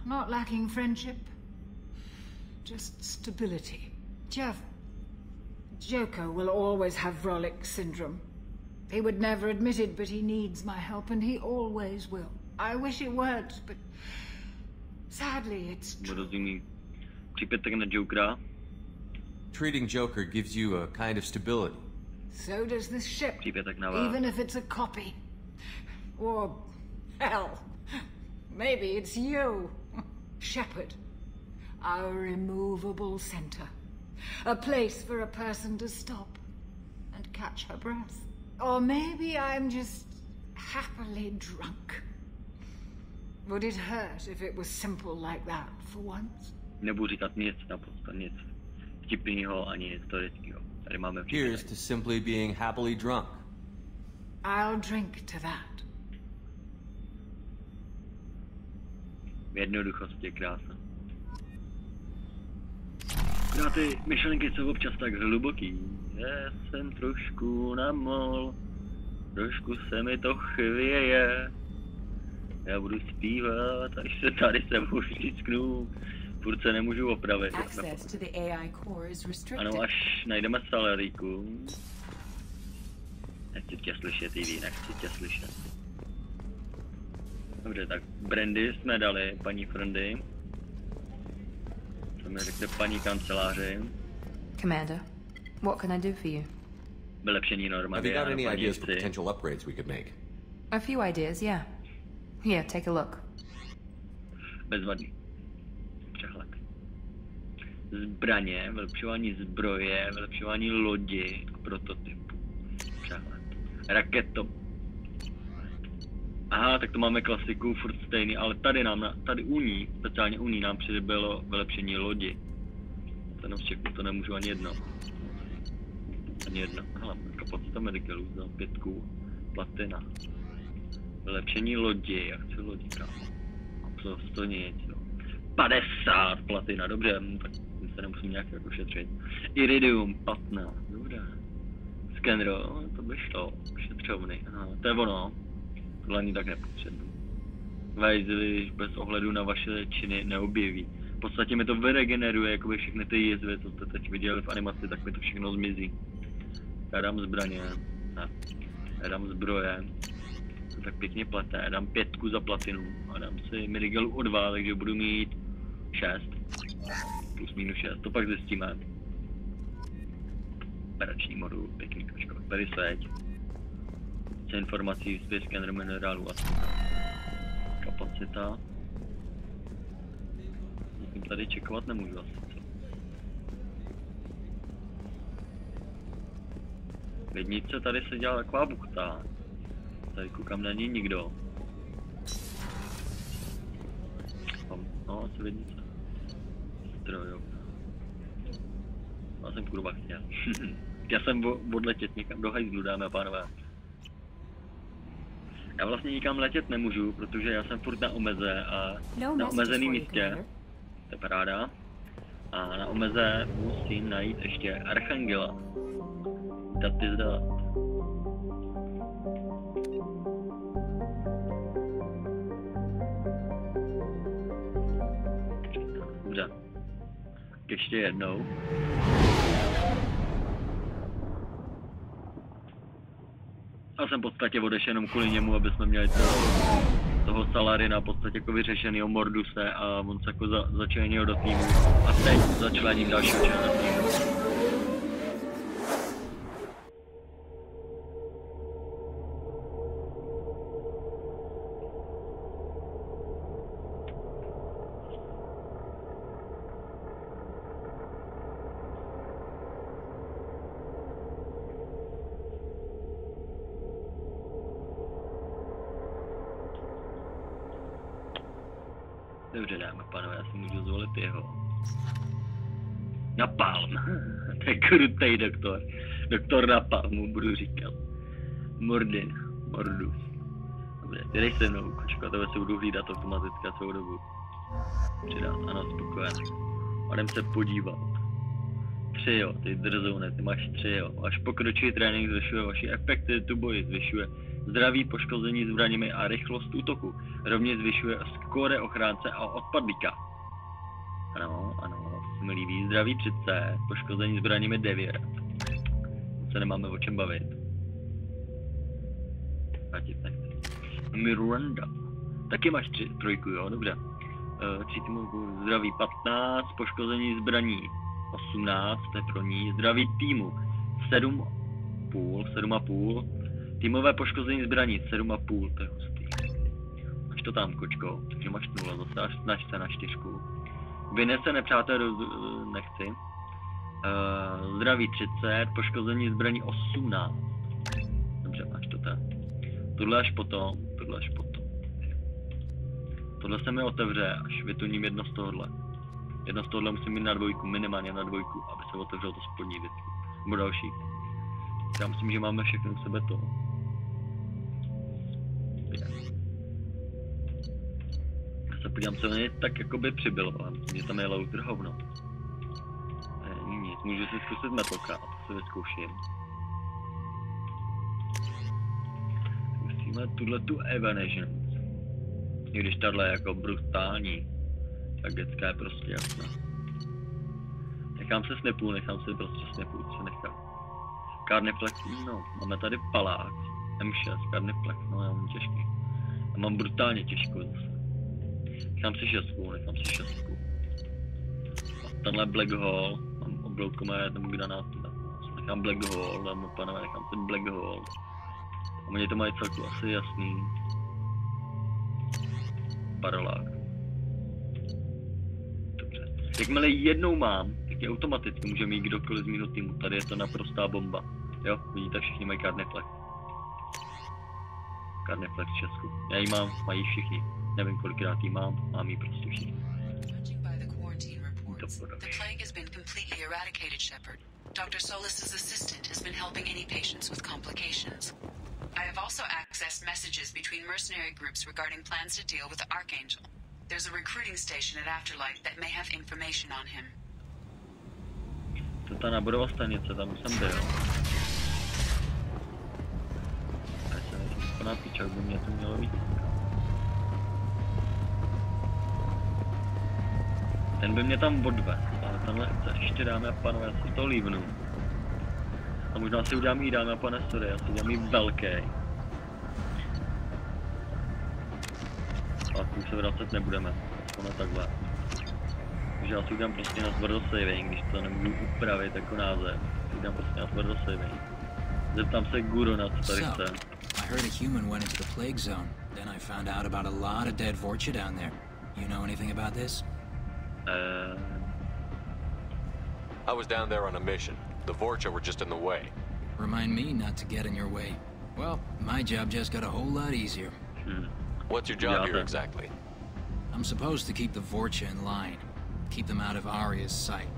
not lacking friendship. Just stability. Jeff, Joko will always have Vrolic syndrome. He would never admit it, but he needs my help, and he always will. I wish it would, but sadly it's true. Rozumím. Přípětek na Jokera. Treating Joker gives you a kind of stability. So does this ship, Přípětek na vás. even if it's a copy. Or, hell, maybe it's you, Shepard. Our immovable center. A place for a person to stop and catch her breath. Or maybe I'm just happily drunk. Would it hurt if it was simple like that for once? Nebudu říkat nic naprosto, nic vtipnýho ani historického. Tady máme Here's to simply being happily drunk. I'll drink to that. V jednoduchosti je krása. No ty myšlenky jsou občas tak hluboký. Já jsem trošku namol, trošku se mi to chvěje. Já budu zpívat, až se tady sebou vždycknu. Furt se nemůžu opravit. Ano, až najdeme Salaryku. Nechci tě slyšet, Ivy, nechci tě slyšet. Dobře, tak brandy jsme dali, paní Friendy. Co mi řekne paní kanceláři? Commander, what can I do for you? Vylepšení normativy. Have you got any ideas for potential upgrades we could make? A few ideas, yeah. Here, take a look. Bezvadný. Přehled. Zbraně, vylepšování zbroje, vylepšování lodi a prototypu. Přehled. Raketo. Aha, tak to máme klasiku, furt stejný, ale tady u ní, speciálně u ní nám přibylo vylepšení lodi. To jenom všechno, to nemůžu ani jedno. Ani jedno. Hele, kapacita medicalů za 5, platina. Vylepšení lodi, já chci lodi, kámo. To nic, no. 50 platina, dobře, tak se nemusím nějak jako šetřit. Iridium, 15, dobře. Skenro, to by šlo, šetřovny, aha, to je ono. Tohle ani tak nepotřebuji. Vajzli bez ohledu na vaše činy neobjeví. V podstatě mi to vyregeneruje, jakoby všechny ty jizvy, co jste teď viděli v animaci, tak mi to všechno zmizí. Já dám zbraně, ne. Já dám zbroje, to tak pěkně plete, já dám 5 za platinu a dám si Mirigalu o 2, takže budu mít 6. Plus minus 6, to pak zjistíme. Operační modul, pěkný kačko, tady seď. Více informací, zpět skener minerálů a kapacita. Nikým tady čekovat nemůžu asi, co? V jedničce tady se dělá taková buchta. Tady koukám, není nikdo. No, asi v jedničce. Strojov. Já jsem kurva chtěl. Já jsem odletět někam do hajzlu, dámy a pánové. Já vlastně nikam letět nemůžu, protože já jsem furt na omeze a na omezeném místě. To je paráda. A na omeze musím najít ještě Archanděla. Dat is dat. Dobře. Ještě jednou. Já jsem v podstatě odešel jenom kvůli němu, aby jsme měli toho Salarina v podstatě jako vyřešenýho Morduse a on se jako začlenil do týmu a teď začlením dalšího člena týmu. Dobře, dáme, pánové, já si můžu zvolit jeho. Napalm. To je krutej doktor. Doktor Napalm mu budu říkat. Mordus. Dobře, ty dej se mnou, kočko, tebe se budu hlídat automaticky celou dobu. Přidat, ano, spokojen. Jdem se podívat. 3 jo, ty drzoune, ty máš 3 jo. Až pokročilý trénink zvyšuje vaši efektivitu boji, zvyšuje zdraví, poškození zbraněmi a rychlost útoku. Rovněž zvyšuje skóre ochránce a odpadlíka. Ano, to se mi líbí. Zdraví 30, poškození zbraněmi 9. To se nemáme o čem bavit. Vrátit nechci. Miranda. Taky máš trojku, jo, dobře. 3 týmu zdraví 15, poškození zbraní 18, to je pro ní. Zdraví týmu 7,5. Týmové poškození zbraní 7,5, to je hustý. Máš to tam, kočko, takže máš 0, zase až snaž se na 4. Vynese nepřátel nechci. Zdraví 30, poškození zbraní 18. Dobře, máš to tam. Tohle až potom. Tohle se mi otevře, až vytuním jedno z tohohle. Jedno z tohohle musím mít na 2, minimálně na 2, aby se otevřelo to spodní věc. Nebo další. Já myslím, že máme všechno u sebe to. Já se podívám, co mě tak jakoby přibylo, ale myslím, že tam je louter hovno. Není nic, můžu si zkusit metalka, to si vyzkouším. Zkusíme tu Evanescence. I když tahle je jako brutální, tak dětská je prostě jasná. Nechám se snipu, co nechám. Carniflex, no, máme tady palák, M6, Carniflex, no já mám těžký. Já mám brutálně těžkou zase. Nechám si 6. A tenhle Black Hole, mám obloukomé tam granát, nechám Black Hole, dáme panové, nechám si Black Hole. A oni to mají celku asi jasný. Paralák. Dobře. Jakmile jednou mám, tak je automaticky může mít kdokoliv z mýho týmu. Tady je to naprostá bomba. Jo, vidíte, všichni mají Carniflex. Carniflex v Česku. Já ji mám, mají všichni. Nevím, kolikrát ji mám ji prostě všichni. The plague has been completely eradicated, Shepard. Dr. Solis's assistant has been helping any patients with complications. I have also accessed messages between mercenary groups regarding plans to deal with the Archangel. There's a recruiting station at Afterlife that may have information on him. To je ta náborová stanice, tam jsem byl. Já jsem úplná pičák, by mě to mělo víc. Ten by mě tam odvedl, ale tenhle chce. Ještě dámy a pánové, já si to lívnu. A možná si udělám jí, dámy a pane, sorry, já si udělám jí velký. A tím se vracet nebudeme, aspoň takhle. Takže já si udělám prostě na tvrdo saving, když to nemůžu upravit jako název. Si udělám prostě na tvrdo saving. Zeptám se Gurona, co tady chce. I heard a human went into the plague zone. Then I found out about a lot of dead Vorcha down there. You know anything about this? I was down there on a mission. The Vorcha were just in the way. Remind me not to get in your way. Well, my job just got a whole lot easier. What's your job here exactly? I'm supposed to keep the Vorcha in line. Keep them out of Aria's sight.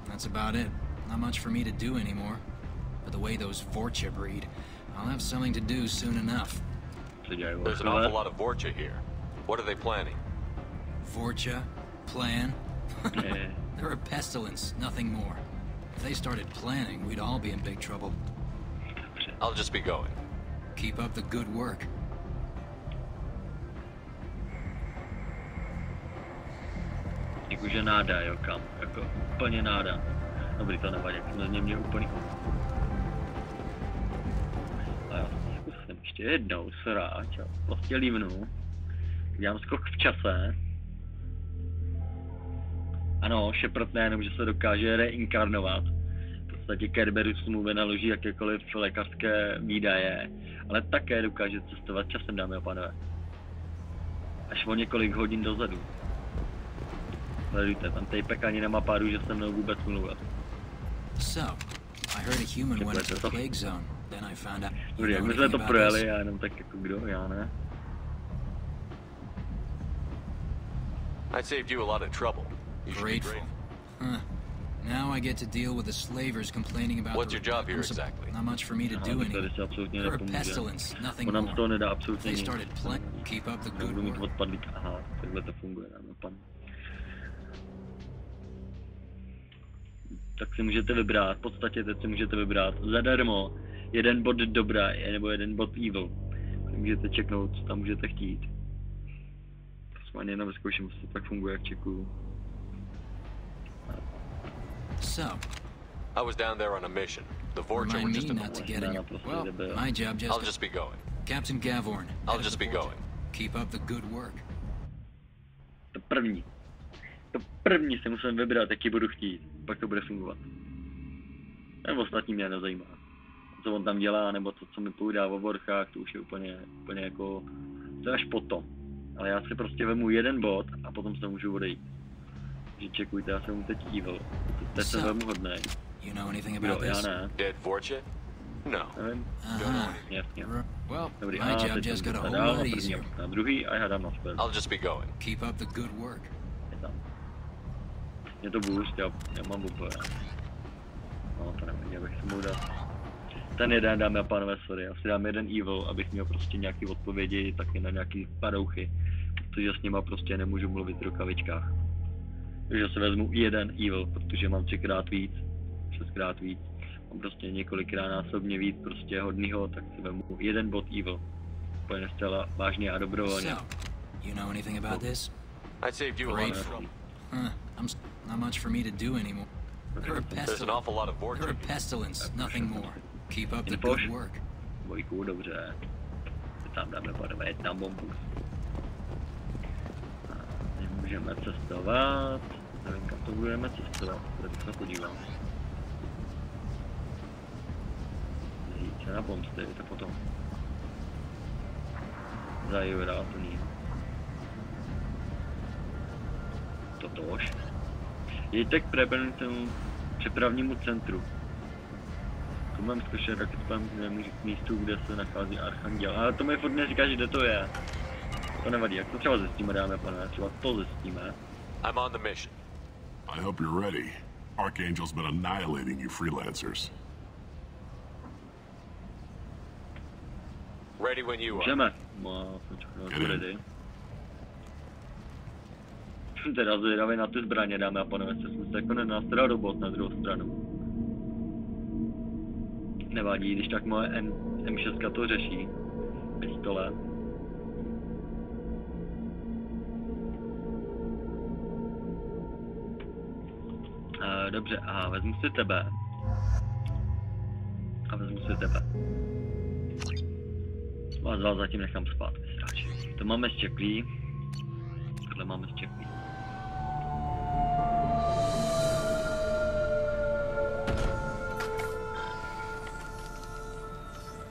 That's about it. Not much for me to do anymore. But the way those Vorcha breed, I'll have something to do soon enough. There's an awful lot of Vorcha here. What are they planning? Vorcha? Plan? They're a pestilence, nothing more. If they started planning, we'd all be in big trouble. I'll just be going. Keep up the good work. Jakože náda, jo, kam, jako úplně náda. Dobrý, to nevadí, jsme mě úplný. A já zkusím ještě jednou sráč a prostě lívnu. Dělám skok v čase. Ano, Shepard nejenom, že se dokáže reinkarnovat. V podstatě Kerberus mu vynaloží jakékoliv lékařské výdaje, ale také dokáže cestovat časem, dámy a pánové. Až o několik hodin dozadu. Sledujte, tam Tapek ani nemá páru, že se mnou vůbec mluvil. So, I heard a human went to the plague zone. Then I found out. Dobrý, jak my jsme to projeli, já jenom tak jako kdo, já ne. I saved you a lot of trouble. Grateful. Huh. Now I get to deal with the slavers complaining about. What's your job here exactly? Not much for me to do anymore. They're a pestilence, nothing more. They started playing. Keep up the good work. Aha, takhle to funguje, pan. Tak si můžete vybrat, v podstatě teď si můžete vybrat zadarmo jeden bod dobra nebo jeden bod evil. Tak můžete čeknout, co tam můžete chtít. To jsem ani jenom vyzkouším, jestli to tak funguje, jak čekuju. So, I was down there on a mission. The Vorcha were just in the way. Well, my job just. I'll just be going. Captain Gavorn. I'll just be going. Keep up the good work. To první si musím vybrat, jaký budu chtít, pak to bude fungovat. Ten ostatní mě nezajímá. Co on tam dělá, nebo to, co mi povídá o workách, to už je úplně jako, to je až potom. Ale já si prostě vemu jeden bod a potom se můžu odejít. Takže čekujte, já jsem mu teď evil. Teď jsem vemu hodnej. Kdo, já ne. Dead Vorcha? No. Nevím. Jasně. Well, dobrý, my job just got a whole lot easier. Na druhý a já dám na zpět. I'll just be going. Keep up the good work. Je tam. Je to boost, já mám úplně. No to nevím, abych si mohl dát. Ten jeden, dámy a pánové, sorry, já si dám jeden evil, abych měl prostě nějaký odpovědi, taky na nějaký padouchy. Protože s nima prostě nemůžu mluvit v rukavičkách. Takže si vezmu jeden evil, protože mám 3x víc, 6x víc. Mám prostě několikrát násobně víc prostě hodnýho, tak si vemu jeden bod evil. Úplně zcela vážně a dobrovolně. So, you know anything about this? I saved you a lot of trouble. Not much for me to do anymore. There's an awful lot of You're a vortex. pestilence, nothing more. Keep up the good work. Dvojku, dobře. Tam dáme pánové, je tam bombu. Můžeme cestovat. Nevím, kam to budeme cestovat, tady bych se podíval. Jít se na pomsty, to potom. Zajura, to ní. Totož. Jeďte k přepravnímu centru. Tu mám zkušet raketpam k místu, kde se nachází Archanděl. Ale to mi furt neříká, že kde to je. To nevadí, jak to třeba zjistíme, dáme pane, třeba to zjistíme. I'm on the mission. I hope you're ready. Archangel's been annihilating you freelancers. Ready when you are. Můžeme. No, jsem ready. Jsem teda zvědavý na ty zbraně, dámy a pánové, jsem se jako nenástral robot na druhou stranu. Nevadí, když tak moje M6 to řeší. Pistole. Dobře, a vezmu si tebe. Vás dva zatím nechám spát, vysráči. To máme zčeklý. Tohle máme zčeklý.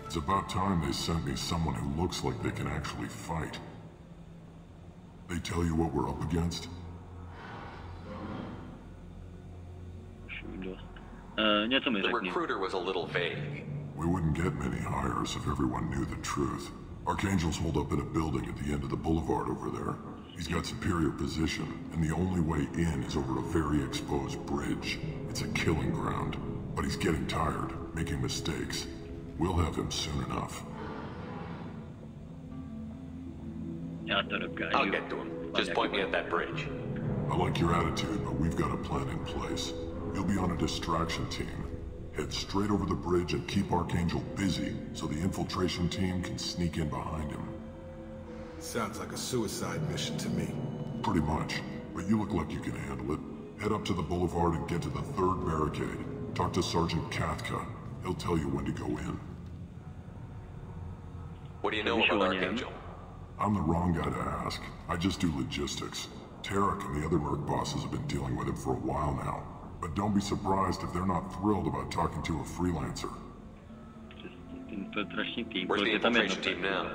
It's about time they sent me someone who looks like they can actually fight. They tell you what we're up against? The recruiter was a little vague. We wouldn't get many hires if everyone knew the truth. Archangel's holed up in a building at the end of the boulevard over there. He's got superior position, and the only way in is over a very exposed bridge. It's a killing ground, but he's getting tired, making mistakes. We'll have him soon enough. I'll get to him. Just point me at that bridge. I like your attitude, but we've got a plan in place. You'll be on a distraction team. Head straight over the bridge and keep Archangel busy so the infiltration team can sneak in behind him. Sounds like a suicide mission to me. Pretty much, but you look like you can handle it. Head up to the boulevard and get to the third barricade. Talk to Sergeant Katka. He'll tell you when to go in. What do you know about Archangel? I'm the wrong guy to ask. I just do logistics. Tarek and the other merc bosses have been dealing with him for a while now. But don't be surprised if they're not thrilled about talking to a freelancer. Where's the infiltration team now?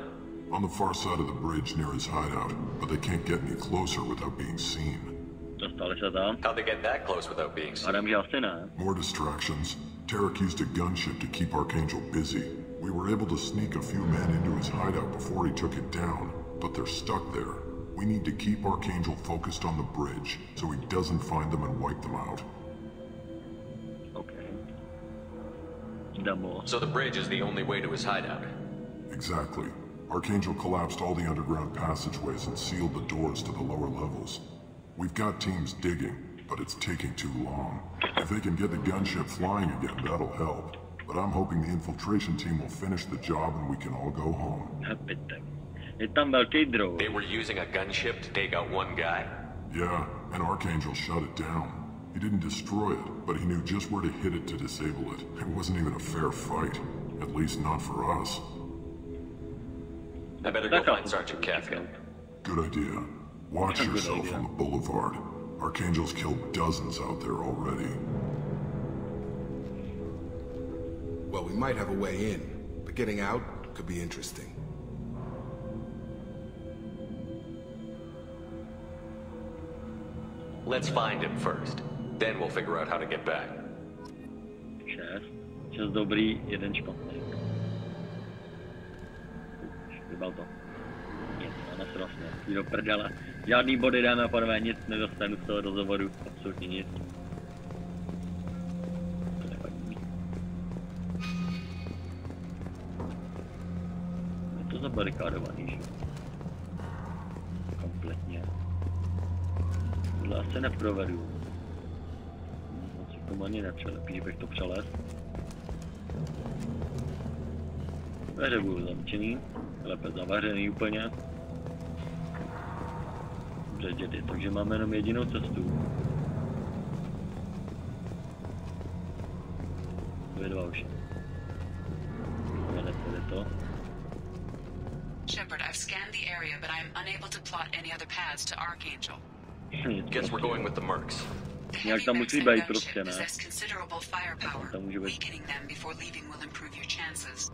On the far side of the bridge near his hideout, but they can't get any closer without being seen. How'd they get that close without being seen? More distractions. Tarek used a gunship to keep Archangel busy. We were able to sneak a few men into his hideout before he took it down, but they're stuck there. We need to keep Archangel focused on the bridge, so he doesn't find them and wipe them out. So the bridge is the only way to his hideout? Exactly. Archangel collapsed all the underground passageways and sealed the doors to the lower levels. We've got teams digging, but it's taking too long. If they can get the gunship flying again, that'll help. But I'm hoping the infiltration team will finish the job and we can all go home. They were using a gunship to take out one guy? Yeah, and Archangel shut it down. He didn't destroy it, but he knew just where to hit it to disable it. It wasn't even a fair fight. At least not for us. I better go find Sergeant Kafka. Good idea. Watch yourself on the boulevard. Archangel's killed dozens out there already. Well, we might have a way in, but getting out could be interesting. Let's find him first. Then we'll figure out how to get back. 6 dobrý, 1 špatný. Vybal to. Nic, nasral jsme. Jdi do prdele. Žádný body, dáme a pánové, nic nedostanu z toho rozhovoru. Absolutně nic. To nevadí. Je to zabarikádovaný, že? Kompletně. Tohle asi neprovedu. Moc si k tomu ani nepřelepí, že bych to přelez. Dveře budou zamčený, lépe zavařený úplně. Dobře, dědy, takže máme jenom jedinou cestu. To je 2 už. Jde to. Shepard, I've scanned the area, but I am unable to plot any other paths to Archangel. Guess we're going with the mercs. Nějak tam musí být prostě, ne? Possess considerable firepower. Weakening them before leaving will improve your chances.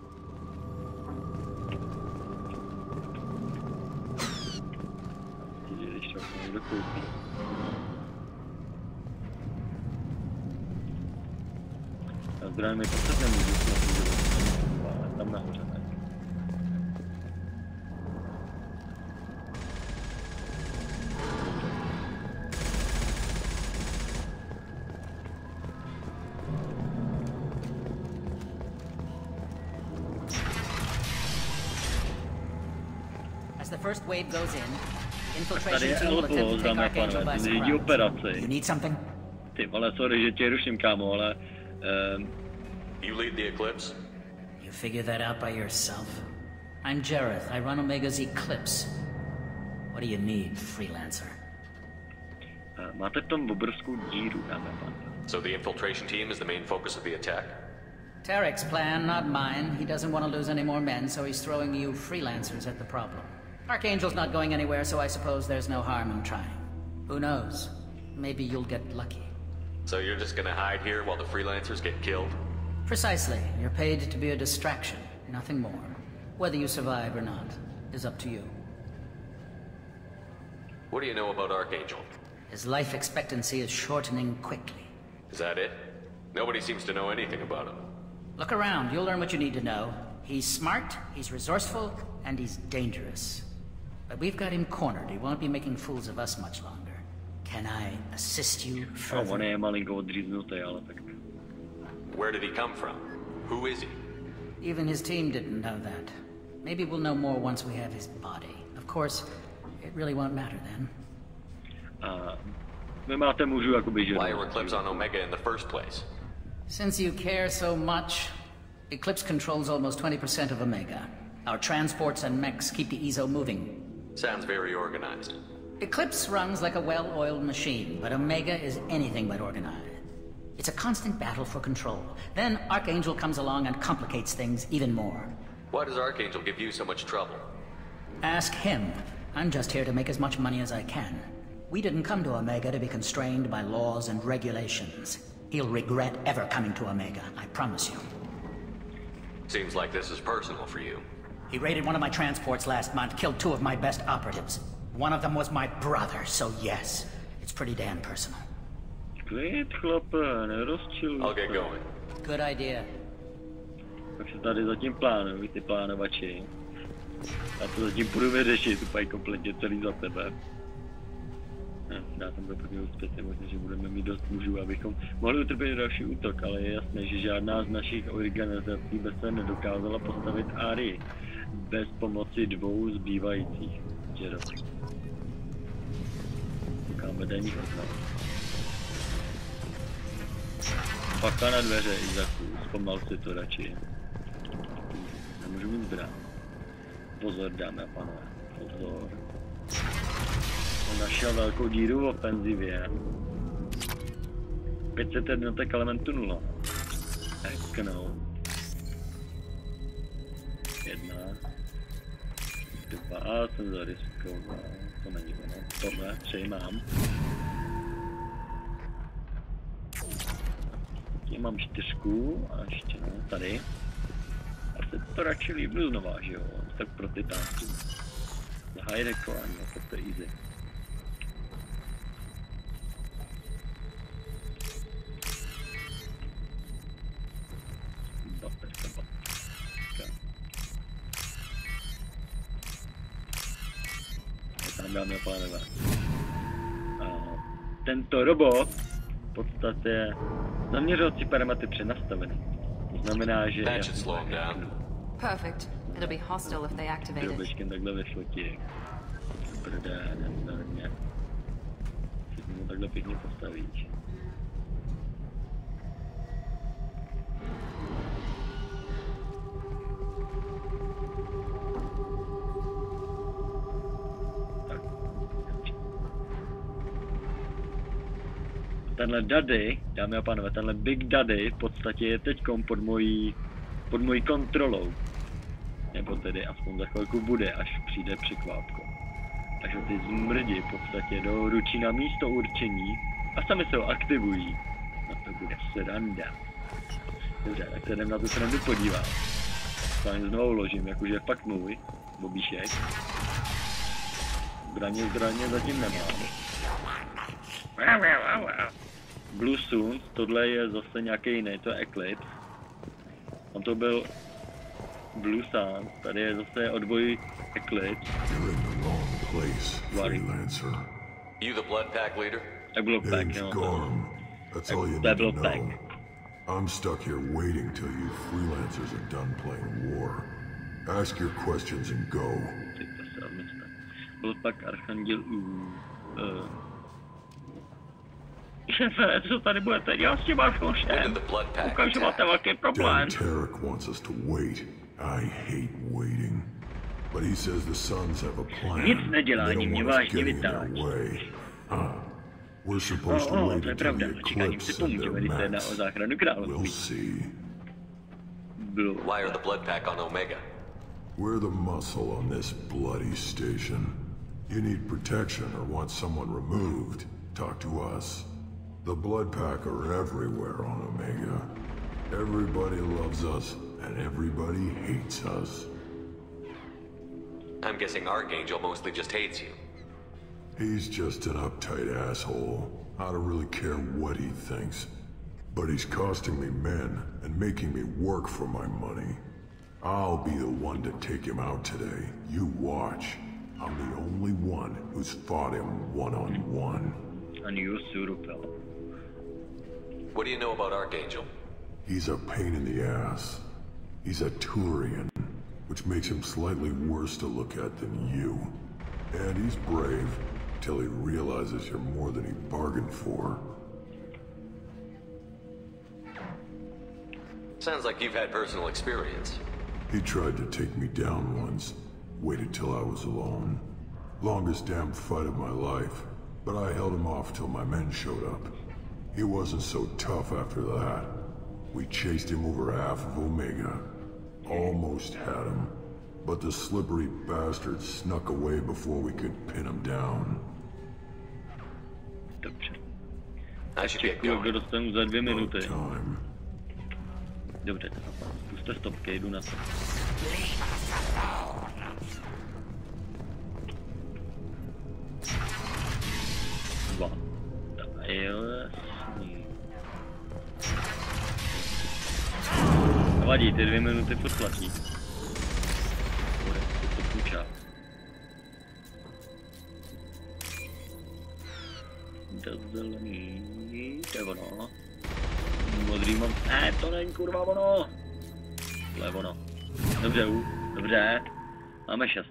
Když to někdo koupí. A zdrojem je podstatně můžu, ale tam nahoře ne. The first wave goes in. Infiltration team will attempt to take Archangel by surprise. You need something? Ty vole, sorry, že tě ruším, kámo, ale... You lead the Eclipse? You figure that out by yourself. I'm Jareth. I run Omega's Eclipse. What do you need, freelancer? Máte v tom obrovskou díru, dáme pan. So the infiltration team is the main focus of the attack? Tarek's plan, not mine. He doesn't want to lose any more men, so he's throwing you freelancers at the problem. Archangel's not going anywhere, so I suppose there's no harm in trying. Who knows? Maybe you'll get lucky. So you're just gonna hide here while the freelancers get killed? Precisely. You're paid to be a distraction, nothing more. Whether you survive or not is up to you. What do you know about Archangel? His life expectancy is shortening quickly. Is that it? Nobody seems to know anything about him. Look around, you'll learn what you need to know. He's smart, he's resourceful, and he's dangerous. But we've got him cornered. He won't be making fools of us much longer. Can I assist you further? Where did he come from? Who is he? Even his team didn't know that. Maybe we'll know more once we have his body. Of course, it really won't matter then. Why are Eclipse on Omega in the first place? Since you care so much, Eclipse controls almost 20% of Omega. Our transports and mechs keep the EZO moving. Sounds very organized. Eclipse runs like a well-oiled machine, but Omega is anything but organized. It's a constant battle for control. Then Archangel comes along and complicates things even more. Why does Archangel give you so much trouble? Ask him. I'm just here to make as much money as I can. We didn't come to Omega to be constrained by laws and regulations. He'll regret ever coming to Omega, I promise you. Seems like this is personal for you. He raided one of my transports last month, killed 2 of my best operatives. One of them was my brother, so yes, it's pretty damn personal. I'll get going. Good idea. Tak se tady zatím plánují ty plánovači. Já to zatím budu vyřešit, úplně kompletně celý za tebe. Dá tam do prvního úspěchu, možná, že budeme mít dost mužů, abychom mohli utrpět další útok, ale je jasné, že žádná z našich organizací by se nedokázala postavit Arii bez pomoci 2 zbývajících. Koukáme denní okno. Paka na dveře, Izaku, zpomal si to radši. Nemůžu mít zbrán. Pozor, dámy a pánové, pozor. On našel velkou díru v ofenzivě. 500 jednotek elementu 0. Hacknout. 1. 2 jsem zariskoval, to není ono, tohle 3 mám. Tady mám 4 a ještě no, tady. A teď to radši líbí znova, že jo, tak pro TiTANky. Zahájí rekování, tak to je easy. Dámy a pánové. Tento robot v podstatě zaměřovací parametry přenastavený. To znamená, že Perfect. It'll be hostile if they activate it. Drobečkem takhle ve šlotí. Prdé, nezdarně. Si mu takhle pěkně postavíš. Tenhle Daddy, dámy a pánové, tenhle Big Daddy v podstatě je teďkom pod mojí kontrolou. Nebo tedy aspoň za chvilku bude, až přijde překvápko. Takže ty zmrdi v podstatě doručí na místo určení a sami se ho aktivují. No to bude sranda. Dobře, tak se jdem na tu srandu podívat. Tady znovu uložím, jakože je fakt můj, bobíšek. Zbraně zatím nemám. Blue Sun, tohle je zase nějaký jiný, to je Eclipse. On to byl Blue Sun, tady je zase odboj Eclipse. You the blood pack leader? Tak blood pack, no. To je blood pack. I'm stuck here waiting till you freelancers are done playing war. Ask your questions and go. Blood pack Archanděl Šéfe, co tady budete dělat s tím Archandělem? Ukážu, máte velký problém. Tarek wants us to wait. I hate waiting. But he says the Sons have a plan. Nic nedělání mě vážně vytáčí. We're supposed to wait to je until pravda. the Čekáním eclipse si pomůžeme, když se jedná o záchranu království. We'll see. Why are the blood pack on Omega? We're the muscle on this bloody station. You need protection or want someone removed, talk to us. The blood pack are everywhere on Omega. Everybody loves us, and everybody hates us. I'm guessing Archangel mostly just hates you. He's just an uptight asshole. I don't really care what he thinks. But he's costing me men and making me work for my money. I'll be the one to take him out today. You watch. I'm the only one who's fought him one-on-one. And you're Surupel. What do you know about Archangel? He's a pain in the ass. He's a Turian, which makes him slightly worse to look at than you. And he's brave, till he realizes you're more than he bargained for. Sounds like you've had personal experience. He tried to take me down once. Waited till I was alone. Longest damn fight of my life. But I held him off till my men showed up. He wasn't so tough after that. We chased him over half of Omega. Almost had him. But the slippery bastard snuck away before we could pin him down. Dobře. I should get going. Dostanu za 2 minuty. Dobře, puste stopky, jdu na to. Dva. Jo, jasný. Vadí, ty 2 minuty furt platí. Bude to půjčat. Zelený, to je ono. Modrý mám, to není kurva ono. To je ono. Dobře, dobře. Máme 6.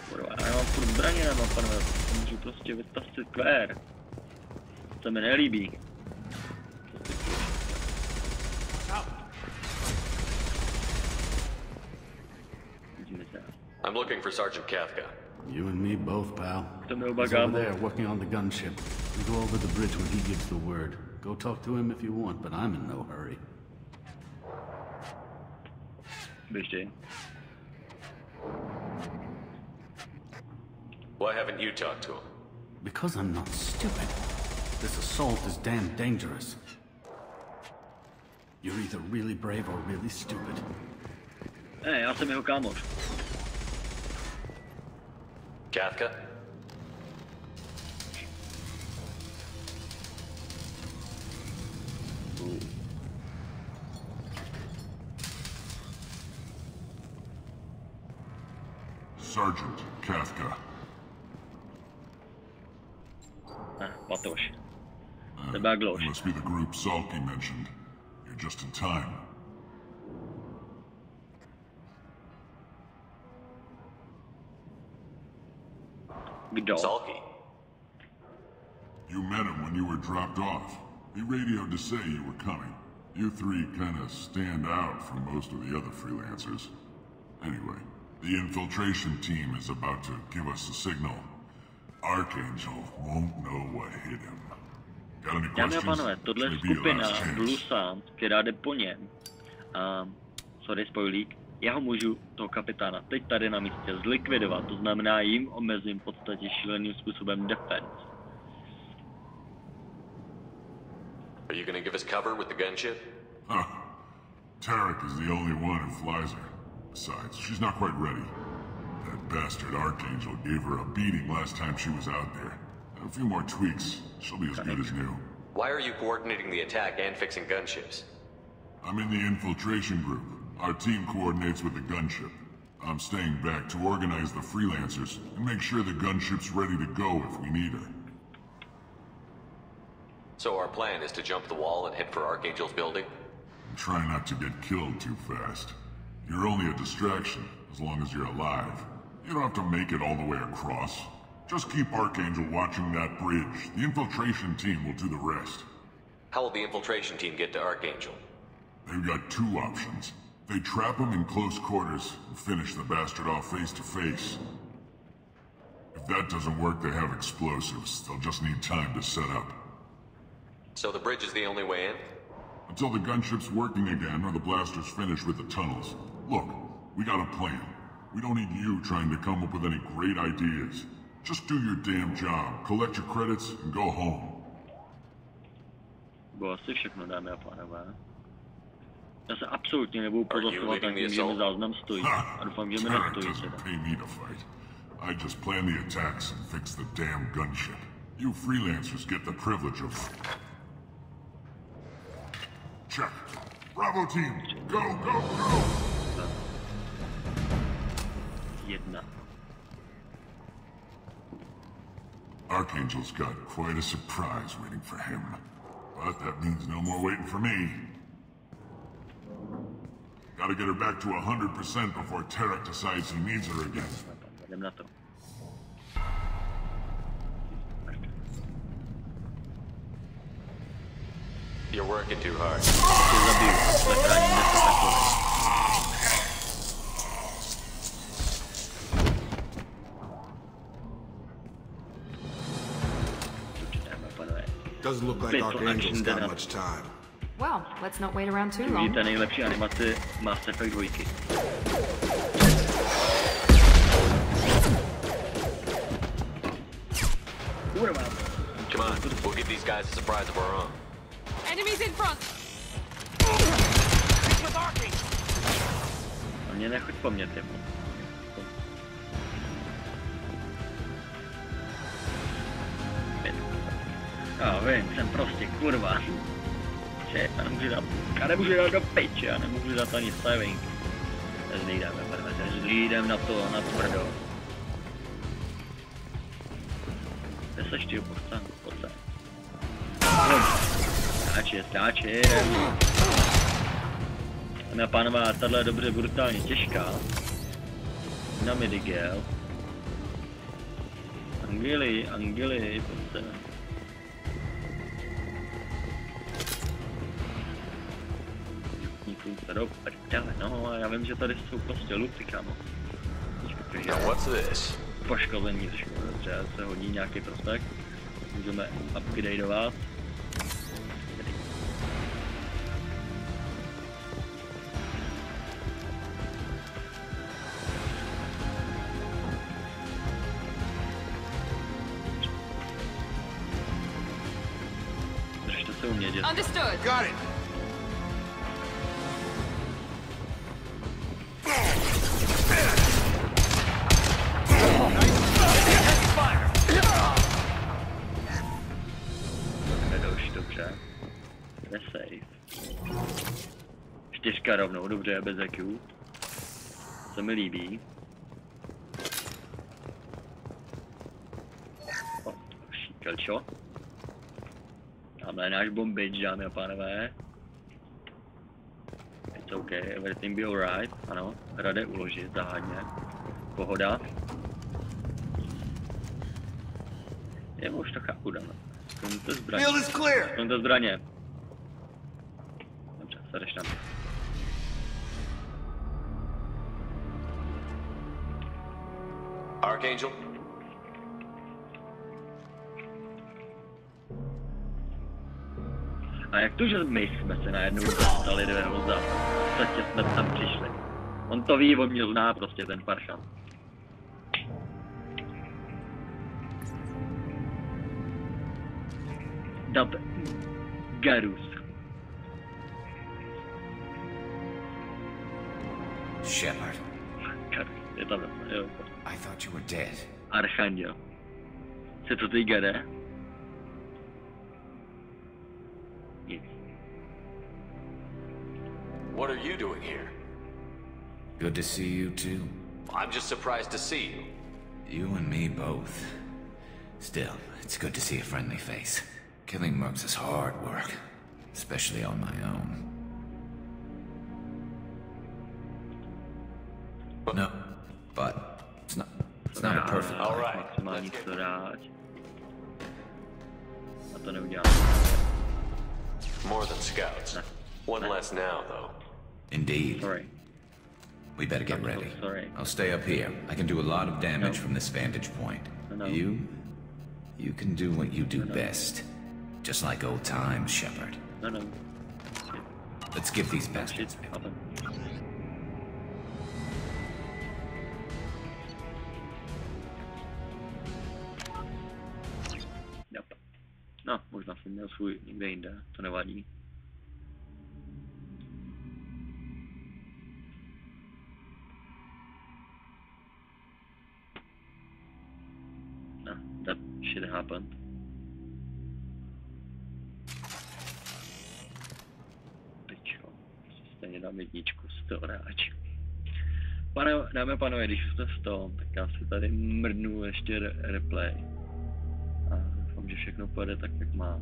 Kurva, já mám furt zbraně, nemám panové. Můžu prostě vystavit kvér. To se mi nelíbí. I'm looking for Sergeant Kafka. You and me both, pal. He's over there working on the gunship. We go over the bridge when he gives the word. Go talk to him if you want, but I'm in no hurry. Běžte. Why haven't you talked to him? Because I'm not stupid. This assault is damn dangerous. You're either really brave or really stupid. Já jsem jeho kámoš. Kathka? Sergeant Kathka. Patoš. Tebe glož. Must be the group Salky mentioned. You're just in time. Kdo? Salky. You met him when you were dropped off. He radioed to say you were coming. You three kind of stand out from most of the other freelancers. Anyway, the infiltration team is about to give us a signal. Archangel won't know what hit him. Got any questions? Dámy a pánové, tohle je skupina Bluesant, která jde po něm. Sorry, spoilík. Já ho můžu, toho kapitána, teď tady na místě zlikvidovat, to znamená jim omezím v podstatě šíleným způsobem defense. Are you gonna give us cover with the gunship? Tarek is the only one who flies her. Besides, she's not quite ready. That bastard Archangel gave her a beating last time she was out there. A few more tweaks, she'll be as good as new. Why are you coordinating the attack and fixing gunships? I'm in the infiltration group. Our team coordinates with the gunship. I'm staying back to organize the freelancers and make sure the gunship's ready to go if we need her. So our plan is to jump the wall and head for Archangel's building? Try not to get killed too fast. You're only a distraction, as long as you're alive. You don't have to make it all the way across. Just keep Archangel watching that bridge. The infiltration team will do the rest. How will the infiltration team get to Archangel? They've got two options. They trap him in close quarters and finish the bastard off face to face. If that doesn't work, they have explosives. They'll just need time to set up. So the bridge is the only way in? Until the gunship's working again or the blasters finish with the tunnels. Look, we got a plan. We don't need you trying to come up with any great ideas. Just do your damn job, collect your credits, and go home. Bylo asi všechno, dámy a pánové. Já se absolutně nebudu pozastavovat na tím, že mi záznam stojí. A doufám, že mi nestojí teda. I just plan the attacks and fix the damn gunship. You freelancers get the privilege of... Check. Bravo team, go, go, go! Jedna. Archangel's got quite a surprise waiting for him. But that means no more waiting for me. Gotta get her back to 100% before Tarek decides he needs her again. Jdem na to. You're working too hard. Doesn't look like Archangel's got much time. Well, let's not wait around too long. Vidíte nejlepší animaci Mass Effect 2. Come on, we'll give these guys a surprise of our own. Enemies in front! A mě nechoď po mně, typu. Já vím, jsem prostě kurva. Že já nemůžu dát do piče, já nemůžu dát ani saving. Jdem na to, na tvrdo. Kde seš ty, pojď sem. Stáče. Dámy a pánové, tahle je dobře brutálně těžká. Na midigel. Angely, pojďte. Do prdele, no, já vím, že tady jsou prostě luty, kámo. Poškození, dobře, se hodí nějaký prospekt. Můžeme upgradeovat. to umět, že? Understood. Got it. Dobře. Je safe. 4 rovnou, dobře, bez EQ. To mi líbí. O, šíkelčo. Tamhle je náš bombič, dámy a pánové. It's okay, everything be alright. Ano, rade uložit, záhadně. Pohoda. Je už to chápu, dáme. Sklonte zbraně. Sklonte zbraně. Dobře, se jdeš tam. Archangel? A jak to, že my jsme se najednou dostali do jeho zad? V podstatě jsme tam přišli. On to ví, on mě zná prostě, ten paršan. Dat Garus. Shepard. Je tam, jo. I thought you were dead. Archanděl. Se to týká, ne? Nic. What are you doing here? Good to see you too. I'm just surprised to see you. You and me both. Still, it's good to see a friendly face. Killing mercs is hard work, especially on my own. No, but it's not a perfect All right. Maximální storáž. A to neudělám. More than scouts. One less now, though. Indeed. Sorry. We better get ready. Sorry. I'll stay up here. I can do a lot of damage from this vantage point. No. You can do what you do best. Just like old times, Shepard. No. Let's give these bastards. No, možná jsem měl svůj někde jinde, to nevadí. No, that shit happened. Teďko, stejně dám jedničku, storáč. Dámy a pánové, když už jsme v tom, tak já si tady mrnu ještě replay. A doufám, že všechno pojede tak, jak má.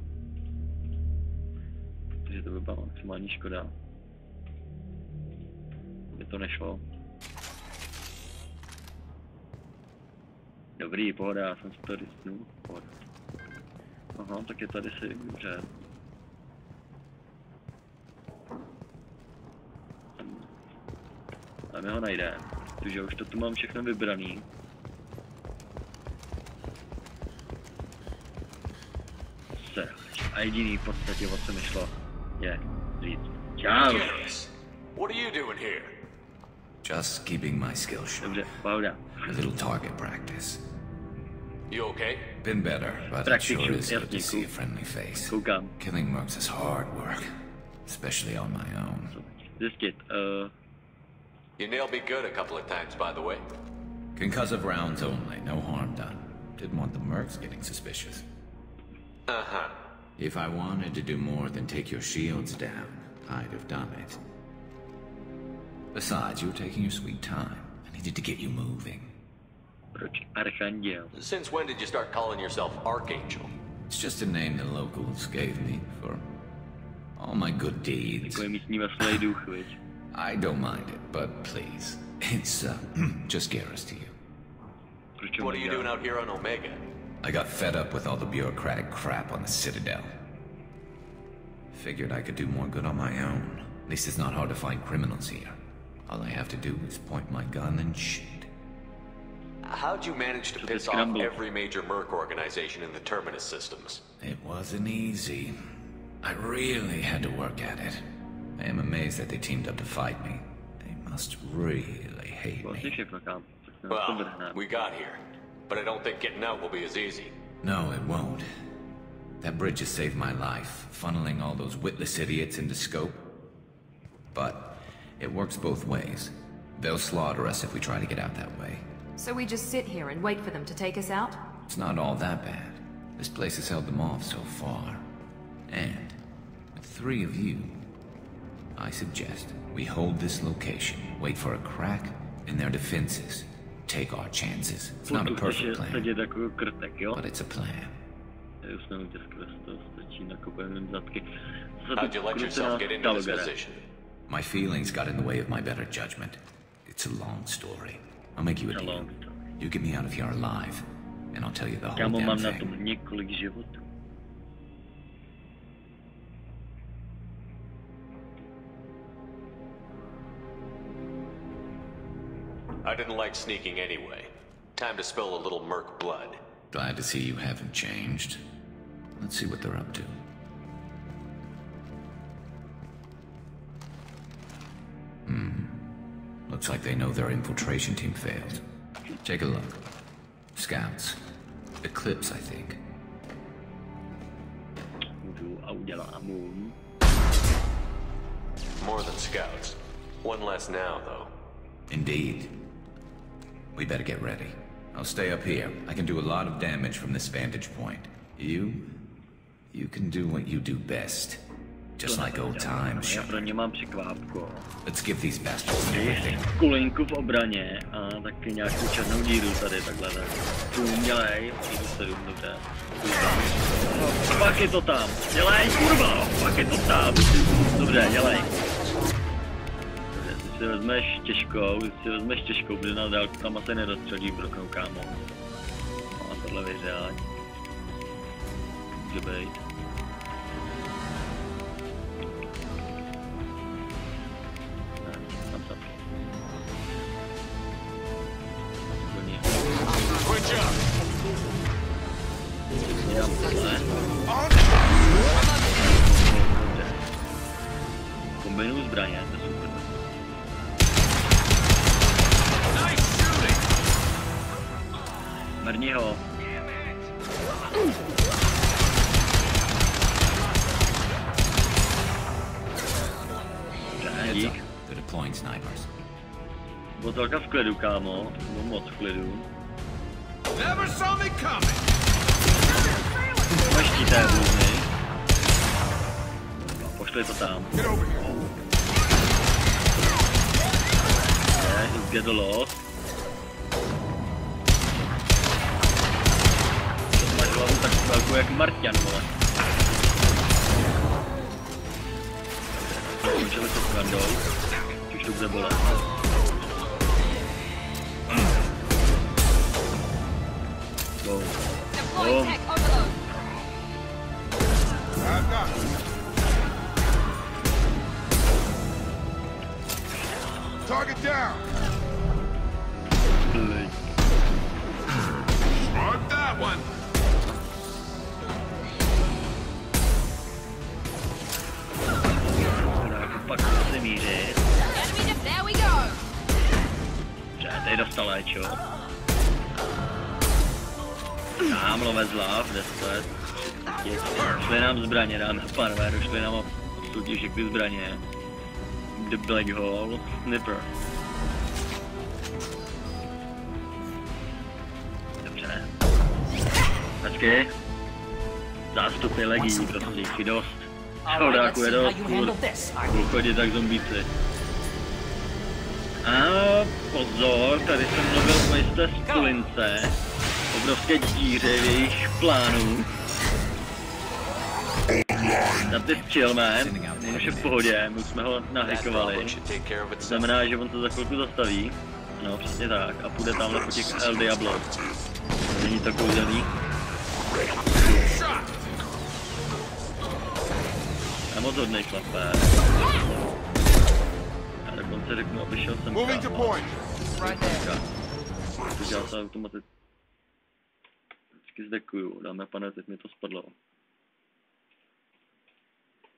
Protože to by byla maximální škoda. By to nešlo. Dobrý, pohoda, já jsem si to risknul. Pohoda. Aha, tak je tady si dobře. Tam ho najde, protože už to tu mám všechno vybraný. A jediný v podstatě, o co mi šlo, je říct čau. What are you doing here? Just keeping my skills sharp. Dobře, pohoda. A little target practice. You okay? Been better, but it sure is good to see a friendly face. Koukám. Killing mercs is hard work, especially on my own. Zjistit, You nailed me good a couple of times, by the way. Concussive rounds only, no harm done. Didn't want the mercs getting suspicious. Uh-huh. If I wanted to do more than take your shields down, I'd have done it. Besides, you were taking your sweet time. I needed to get you moving. Archanděl. Since when did you start calling yourself Archangel? It's just a name the locals gave me for all my good deeds. I don't mind it, but please, it's just Garrus to you. What are you doing out here on Omega? I got fed up with all the bureaucratic crap on the Citadel. Figured I could do more good on my own. At least it's not hard to find criminals here. All I have to do is point my gun and shoot. How'd you manage to piss off every major merc organization in the Terminus systems? It wasn't easy. I really had to work at it. I am amazed that they teamed up to fight me. They must really hate me. Well, we got here. But I don't think getting out will be as easy. No, it won't. That bridge has saved my life, funneling all those witless idiots into scope. But it works both ways. They'll slaughter us if we try to get out that way. So we just sit here and wait for them to take us out? It's not all that bad. This place has held them off so far. And with 3 of you, I suggest we hold this location, wait for a crack in their defenses, take our chances. It's not a perfect plan, but it's a plan. How'd you let yourself get into this position? My feelings got in the way of my better judgment. It's a long story. I'll make you a deal. You get me out of here alive, and I'll tell you the whole damn thing. I didn't like sneaking anyway. Time to spill a little merc blood. Glad to see you haven't changed. Let's see what they're up to. Looks like they know their infiltration team failed. Take a look. Scouts. Eclipse, I think. More than scouts. One less now, though. Indeed. We better get ready. I'll stay up here. I can do a lot of damage from this vantage point. You can do what you do best. Just like old times. Let's give these bastards everything. Kulinku v obraně a taky nějakou černou díru tady takhle tak. Umělej, přijdu 7, dobře. Pak je to tam. Dělej, kurva, pak je to tam. Dobře, dělej. Dobře, ty si vezmeš těžkou, protože na dálku tam asi nedostřelí broknou, kámo. No a tohle vyřáď. Může být. Kombinuju zbraně, to je super. Mrni ho. Dík. Botelka v klidu, kámo. Nebo moc v klidu. Maští té hůzny. Pošli to tam. Let's get the lost. To máš hlavu tak velkou jak Marťan, vole. Končili to s Vandou. Už to bude bolet. Boom. Boom. Target down. On that one. Pak se mířit. There we go. Tady dostal léčo. Támlo vezla v 10. Šli nám zbraně, dáme a pánové, došli nám odsud všechny zbraně. The Black Hole Sniper. Dobře. Hezky. Zástupy legí, prostě jich je dost. Chodáku je dost, budu chodit tak zombíci. A pozor, tady jsem mluvil o jisté skulince. Obrovské díře v jejich plánu. Na ty střelme, on už je v pohodě, my už jsme ho nahackovali. To znamená, že on se za chvilku zastaví. No, přesně tak. A půjde tamhle po těch El Diablo. Není to kouzelný. A moc hodnej chlapé. Já dokonce řeknu, aby šel sem já se automaticky zdekuju. Dáme, pane, teď mi to spadlo.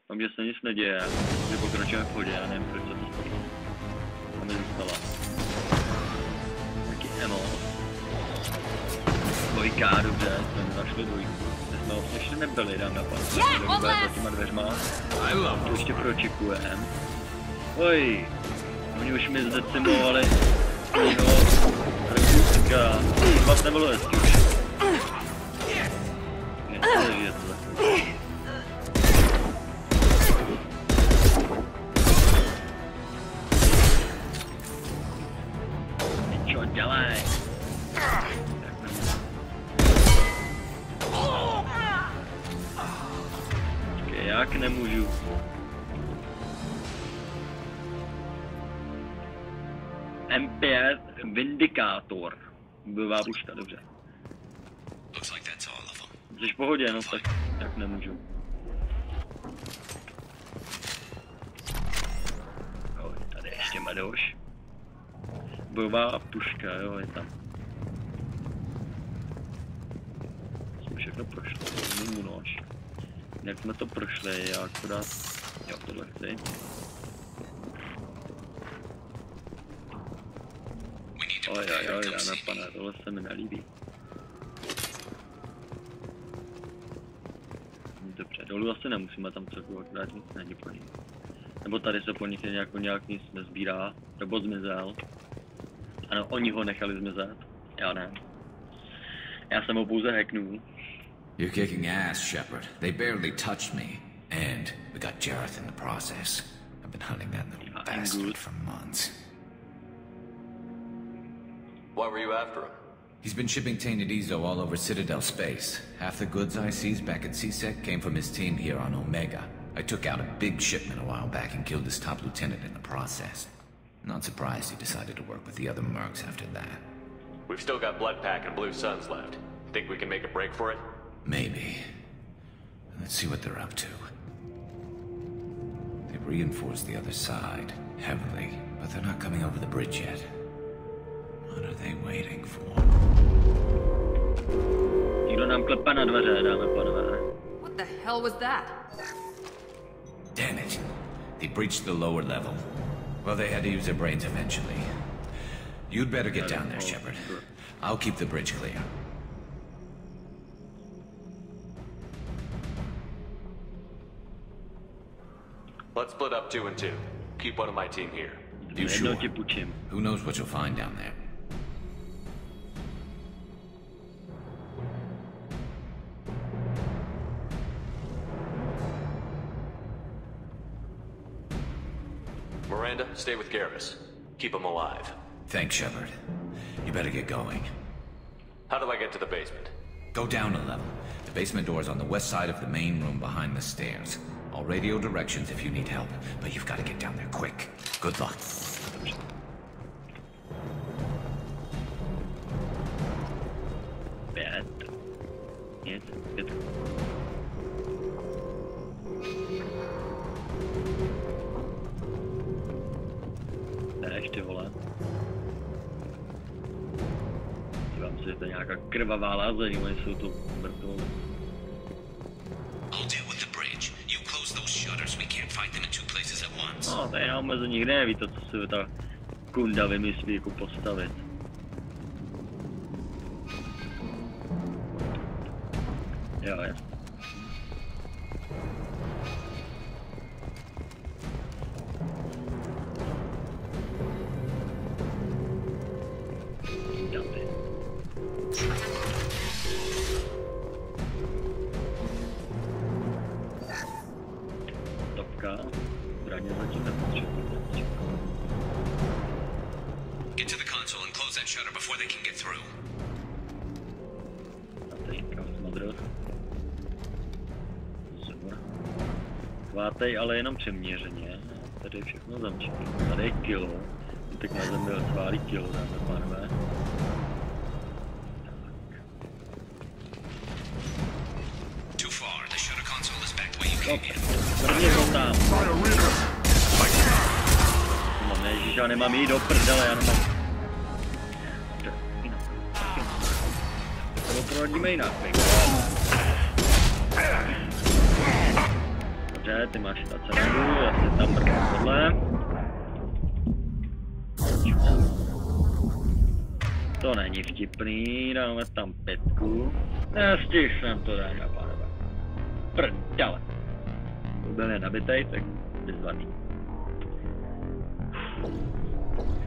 Tam, že se nic neděje, že pokračujeme v hodě, já nevím, proč se to spadlo. Tam je zůstala. Taky emo. Dvojka, dobře, jsme našli dvojku. No, ještě nebyli, dáme pánové, za těma dveřma. To ještě pročekujem. Oj, oni už mi zdecimovali. No, rekustka. Vás nebylo hezky už. Je to. Čo dělej? Jak nemůžu. M5 Vindikátor. Bývá puška, dobře. Jsi v pohodě, no tak jak nemůžu. Jo, tady ještě medoš. Bojová puška, jo, je tam. Jsme všechno prošli, mimo nož. Jak jsme to prošli, já akorát... Jo, tohle chci. Oj, dáme pane, tohle se mi nelíbí. Dobře, dolů asi nemusíme, tam celku akorát nic není po ní. Nebo tady se po nich nějak nic nezbírá, nebo zmizel. Ano, oni ho nechali zmizet, já ne. Já jsem ho pouze hacknul. You're kicking ass, Shepard. They barely touched me. And we got Jareth in the process. I've been hunting that little bastard for months. Why were you after him? He's been shipping tainted Ezo all over Citadel space. Half the goods I seized back at CSEC came from his team here on Omega. I took out a big shipment a while back and killed his top lieutenant in the process. Not surprised he decided to work with the other mercs after that. We've still got Bloodpack and Blue Suns left. Think we can make a break for it? Maybe. Let's see what they're up to. They've reinforced the other side, heavily, but they're not coming over the bridge yet. What are they waiting for? Nikdo nám klepe na dveře, dáme pánové. What the hell was that? Damn it. They breached the lower level. Well, they had to use their brains eventually. You'd better get down there, Shepard. I'll keep the bridge clear. Let's split up 2 and 2. Keep one of my team here. You sure? Who knows what you'll find down there? Miranda, stay with Garrus. Keep him alive. Thanks, Shepard. You better get going. How do I get to the basement? Go down a level. The basement door's on the west side of the main room behind the stairs. I'll radio directions if you need help, but you've got to get down there quick. Good luck. Bad. Yes, good. Ještě vole. Dívám se, že to je nějaká krvavá lázení, oni jsou tu mrtvou. No, tady na omezení, kde neví to, co si ta kunda vymyslí jako postavit. Jo, jasně. Get to the console and close that shutter before they can get through. Chvátej, ale jenom přeměřeně. Tady je všechno zamčené. Tady je kilo. Tak na zemi sválí kilo, dáme pánové. Prvně to tam. No ježiš, já nemám jít do prdele, já nemám. To provadíme jinak, dobře, ty máš stacionáru, já si tam mrknu tohle. To není vtipný, dáme tam 5. Nestihl jsem to, dámy a pánové. Prdele. Byl je nabitej, tak vyzvaný.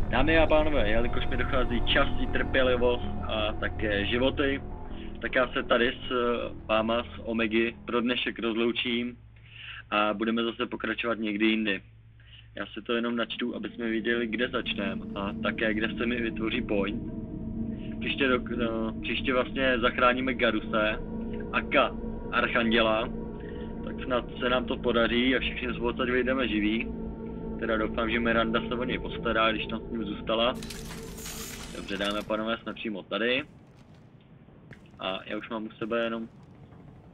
Dámy a pánové, jelikož mi dochází čas i trpělivost a také životy, tak já se tady s váma z Omegy pro dnešek rozloučím a budeme zase pokračovat někdy jindy. Já si to jenom načtu, aby jsme viděli, kde začneme a také, kde se mi vytvoří point. Příště vlastně zachráníme Garuse, Aka, Archanděla, tak snad se nám to podaří a všichni z odsaď vyjdeme živí. Teda doufám, že Miranda se o něj postará, když tam s ním zůstala. Dobře, dáme pánové, jsme přímo tady. A já už mám u sebe jenom...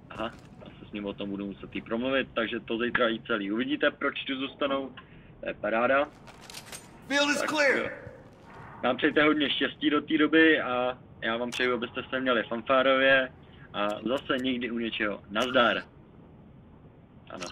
Aha, já se s ním o tom budu muset jí promluvit, takže to zítra i celý uvidíte, proč tu zůstanou. To je paráda. Vám přejte hodně štěstí do té doby a já vám přeju, abyste se měli fanfárově a zase někdy u něčeho. Nazdar. Ano.